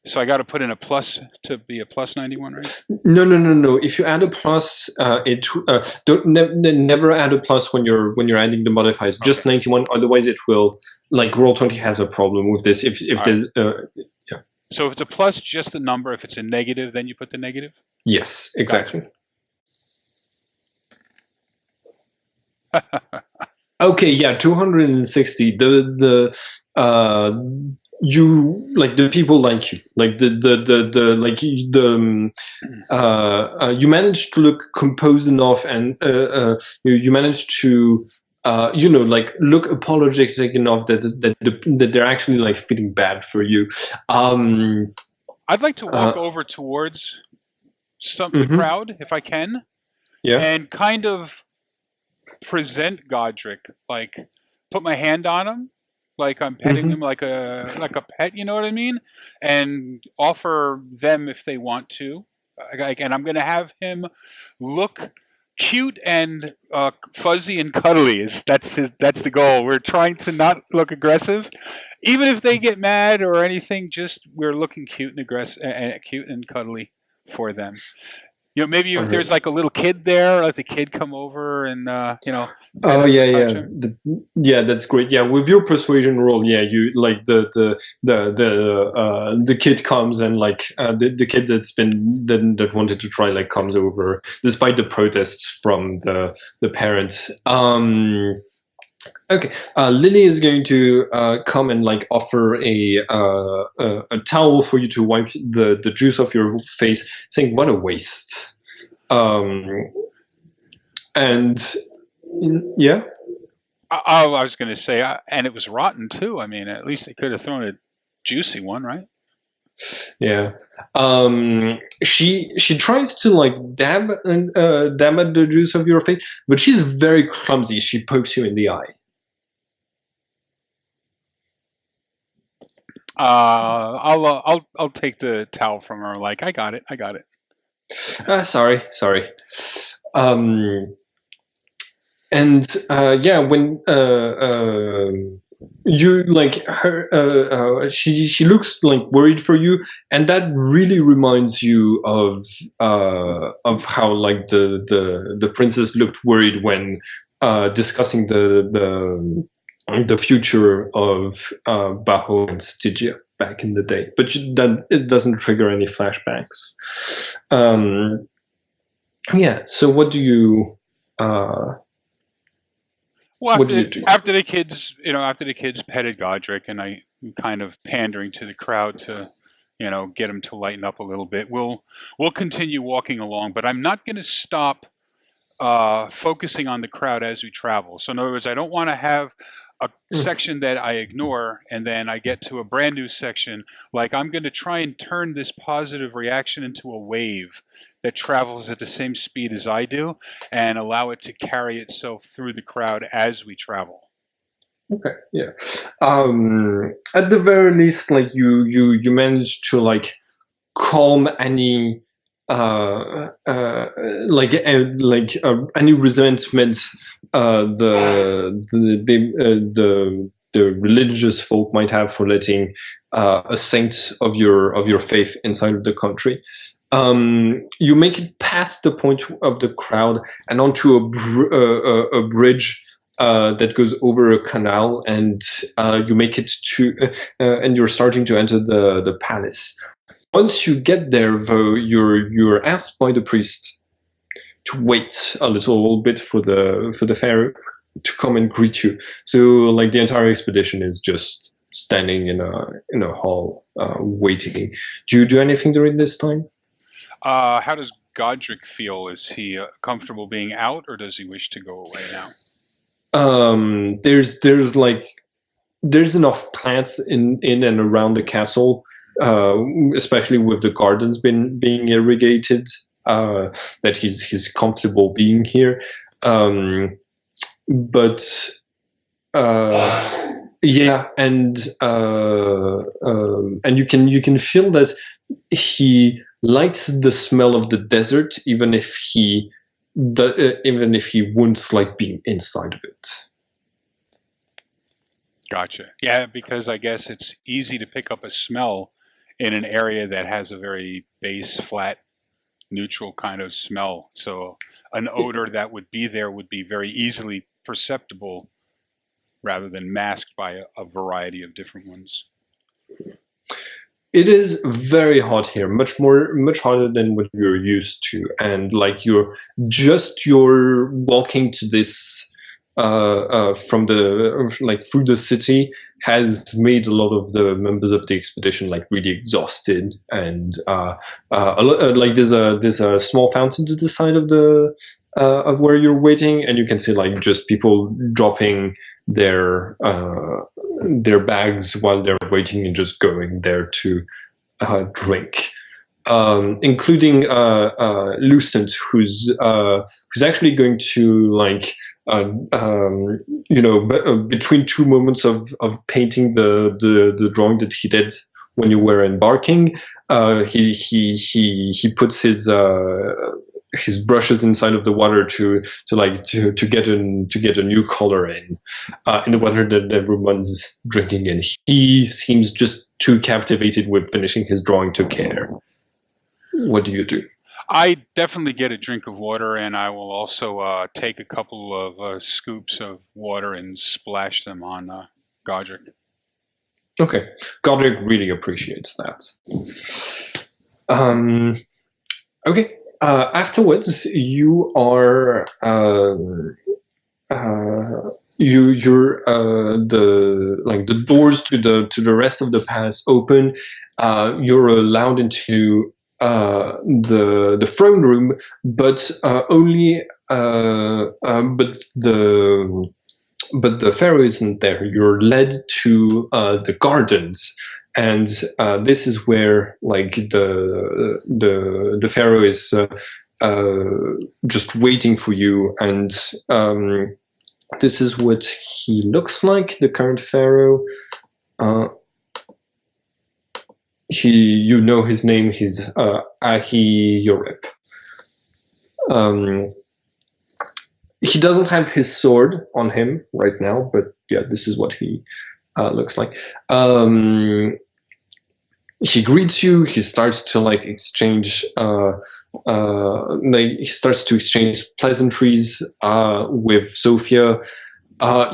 So I got to put in a plus to be a plus 91, right? No. If you add a plus, don't never add a plus when you're adding the modifiers. Okay. Just 91. Otherwise, it will like Roll20 has a problem with this. If All there's yeah. So if it's a plus, just the number. If it's a negative, then you put the negative. Yes, exactly. Gotcha. Okay, yeah, 260. You like the people like you, like you managed to look composed enough, and you managed to like look apologetic enough that they're actually like feeling bad for you. I'd like to walk over towards the crowd if I can, Yeah. and kind of present Godric, like put my hand on him, like I'm petting him like a pet, you know what I mean? And offer them if they want to. And I'm going to have him look cute and fuzzy and cuddly. That's the goal. We're trying to not look aggressive. Even if they get mad or anything, just we're looking cute and aggressive, cute and cuddly for them. Maybe if there's like a little kid there, let the kid come over and Oh yeah, that's great. Yeah, with your persuasion roll, yeah, you like the kid comes, and like the kid that wanted to try like comes over despite the protests from the parents. Okay, Lily is going to come and like offer a towel for you to wipe the juice off your face, saying, "What a waste." And yeah. I was going to say, and it was rotten too. I mean, at least they could have thrown a juicy one, right? Yeah. She tries to like dab at the juice of your face, but she's very clumsy. She pokes you in the eye. I'll take the towel from her. Like, I got it. Sorry. And yeah, when you like her, she looks like worried for you, and that really reminds you of how like the princess looked worried when discussing the future of Baho and Stygia back in the day, but that it doesn't trigger any flashbacks. Yeah. So what do you? Well, after the kids, after the kids petted Godric, and I kind of pandering to the crowd to, get them to lighten up a little bit. We'll continue walking along, but I'm not going to stop focusing on the crowd as we travel. So in other words, I don't want to have a section that I ignore and then I get to a brand new section. Like, I'm going to try and turn this positive reaction into a wave that travels at the same speed as I do and allow it to carry itself through the crowd as we travel. Okay, yeah. At the very least, like you managed to like calm any any resentment the religious folk might have for letting a saint of your faith inside of the country. You make it past the point of the crowd and onto a bridge that goes over a canal, and you make it to and you're starting to enter the palace. Once you get there, though, you're asked by the priest to wait a little bit for the pharaoh to come and greet you. So, like, the entire expedition is just standing in a hall waiting. Do you do anything during this time? How does Godric feel? Is he comfortable being out, or does he wish to go away now? There's enough plants in and around the castle, especially with the gardens being irrigated, that he's comfortable being here. But yeah, and you can feel that he likes the smell of the desert, even if he wouldn't like being inside of it. Gotcha. Yeah, because I guess it's easy to pick up a smell in an area that has a very base, flat, neutral kind of smell. So an odor that would be there would be very easily perceptible rather than masked by a variety of different ones. It is very hot here, much hotter than what you're used to, and like you're walking to this from the like through the city has made a lot of the members of the expedition like really exhausted, and like there's a small fountain to the side of the of where you're waiting, and you can see like just people dropping their bags while they're waiting and just going there to drink, including Lucent, who's actually going to like between two moments of painting the drawing that he did when you were embarking, he puts his brushes inside of the water to get a new color in the water that everyone's drinking in. He seems just too captivated with finishing his drawing to care. What do you do? I definitely get a drink of water, and I will also take a couple of scoops of water and splash them on Godric. Okay, Godric really appreciates that. Okay. Afterwards, you are you're the doors to the rest of the pass open. You're allowed into the throne room, but only but the Pharaoh isn't there. You're led to the gardens. And this is where, like, the Pharaoh is just waiting for you. And this is what he looks like, the current Pharaoh. You know his name. He's Ahi Yorep. He doesn't have his sword on him right now, but yeah, this is what he looks like. He greets you. He starts to exchange. He starts to exchange pleasantries with Sophia.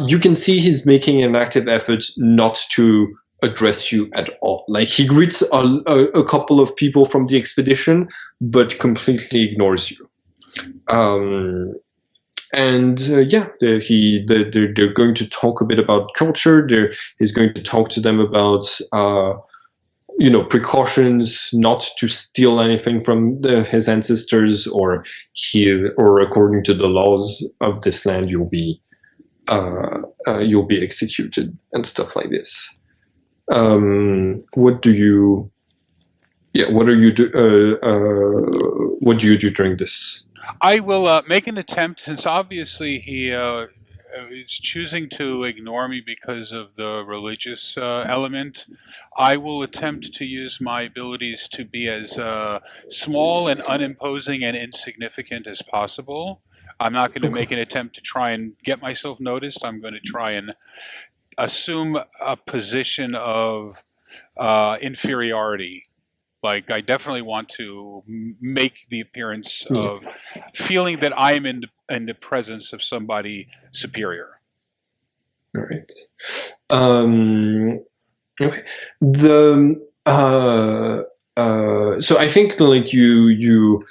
You can see he's making an active effort not to address you at all. Like, he greets a couple of people from the expedition, but completely ignores you. They're going to talk a bit about culture. He's going to talk to them about precautions not to steal anything from his ancestors, or according to the laws of this land, you'll be executed and stuff like this. What do you do during this? I will make an attempt, since obviously he is choosing to ignore me because of the religious element. I will attempt to use my abilities to be as small and unimposing and insignificant as possible. I'm not going to make an attempt to try and get myself noticed. I'm going to try and assume a position of inferiority. Like, I definitely want to make the appearance of feeling that I am in the presence of somebody superior. All right. Okay. So I think you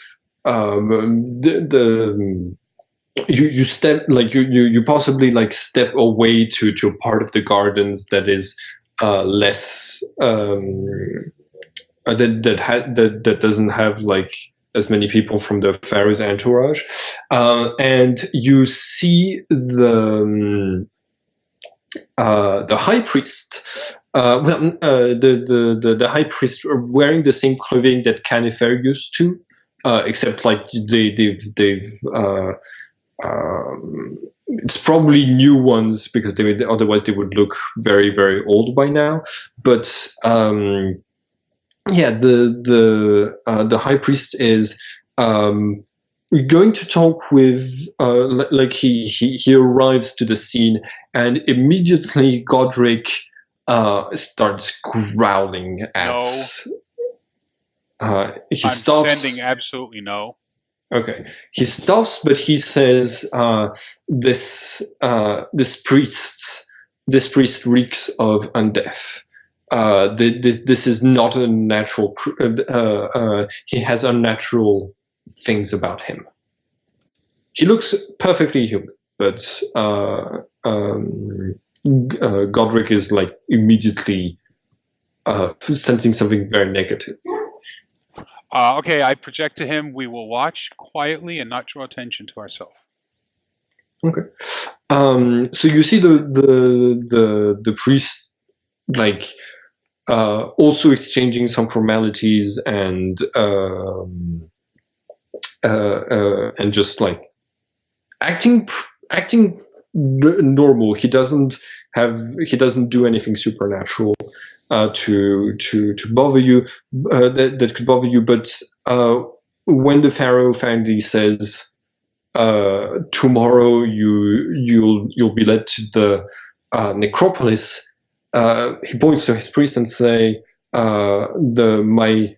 step, like, you possibly step away to a part of the gardens that is less that doesn't have as many people from the Pharaoh's entourage, and you see the high priest. The high priest are wearing the same clothing that Canifer used to, except they've it's probably new ones, because otherwise they would look very, very old by now. But the high priest is going to talk with he arrives to the scene, and immediately Godric starts growling at He I'm stops. sending absolutely no. Okay, he stops, but he says, this priest reeks of undeath. This is not a natural. He has unnatural things about him. He looks perfectly human, but Godric is like immediately sensing something very negative. Okay, I project to him. We will watch quietly and not draw attention to ourselves. Okay. So you see the priest like also exchanging some formalities and just like acting normal. He doesn't do anything supernatural to bother you that could bother you. But when the Pharaoh finally says, tomorrow you'll be led to the necropolis, he points to his priest and say, my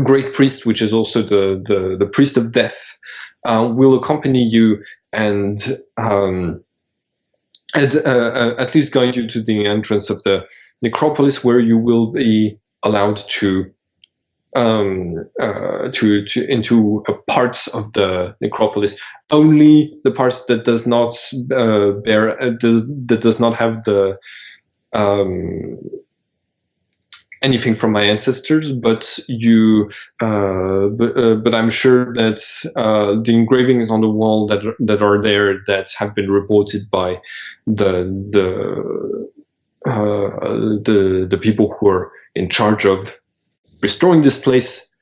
great priest, which is also the priest of death, will accompany you and at least guide you to the entrance of the necropolis, where you will be allowed to into parts of the necropolis, only the parts that does not that does not have the anything from my ancestors, but but I'm sure that the engravings on the wall that are there that have been reported by the people who are in charge of restoring this place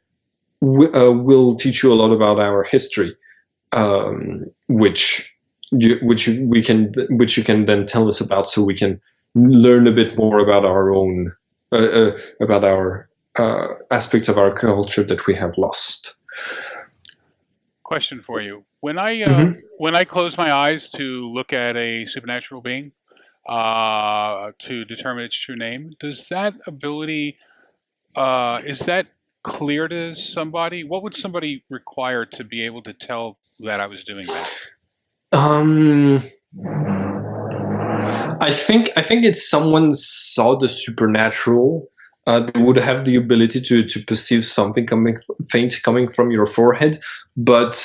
will teach you a lot about our history, which you can then tell us about, so we can learn a bit more about our own about our aspects of our culture that we have lost. Question for you: when I close my eyes to look at a supernatural being to determine its true name, does that ability is that clear to somebody? What would somebody require to be able to tell that I was doing that? I think it's someone saw the supernatural. They would have the ability to perceive something faint coming from your forehead, but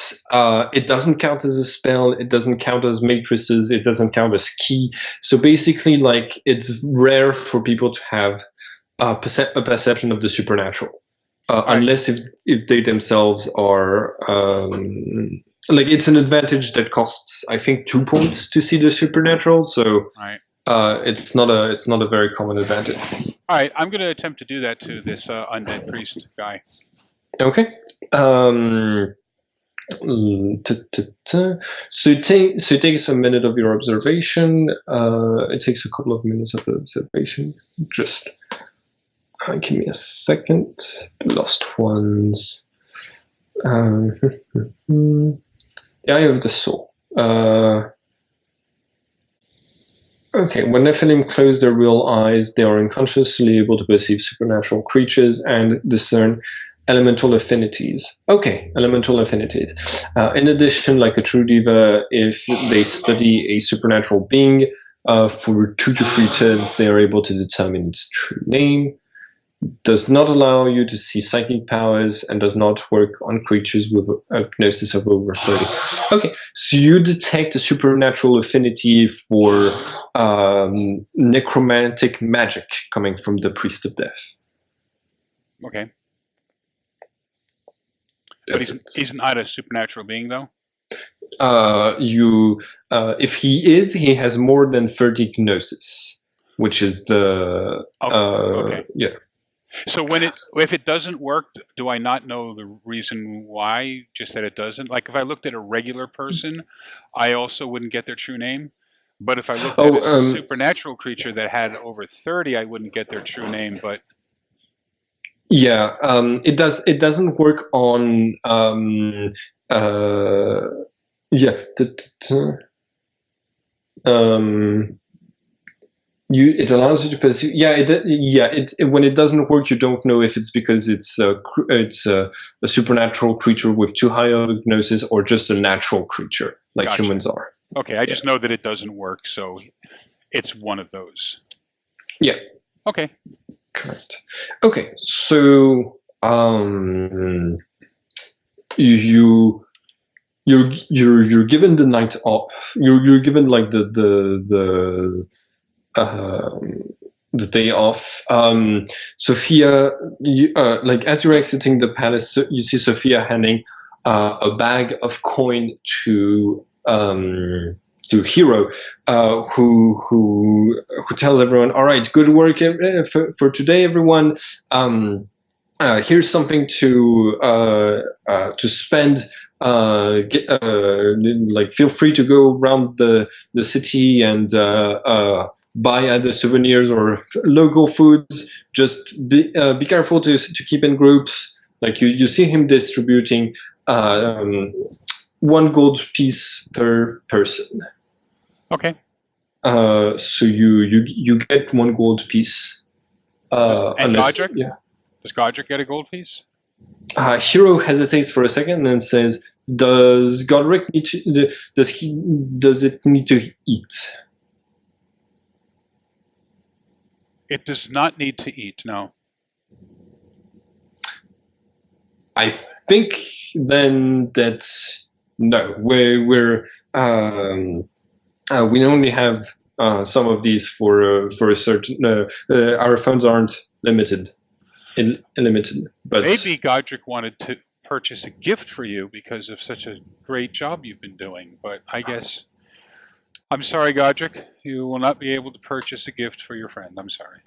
it doesn't count as a spell. It doesn't count as matrices. It doesn't count as key. So basically, like, it's rare for people to have a perception of the supernatural, unless if they themselves are. Like, it's an advantage that costs, I think, 2 points to see the supernatural. So it's not a very common advantage. All right, I'm going to attempt to do that to this undead priest guy. Okay. So it takes a minute of your observation. It takes a couple of minutes of observation. Just give me a second. Lost ones. The Eye of the Soul. Okay, when Nephilim close their real eyes, they are unconsciously able to perceive supernatural creatures and discern elemental affinities. Okay, elemental affinities. In addition, like a true Deva, if they study a supernatural being for 2 to 3 turns, they are able to determine its true name. Does not allow you to see psychic powers and does not work on creatures with a gnosis of over 30. Okay, so you detect a supernatural affinity for necromantic magic coming from the priest of death. Okay. But he's not a supernatural being, though? If he has more than 30 gnosis, which is the... okay. Yeah. So if it doesn't work, do I not know the reason why? Just that it doesn't? Like, if I looked at a regular person, I also wouldn't get their true name. But if I looked at a supernatural creature that had over 30, I wouldn't get their true name. But yeah, it doesn't work on It allows you to pursue. Yeah, when it doesn't work, you don't know if it's because it's a supernatural creature with too high of a gnosis or just a natural creature like Gotcha. humans are. Okay, I just know that it doesn't work, so it's one of those. Yeah. Okay. Correct. Okay, so you're given the night off. You're given like the day off. Sophia, like as you're exiting the palace, you see Sophia handing a bag of coin to Hero, who tells everyone, "All right, good work for today, everyone. Here's something to spend. Like feel free to go around the city and buy either souvenirs or local foods. Just be careful to keep in groups. Like you see him distributing 1 gold piece per person. Okay. So you get 1 gold piece. And Godric? Yeah. Does Godric get a gold piece? Hero hesitates for a second and then says, "Does Godric need to? Does it need to eat?" It does not need to eat. No. I think then that no, we only have some of these for a certain. Our funds aren't limited. Unlimited, but maybe Godric wanted to purchase a gift for you because of such a great job you've been doing, but I guess I'm sorry, Godric, you will not be able to purchase a gift for your friend. I'm sorry.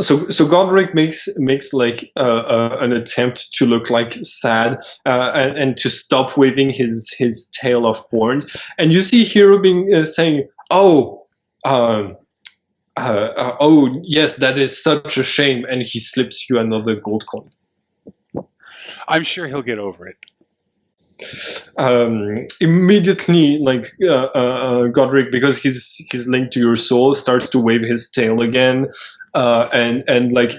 So Godric makes like an attempt to look like sad and to stop waving his tail of thorns, and you see Hero being saying, "Oh, oh yes, that is such a shame," and he slips you another gold coin. I'm sure he'll get over it. Immediately, like Godric, because he's linked to your soul, starts to wave his tail again, and like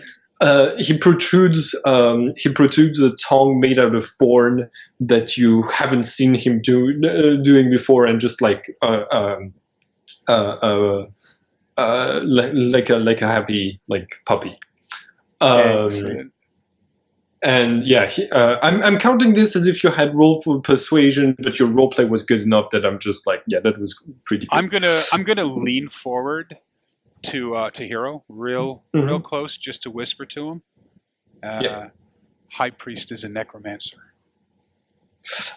he protrudes a tongue made out of thorn that you haven't seen him doing before, and just like like a happy like puppy. And yeah, I'm counting this as if you had rolled for persuasion, but your roleplay was good enough that I'm just like, yeah, that was pretty good. I'm gonna lean forward to Hero, real close, just to whisper to him. Yeah. High Priest is a necromancer.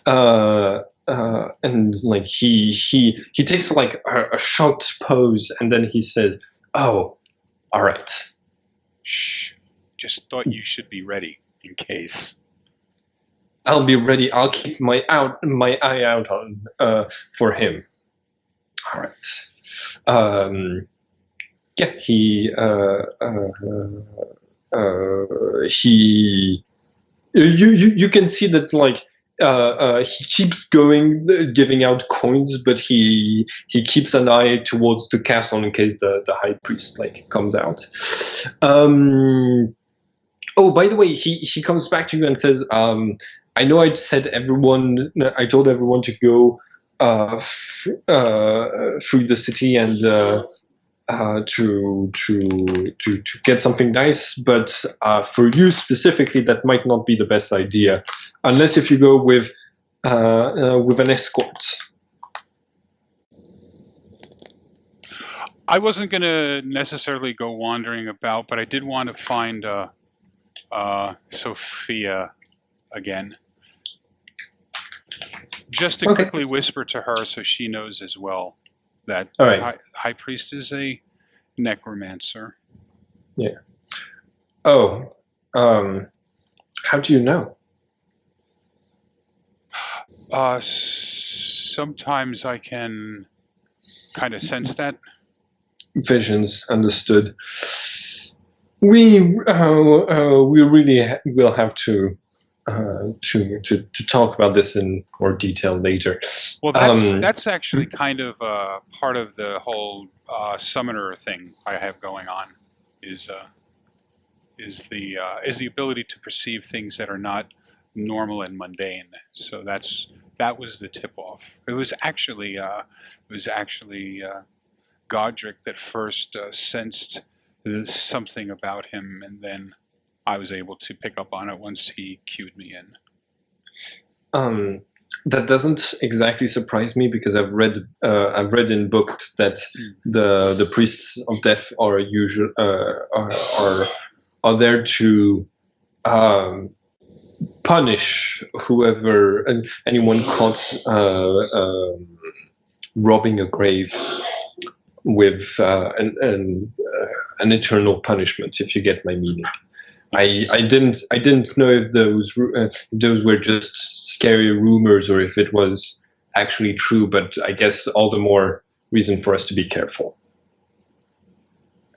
And like he takes like a short pose, and then he says, "Oh, all right." Shh. Just thought you should be ready. In case. I'll be ready. I'll keep my eye out on for him. All right. Yeah, you can see that like he keeps going, giving out coins, but he keeps an eye towards the castle in case the high priest like comes out. Oh, by the way, he comes back to you and says, "I know I told everyone to go through the city and to get something nice, but for you specifically, that might not be the best idea, unless if you go with an escort." I wasn't going to necessarily go wandering about, but I did want to find Sophia again. Just to quickly whisper to her so she knows as well that High Priest is a necromancer. Yeah. Oh, how do you know? Sometimes I can kind of sense that. Visions, understood. We really will have to to talk about this in more detail later. Well, that's actually kind of part of the whole summoner thing I have going on, is the ability to perceive things that are not normal and mundane. So that was the tip off. It was actually Godric that first sensed something about him, and then I was able to pick up on it once he cued me in. That doesn't exactly surprise me, because I've read in books that the priests of death are usually are there to punish anyone caught robbing a grave with an eternal punishment, if you get my meaning. I didn't know if those were just scary rumors or if it was actually true, but I guess all the more reason for us to be careful.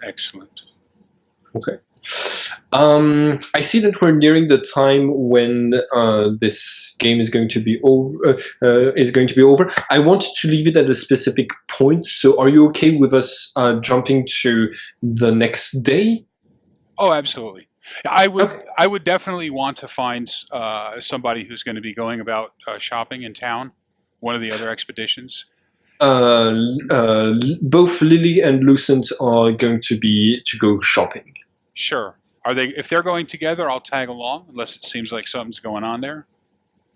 Excellent. Okay. I see that we're nearing the time when this game is going to be over. I want to leave it at a specific point. So, are you okay with us jumping to the next day? Oh, absolutely. I would. Okay. I would definitely want to find somebody who's going to be going about shopping in town. One of the other expeditions. Both Lily and Lucent are going to go shopping. Sure. Are they? If they're going together, I'll tag along, unless it seems like something's going on there.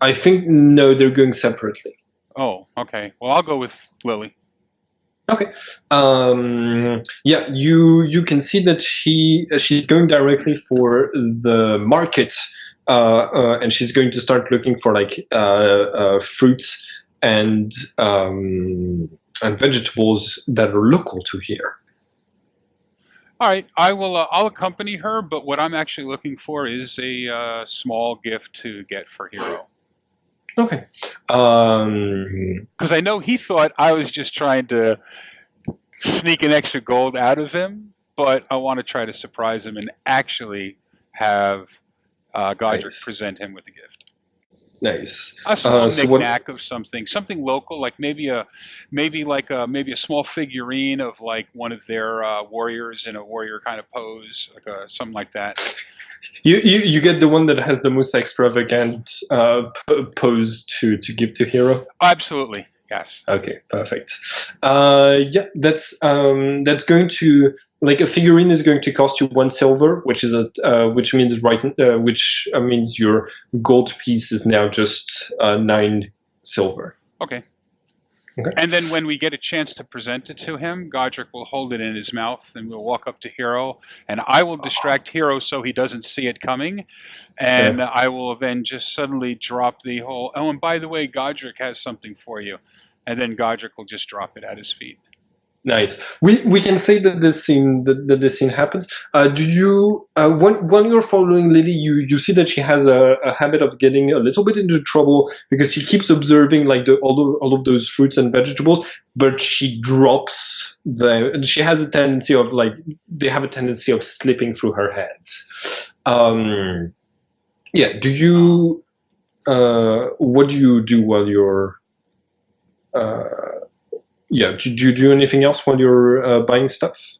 I think no, they're going separately. Oh, okay. Well, I'll go with Lily. Okay. Yeah, you can see that she's going directly for the market, and she's going to start looking for like fruits and vegetables that are local to here. All right, I'll accompany her, but what I'm actually looking for is a small gift to get for Hero. Okay. Because I know he thought I was just trying to sneak an extra gold out of him, but I want to try to surprise him and actually have Godric present him with a gift. Nice. A small knick-knack of something local, like maybe a small figurine of like one of their warriors in a warrior kind of pose, like something like that. You get the one that has the most extravagant pose to give to Hero? Absolutely, yes. Okay, perfect. Yeah, that's going to, like, a figurine is going to cost you 1 silver, which means means your gold piece is now just 9 silver. Okay. Okay. And then when we get a chance to present it to him, Godric will hold it in his mouth, and we'll walk up to Hero, and I will distract Hero so he doesn't see it coming, and I will then just suddenly drop the whole, oh, and by the way, Godric has something for you, and then Godric will just drop it at his feet. Nice. We can say that this scene happens. Do you when you're following Lily, you see that she has a habit of getting a little bit into trouble because she keeps observing like all of those fruits and vegetables, but she drops them. And she has a tendency of they have a tendency of slipping through her hands. Yeah. Do you what do you do while you're yeah, do you do anything else while you're buying stuff?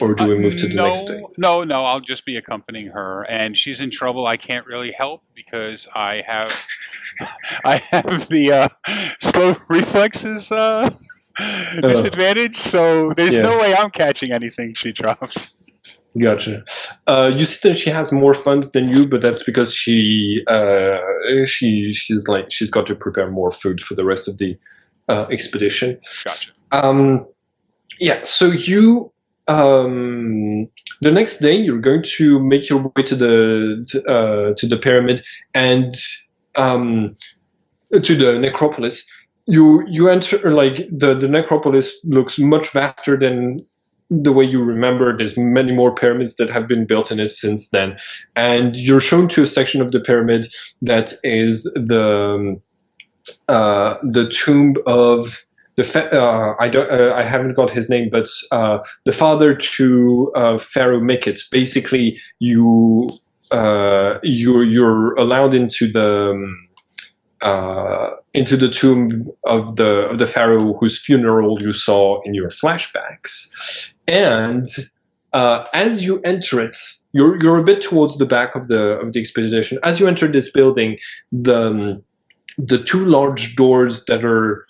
Or do we move to the next day? No, I'll just be accompanying her. And she's in trouble. I can't really help because I have the slow reflexes disadvantage. So there's no way I'm catching anything she drops. Gotcha. You see that she has more funds than you, but that's because she's got to prepare more food for the rest of the expedition. Gotcha. Yeah, so you the next day you're going to make your way to the pyramid and to the necropolis. You enter, like, the necropolis looks much vaster than the way you remember. There's many more pyramids that have been built in it since then, and you're shown to a section of the pyramid that is the tomb of I haven't got his name, but the father to Pharaoh Mikit. Basically, you you're allowed into the tomb of the pharaoh whose funeral you saw in your flashbacks, and as you enter it, you're a bit towards the back of the expedition. As you enter this building, the two large doors that are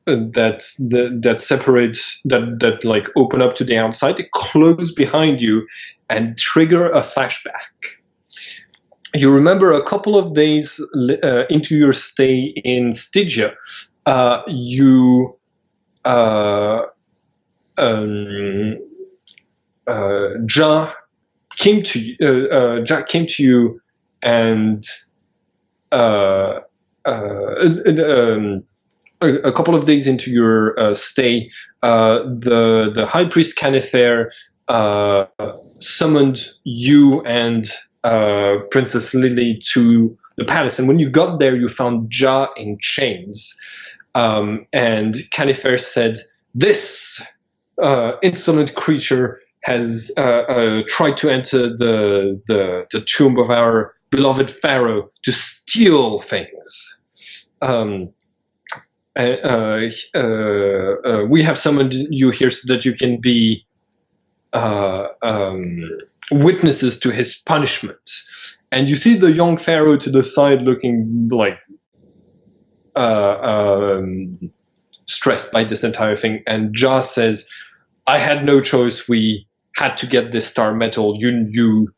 that separate, that like open up to the outside, they close behind you and trigger a flashback. You remember a couple of days into your stay in Stygia, you Ja came to you, and a couple of days into your stay, the high priest Canifer summoned you and Princess Lily to the palace. And when you got there, you found Ja in chains. And Canifer said, "This insolent creature has tried to enter the tomb of our beloved Pharaoh to steal things. We have summoned you here so that you can be witnesses to his punishment." And you see the young Pharaoh to the side looking like stressed by this entire thing. And Ja says, "I had no choice. We had to get this star metal. You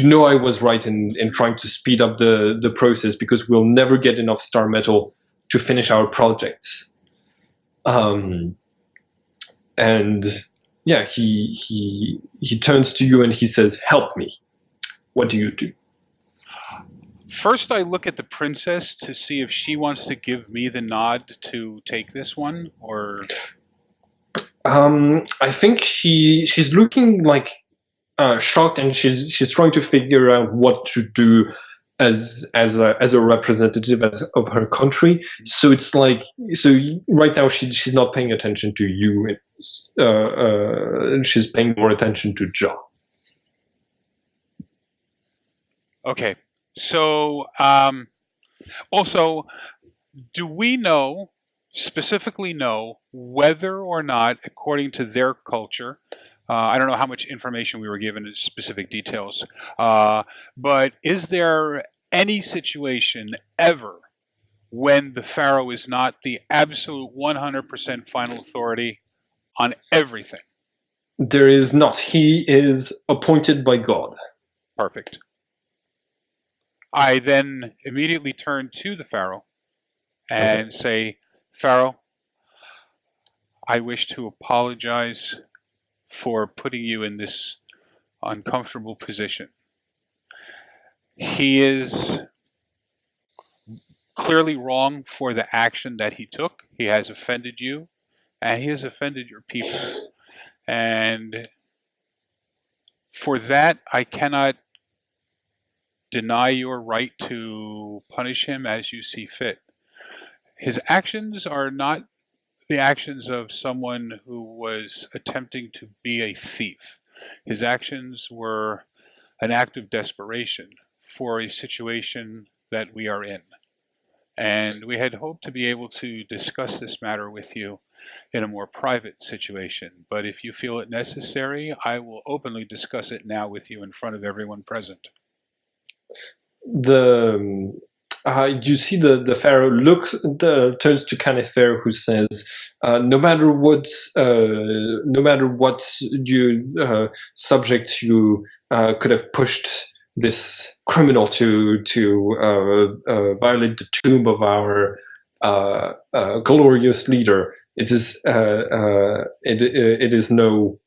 know I was right in trying to speed up the process, because we'll never get enough star metal to finish our projects." And yeah, he turns to you and he says, "Help me." What do you do? First, I look at the princess to see if she wants to give me the nod to take this one, or... I think she's looking like shocked, and she's trying to figure out what to do as a representative of her country. So it's like, right now she's not paying attention to you. She's paying more attention to Ja. Okay. So, also, do we specifically know whether or not, according to their culture, I don't know how much information we were given in specific details, but is there any situation ever when the Pharaoh is not the absolute 100% final authority on everything? There is not. He is appointed by God. Perfect. I then immediately turn to the Pharaoh and say, "Pharaoh, I wish to apologize for putting you in this uncomfortable position. He is clearly wrong for the action that he took. He has offended you, and he has offended your people. And for that, I cannot deny your right to punish him as you see fit. His actions are not the actions of someone who was attempting to be a thief. His actions were an act of desperation for a situation that we are in. And we had hoped to be able to discuss this matter with you in a more private situation. But if you feel it necessary, I will openly discuss it now with you in front of everyone present." You see the Pharaoh turns to Canifer, who says, no matter what you subject you could have pushed this criminal to violate the tomb of our glorious leader, it is no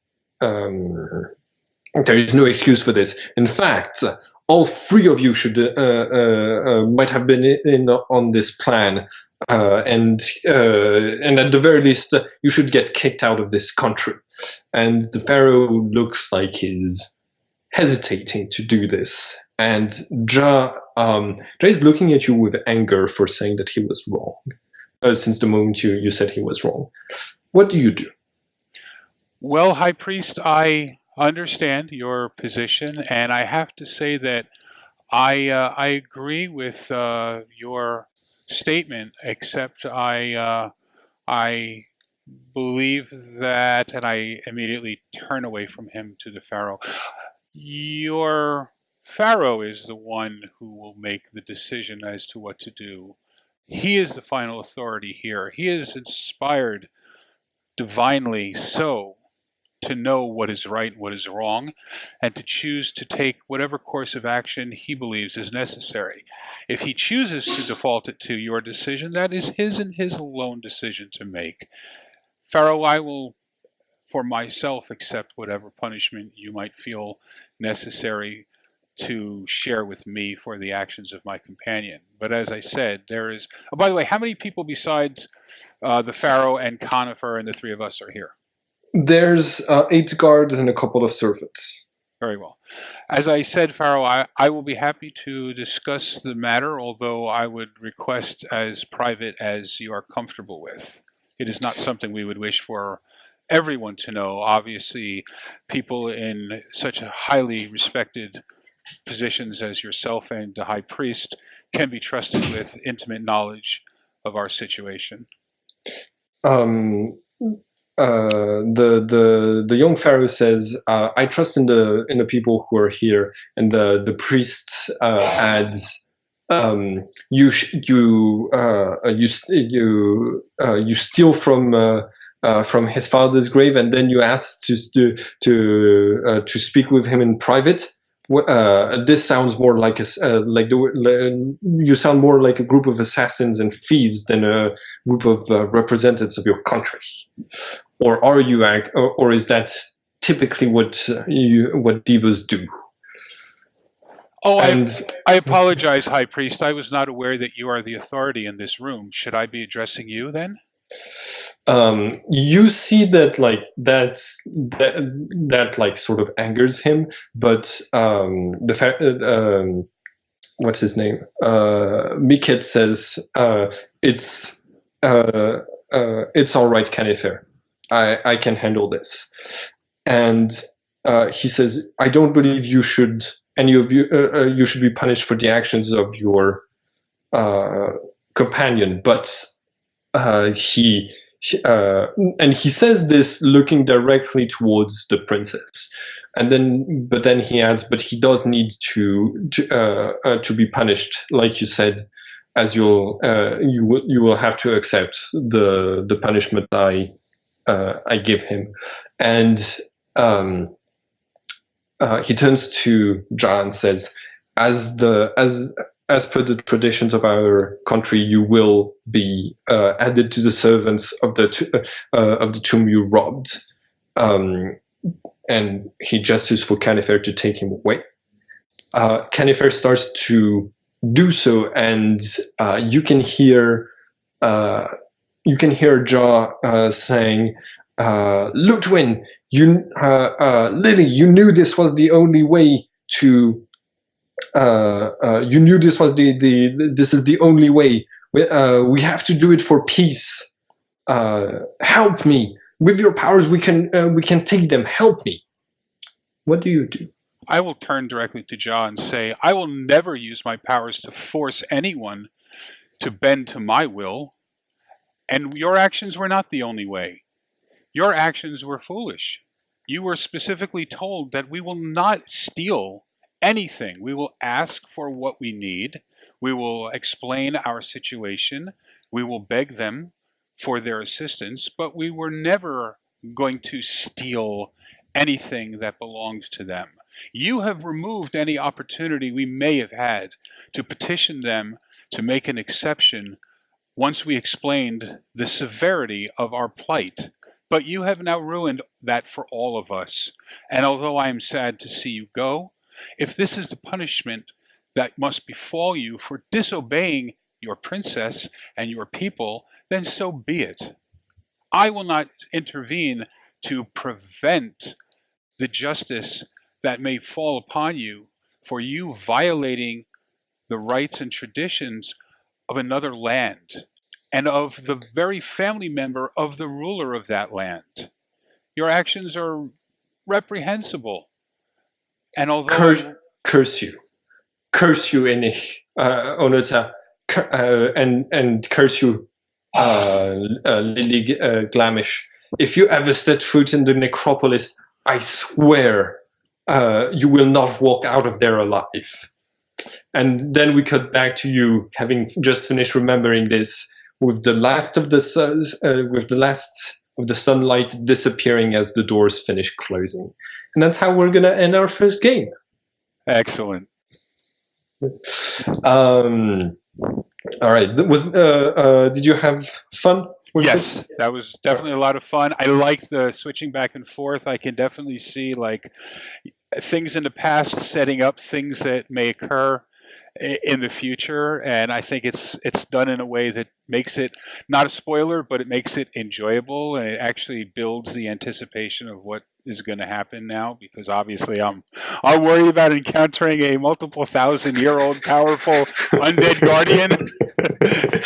there is no excuse for this. In fact, all three of you should might have been in on this plan, and at the very least, you should get kicked out of this country. And the Pharaoh looks like he's hesitating to do this, and Ja is looking at you with anger for saying that he was wrong, since the moment you said he was wrong. What do you do? Well, High Priest, I understand your position, and I have to say that I agree with your statement, except I believe that, and I immediately turn away from him to the Pharaoh. Your Pharaoh is the one who will make the decision as to what to do. He is the final authority here. He is inspired divinely so to know what is right and what is wrong, and to choose to take whatever course of action he believes is necessary. If he chooses to default it to your decision, that is his and his alone decision to make. Pharaoh, I will, for myself, accept whatever punishment you might feel necessary to share with me for the actions of my companion. But as I said, there is. Oh, by the way, how many people besides the Pharaoh and Conifer and the three of us are here? There's 8 guards and a couple of servants. Very well. As I said, Pharaoh, I will be happy to discuss the matter, although I would request as private as you are comfortable with. It is not something we would wish for everyone to know. Obviously, people in such a highly respected positions as yourself and the high priest can be trusted with intimate knowledge of our situation. Um, the young pharaoh says, "I trust in the people who are here." And the priest adds, "You you steal from his father's grave, and then you ask to speak with him in private. This sounds more like you sound more like a group of assassins and thieves than a group of representatives of your country. Or are you, or is that typically what divas do?" Oh, And I apologize, High Priest. I was not aware that you are the authority in this room. Should I be addressing you then? you see that that like sort of angers him, but the fact what's his name? Miket says, it's all right, Canifer. I can handle this. And he says, "I don't believe you should, any of you, you should be punished for the actions of your companion." But he and he says this looking directly towards the princess, and then he adds, "But he does need to be punished, like you said, as you will have to accept the punishment I give him." And he turns to John and says, as per the traditions of our country, you will be added to the servants of the tomb you robbed." And he gestures for Canifer to take him away. Canifer starts to do so, and you can hear Jaw saying, "Lutwin, Lily, you knew this was the only way to. You knew this was this is the only way. We have to do it for peace. Help me with your powers. We can take them. Help me." What do you do? I will turn directly to John and say, I will never use my powers to force anyone to bend to my will. And your actions were not the only way. Your actions were foolish. You were specifically told that we will not steal anything. We will ask for what we need. We will explain our situation. We will beg them for their assistance, but we were never going to steal anything that belonged to them. You have removed any opportunity we may have had to petition them to make an exception once we explained the severity of our plight. But you have now ruined that for all of us. And although I am sad to see you go, if this is the punishment that must befall you for disobeying your princess and your people, then so be it. I will not intervene to prevent the justice that may fall upon you for you violating the rights and traditions of another land and of the very family member of the ruler of that land. Your actions are reprehensible. And although curse you, Enich, Onota, and curse you, Lily Glamish. If you ever set foot in the necropolis, I swear you will not walk out of there alive. And then we cut back to you, having just finished remembering this, with the last of the sunlight disappearing as the doors finish closing. And that's how we're gonna end our first game. excellent. All right. Did you have fun with Yes, this? that was definitely a lot of fun. I like the switching back and forth. I can definitely see like things in the past setting up things that may occur in the future, and I think it's done in a way that makes it not a spoiler, but it makes it enjoyable, and it actually builds the anticipation of what is going to happen now. Because obviously, I'm worried about encountering a multiple thousand-year-old powerful undead guardian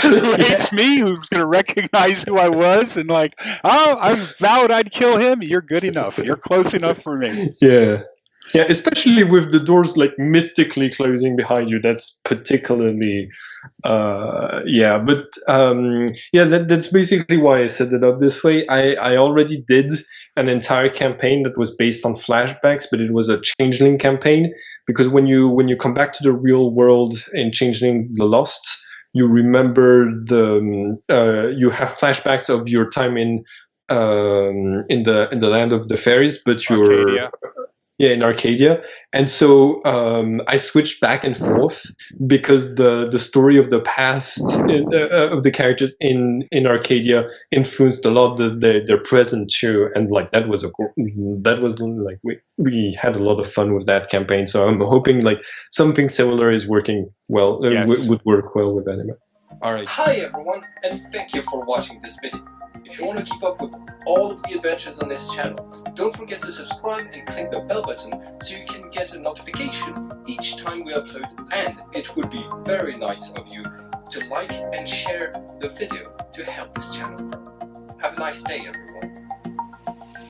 who hates me, who's going to recognize who I was, and like, oh, I vowed I'd kill him. You're good enough. You're close enough for me. Yeah. Yeah, especially with the doors like mystically closing behind you. That's particularly, that's basically why I set it up this way. I already did an entire campaign that was based on flashbacks, but it was a Changeling campaign, because when you come back to the real world in Changeling the Lost, you remember you have flashbacks of your time in the land of the fairies, but Arcadia. in Arcadia. And so I switched back and forth because the story of the past of the characters in Arcadia influenced a lot their present too. And like that was like we had a lot of fun with that campaign. So I'm hoping like something similar is working well, would work well with Anima. All right. Hi everyone, and thank you for watching this video. If you want to keep up with all of the adventures on this channel, don't forget to subscribe and click the bell button so you can get a notification each time we upload, and it would be very nice of you to like and share the video to help this channel grow. Have a nice day everyone.